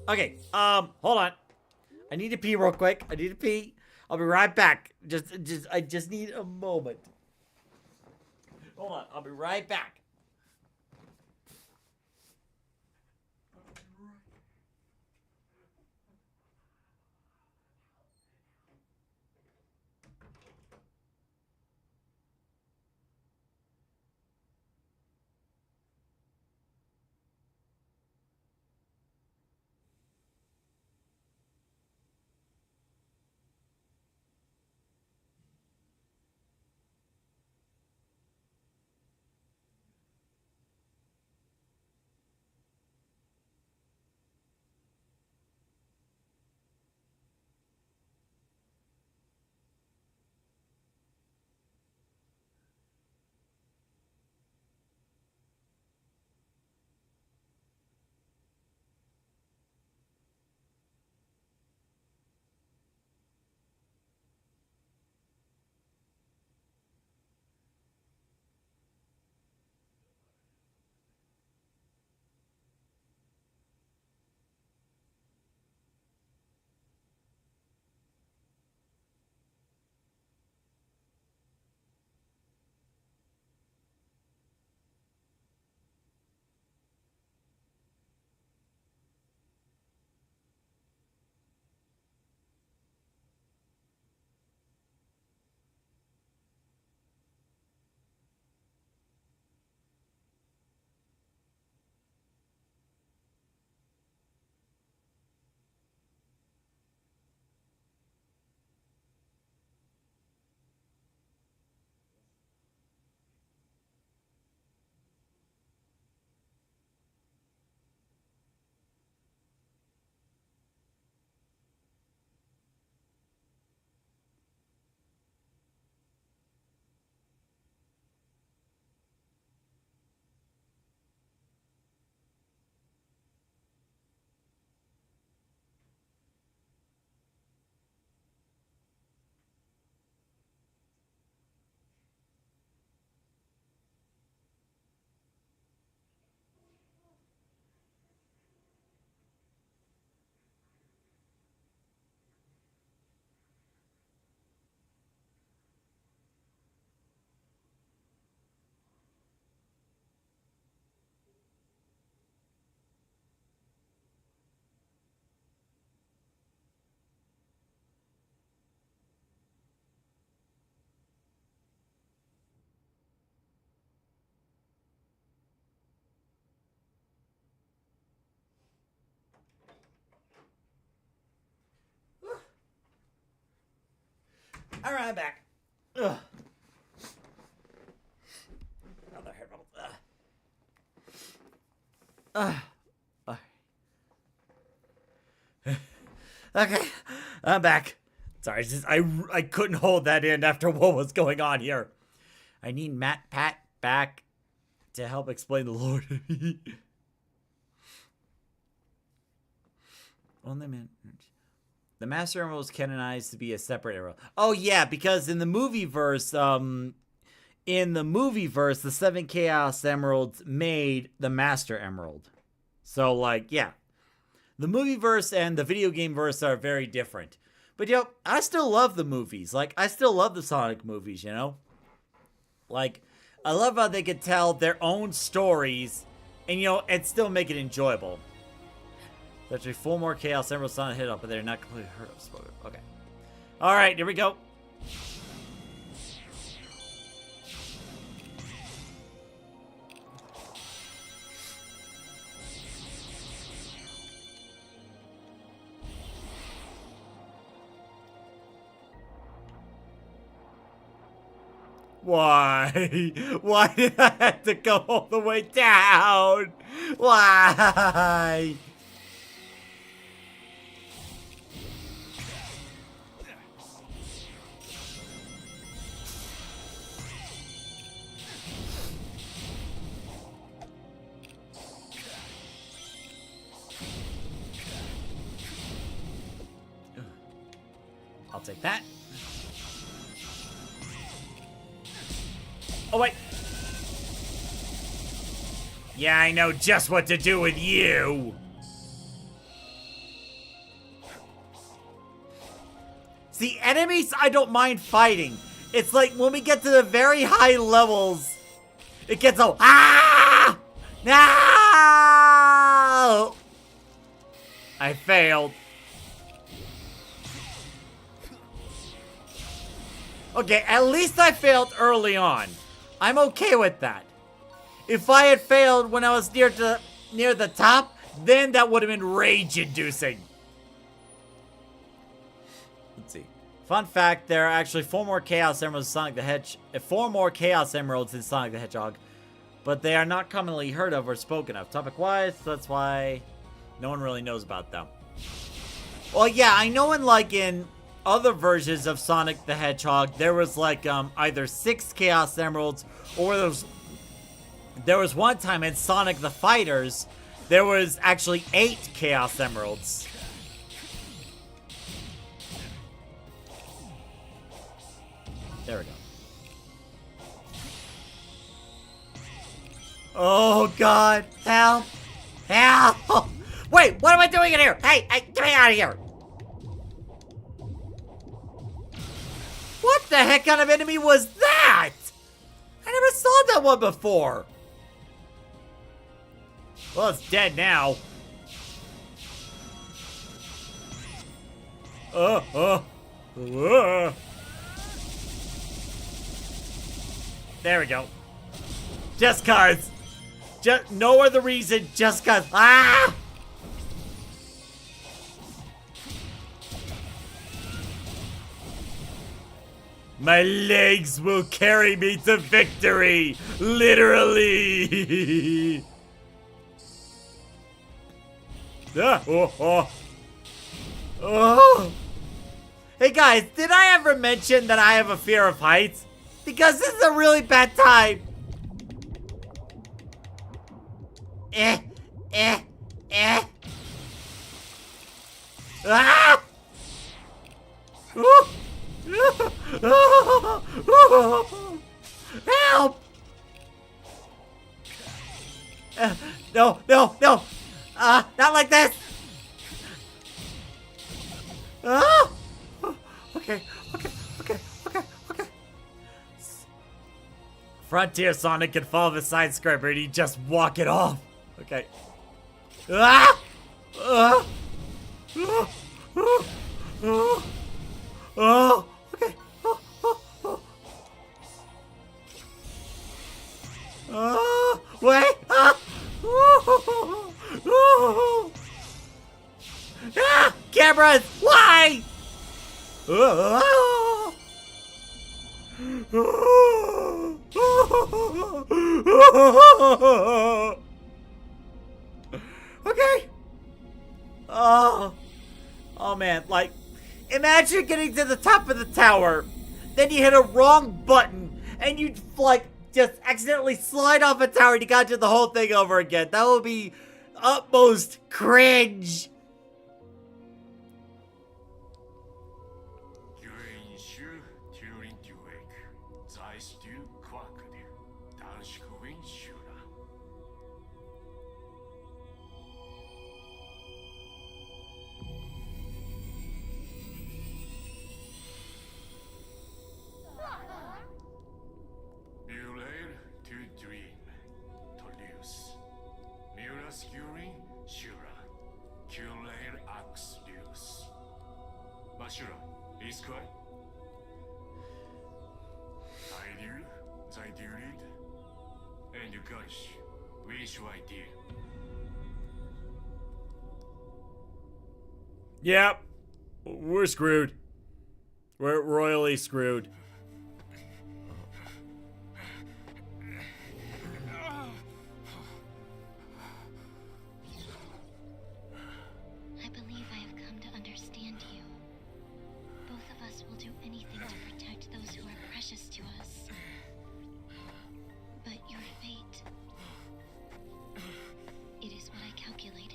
Okay, hold on. I need to pee real quick. I need to pee. I'll be right back. I just need a moment. Hold on, I'll be right back. Alright, I'm back. Ugh. Another headphones. Okay, I'm back. Sorry, it's just I couldn't hold that in after what was going on here. I need Pat back to help explain the lore to me. Only man. The Master Emerald was canonized to be a separate emerald. Oh yeah, because in the movie verse, the 7 Chaos Emeralds made the Master Emerald. So like, yeah. The movie verse and the video game verse are very different. But yo, I still love the movies. Like, I still love the Sonic movies, you know? Like, I love how they could tell their own stories and, you know, and still make it enjoyable. There's actually 4 more Chaos Emeralds Sonic hit up, but they're not completely hurt up. Okay. Alright, here we go. Why? Why did I have to go all the way down? Why? I'll take that. Oh, wait. Yeah, I know just what to do with you. See, enemies I don't mind fighting. It's like when we get to the very high levels, it gets all, ah! No! I failed. Okay, at least I failed early on. I'm okay with that. If I had failed when I was near the top, then that would have been rage-inducing. Let's see. Fun fact: there are actually 4 more Chaos Emeralds in Sonic the Hedgehog. 4 more Chaos Emeralds in Sonic the Hedgehog, but they are not commonly heard of or spoken of. Topic-wise, that's why no one really knows about them. Well, yeah, I know in other versions of Sonic the Hedgehog, there was like either 6 Chaos Emeralds, or there was one time in Sonic the Fighters, there was actually 8 Chaos Emeralds. There we go. Oh God, help! Help! Wait, what am I doing in here? Hey, get me out of here! What the heck kind of enemy was that? I never saw that one before. Well, it's dead now. There we go. Just cause. Just no other reason, just cause. Ah! My legs will carry me to victory! Literally! Oh. Hey guys, did I ever mention that I have a fear of heights? Because this is a really bad time! Ah! Help! No! Not like this! Okay. Frontier Sonic can follow the side scraper and he just walk it off. Okay. Okay. Wait. Cameras, why? Okay. Oh man, like, imagine getting to the top of the tower, then you hit a wrong button, and you, like, just accidentally slide off a tower and you gotta do the whole thing over again. That would be utmost cringe. Yep. We're screwed. We're royally screwed. I believe I have come to understand you. Both of us will do anything to protect those who are precious to us. But your fate, it is what I calculated.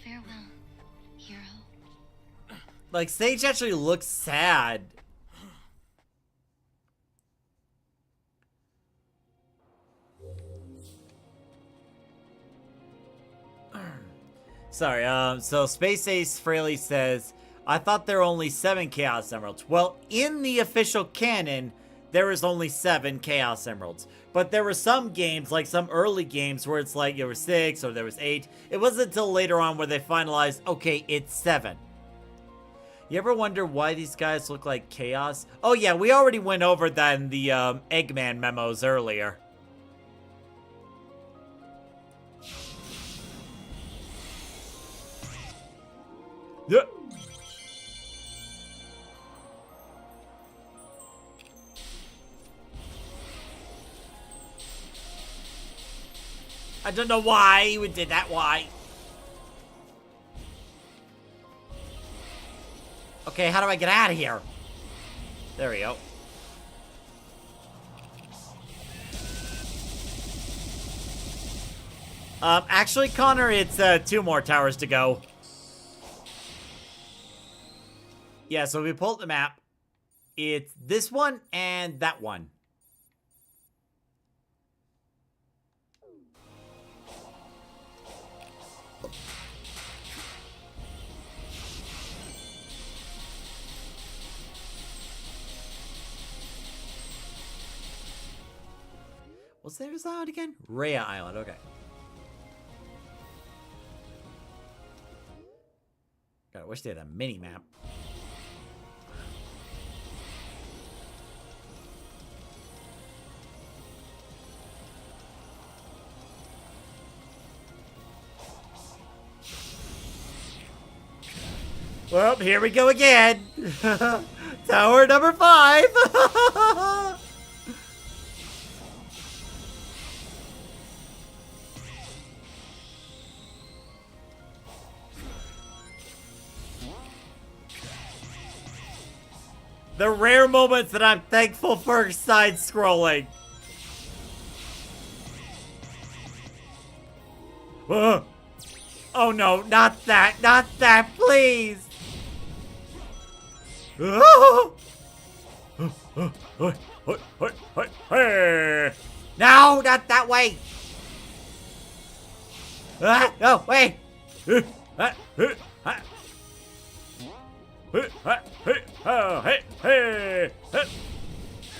Farewell, hero. Like, Sage actually looks sad. Sorry, so Space Ace Fraley says, I thought there were only 7 Chaos Emeralds. Well, in the official canon, there is only 7 Chaos Emeralds. But there were some games, like some early games, where it's like there were 6 or there was 8. It wasn't until later on where they finalized, okay, it's 7. You ever wonder why these guys look like Chaos? Oh yeah, we already went over that in the Eggman memos earlier. Yeah. I don't know why we did that. Why? Okay, how do I get out of here? There we go. Actually, Connor, it's 2 more towers to go. Yeah, so if we pull up the map, it's this one and that one. What's there's island again? Rhea Island, okay. God, I wish they had a mini map. Well, here we go again. Tower number 5. The rare moments that I'm thankful for side scrolling. Oh no, not that, please. No, not that way. No, wait.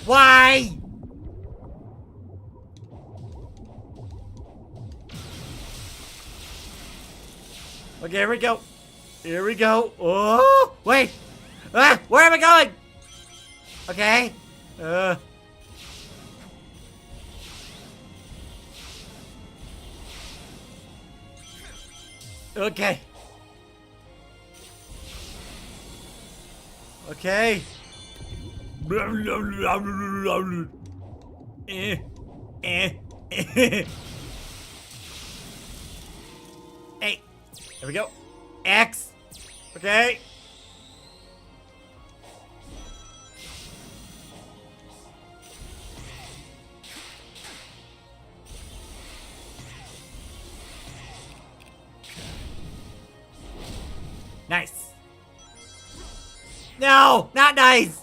Why? Okay, here we go. Here we go. Oh, wait. Where am I going? Okay. Okay. Okay. Hey, there we go. X. Okay. Nice. No, not nice.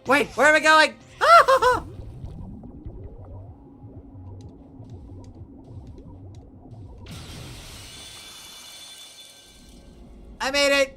Wait, where am I going? I made it.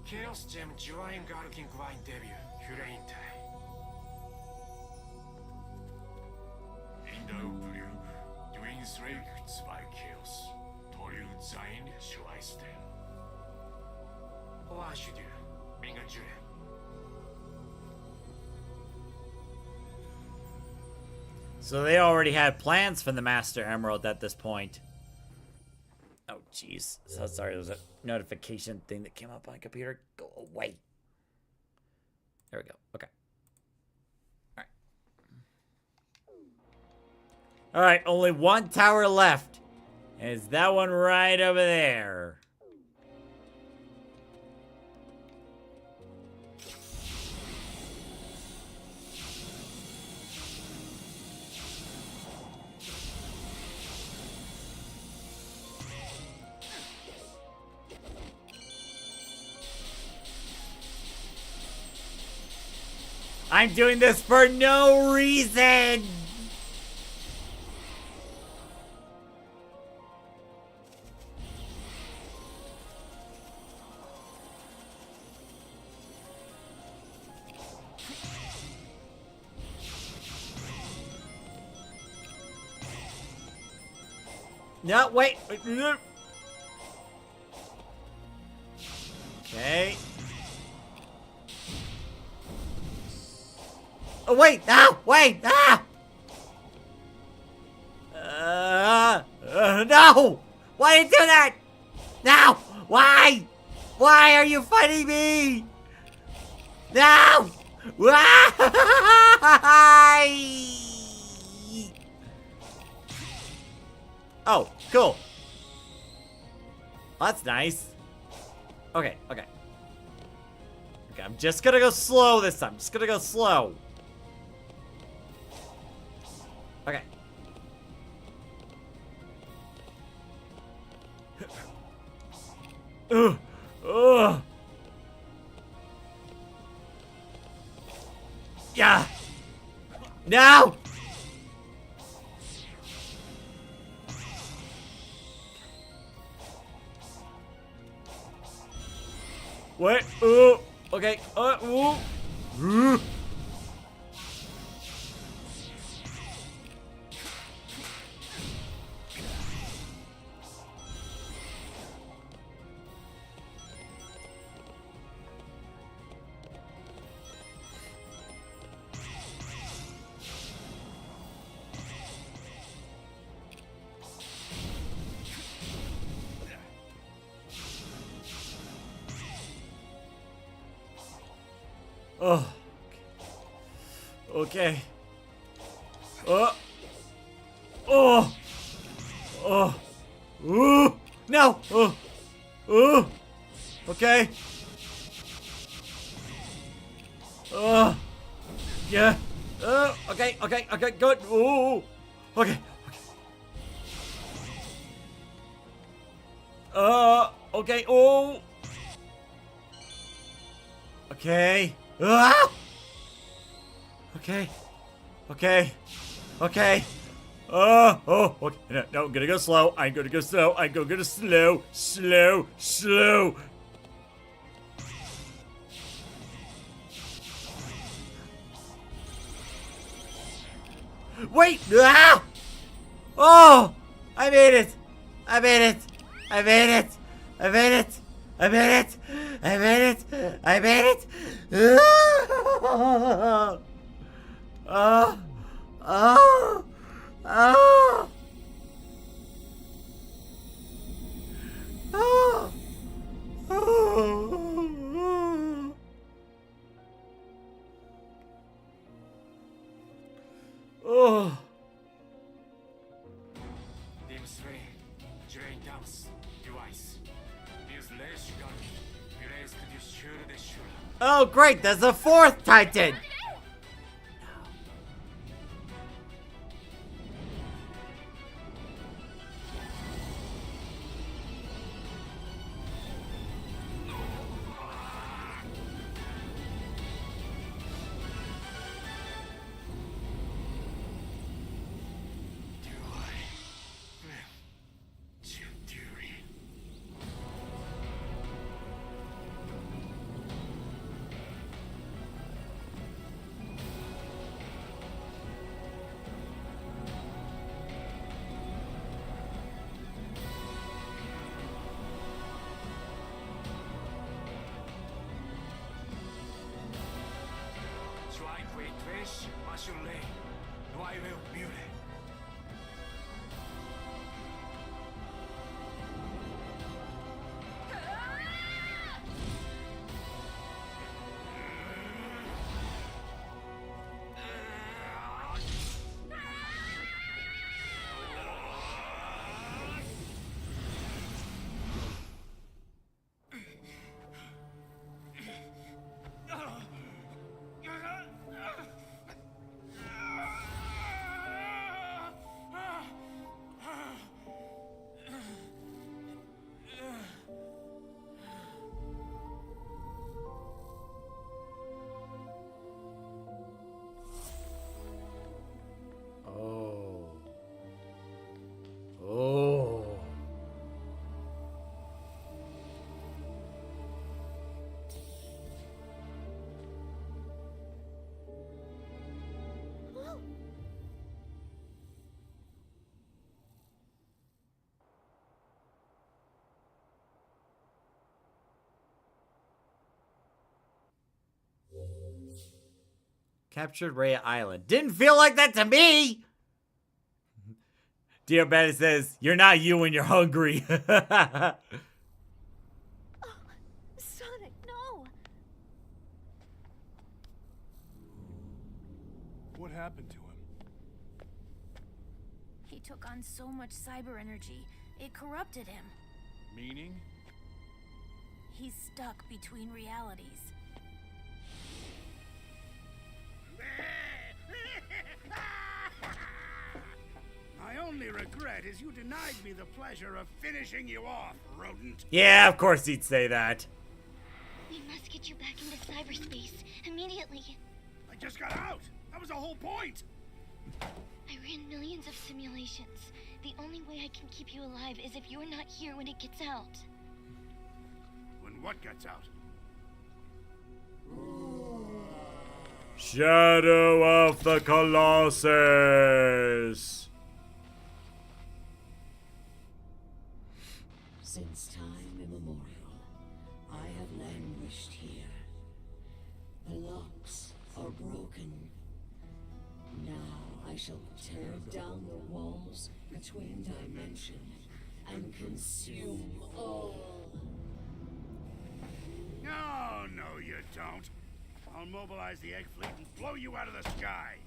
Chaos Gem Julian Garking Grind debut, Hyure Intai. Indau Blue, Dwayne's Rakes by Chaos, Toru Zain Schleisten. Oashudu, Minga Jure. So they already had plans for the Master Emerald at this point. Oh, jeez. So sorry, there was a notification thing that came up on my computer. Go away. There we go. Okay. All right. All right, only one tower left. And it's that one right over there. I'm doing this for no reason! No, wait. Okay. Oh, wait! No! Wait! Ah! No! Why did you do that? No! Why? Why are you fighting me? No! Why? Oh, cool. That's nice. Okay, okay. Okay, I'm just gonna go slow this time. Just gonna go slow. Okay. Ugh. Ugh. Yeah. No. What? Okay. Ooh. Oh. Okay. Oh. Ooh. No. Okay. Yeah. Okay. Good. Ooh. Okay. Okay. Oh. Okay. Ah! Okay. Okay. Okay. Oh, okay. No, I'm gonna go slow. I'm gonna go slow. I'm gonna go slow. Slow. Slow. Wait! Ah! Oh! I made it! I made it! I made it! I made it! I made it! I made it! I made it! Ah! Ah! Ah! Ah! Ah! Oh! Oh, great! There's a fourth Titan! Captured Rhea Island. Didn't feel like that to me! Dear Betty says, you're not you when you're hungry. Sonic, no! What happened to him? He took on so much cyber energy, it corrupted him. Meaning? He's stuck between realities. My only regret is you denied me the pleasure of finishing you off, rodent. Yeah, of course he'd say that. We must get you back into cyberspace immediately. I just got out. That was the whole point. I ran millions of simulations. The only way I can keep you alive is if you're not here when it gets out. When what gets out? Shadow of the Colossus. Since time immemorial, I have languished here. The locks are broken. Now I shall tear down the walls between dimensions and consume all. No, you don't. I'll mobilize the egg fleet and blow you out of the sky.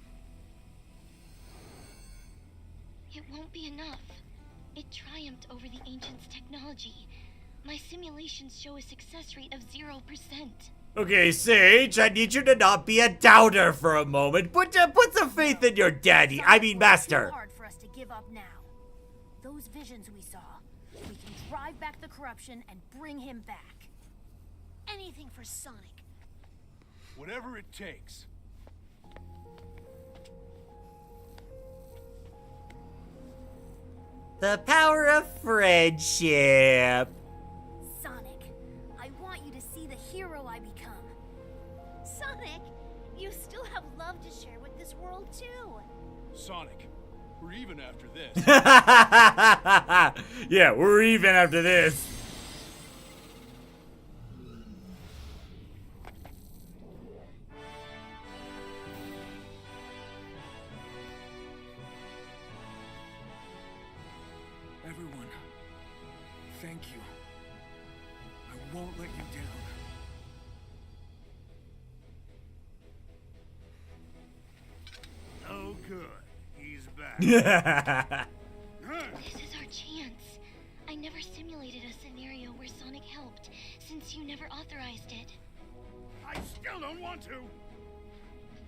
It won't be enough. It triumphed over the Ancients' technology. My simulations show a success rate of 0%. Okay, Sage, I need you to not be a doubter for a moment. Put some faith in your daddy. I mean, master. Too hard for us to give up now. Those visions we saw, we can drive back the corruption and bring him back. Anything for Sonic. Whatever it takes. The power of friendship. Sonic, I want you to see the hero I become. Sonic, you still have love to share with this world too. Sonic, we're even after this. Yeah, we're even after this. Everyone, thank you. I won't let you down. Oh, good. He's back. This is our chance. I never simulated a scenario where Sonic helped, since you never authorized it. I still don't want to.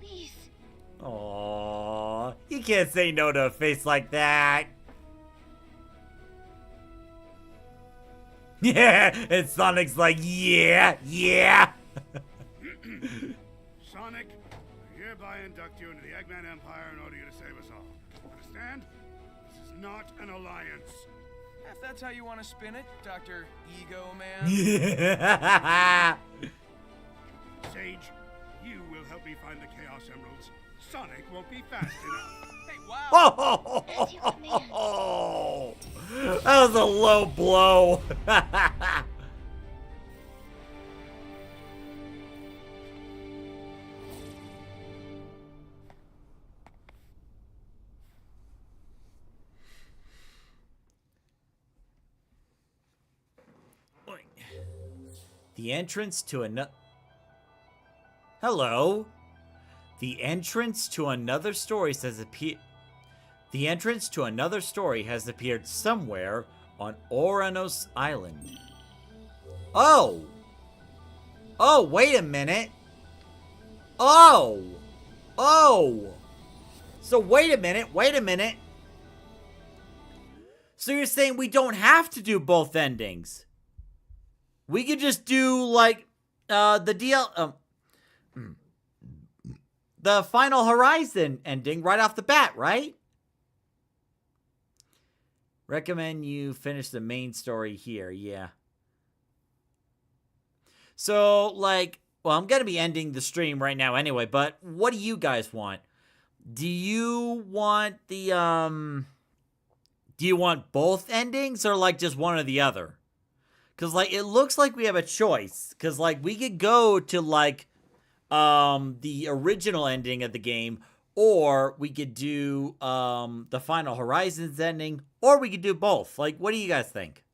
Please. Aww, you can't say no to a face like that. Yeah, and Sonic's like, yeah. Sonic, I hereby induct you into the Eggman Empire in order to save us all. Understand? This is not an alliance. If that's how you want to spin it, Dr. Ego Man. Sage, you will help me find the Chaos Emeralds. Sonic won't be fast enough. Hey, wow. As you command. Oh, that was a low blow. The entrance to another... Hello. The entrance to another story has appeared somewhere on Oranos Island. Oh! Oh, wait a minute. Oh! So wait a minute. So you're saying we don't have to do both endings? We could just do, like, the Final Horizon ending right off the bat, right? Recommend you finish the main story here, yeah. So, like, well, I'm gonna be ending the stream right now anyway, but what do you guys want? Do you want the, do you want both endings or, like, just one or the other? Because, like, it looks like we have a choice. Because, like, we could go to, like, the original ending of the game, or we could do, the Final Horizons ending, or we could do both. Like, what do you guys think?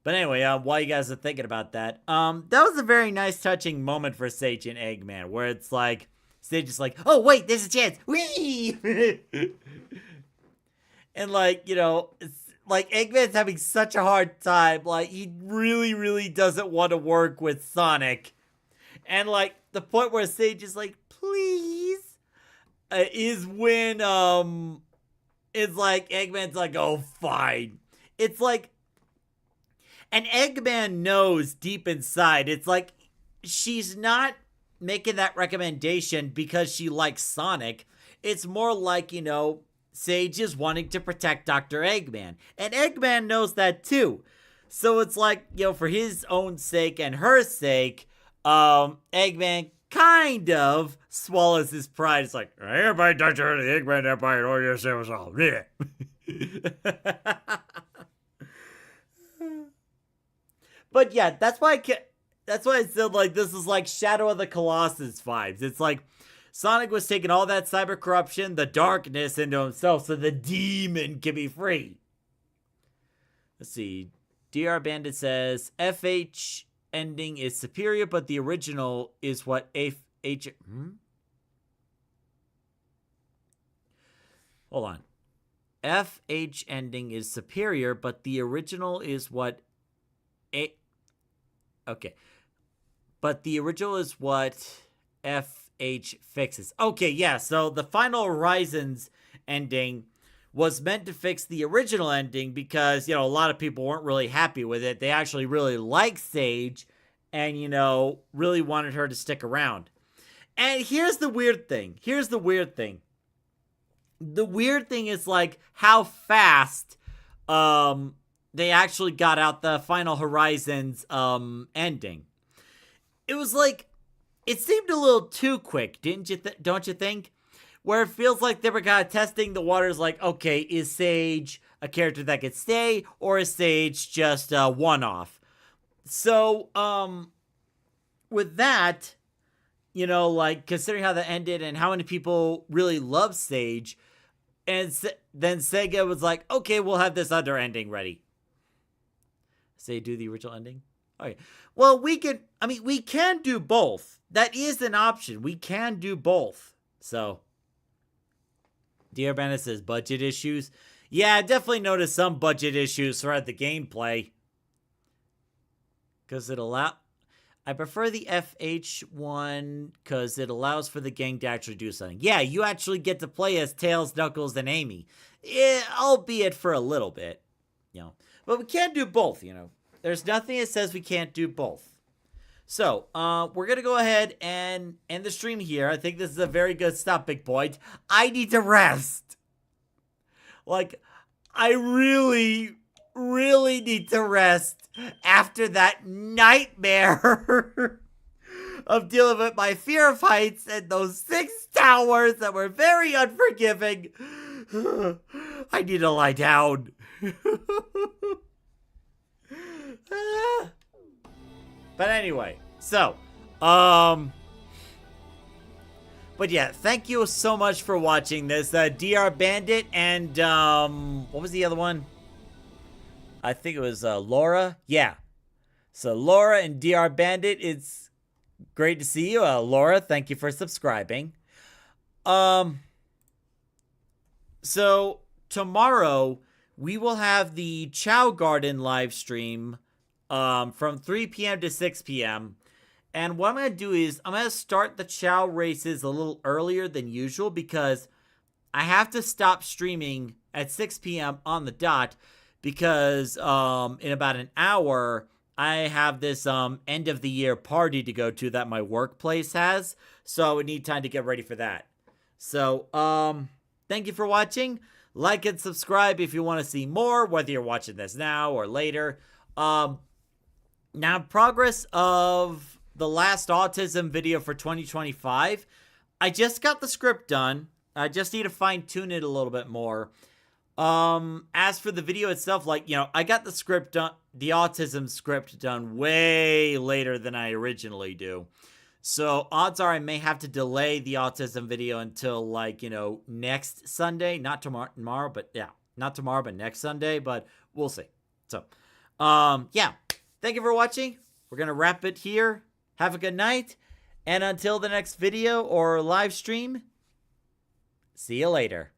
But anyway, while you guys are thinking about that, that was a very nice, touching moment for Sage and Eggman, where it's like, Sage is like, oh, wait, there's a chance. Whee! And, like, you know, it's, like, Eggman's having such a hard time. Like, he really, really doesn't want to work with Sonic. And, like, the point where Sage is like, please, is when, it's like, Eggman's like, oh, fine. It's like, and Eggman knows deep inside, it's like, she's not making that recommendation because she likes Sonic. It's more like, you know, Sage is wanting to protect Dr. Eggman. And Eggman knows that too. So it's like, you know, for his own sake and her sake, Eggman kind of swallows his pride. It's like, I hereby Dr. the Eggman Empire in order to save us all. Yeah. But yeah, that's why I said, like, this is like Shadow of the Colossus vibes. It's like Sonic was taking all that cyber corruption, the darkness into himself so the demon can be free. Let's see. DR Bandit says, FH ending is superior, but the original is what FH... Hold on. FH ending is superior, but the original is what... Okay. But the original is what FH fixes. Okay, yeah, so the Final Horizons ending was meant to fix the original ending because, you know, a lot of people weren't really happy with it. They actually really like Sage, and, you know, really wanted her to stick around. And here's the weird thing. The weird thing is, like, how fast they actually got out the Final Horizons ending. It was like, it seemed a little too quick, don't you think? Where it feels like they were kind of testing the waters, like, okay, is Sage a character that could stay, or is Sage just a one-off? So, with that, you know, like, considering how that ended and how many people really love Sage, and then Sega was like, okay, we'll have this other ending ready. Say, do the original ending? Okay. Well, we can do both. That is an option. We can do both. So, Dear Bandit says, budget issues. Yeah, I definitely noticed some budget issues throughout the gameplay. Because I prefer the FH one because it allows for the gang to actually do something. Yeah, you actually get to play as Tails, Knuckles, and Amy. Albeit for a little bit, you know. But we can't do both, you know. There's nothing that says we can't do both. So, we're going to go ahead and end the stream here. I think this is a very good stop, big boy. I need to rest. Like, I really, really need to rest after that nightmare of dealing with my fear of heights and those 6 towers that were very unforgiving. I need to lie down. But anyway, so, but yeah, thank you so much for watching this, DR Bandit and, what was the other one? I think it was, Laura. Yeah. So, Laura and DR Bandit, it's great to see you. Laura, thank you for subscribing. So, tomorrow, we will have the Chow Garden live stream, from 3 p.m. to 6 p.m. And what I'm going to do is I'm going to start the Chow races a little earlier than usual because I have to stop streaming at 6 p.m. on the dot because in about an hour, I have this end of the year party to go to that my workplace has. So I would need time to get ready for that. So thank you for watching. Like and subscribe if you want to see more, whether you're watching this now or later. Now, progress of the last autism video for 2025. I just got the script done. I just need to fine-tune it a little bit more. As for the video itself, like, you know, I got the script done, the autism script done way later than I originally do. So, odds are I may have to delay the autism video until, like, you know, next Sunday. Not tomorrow, but yeah. Not tomorrow, but next Sunday, but we'll see. So, yeah. Thank you for watching. We're going to wrap it here. Have a good night. And until the next video or live stream, see you later.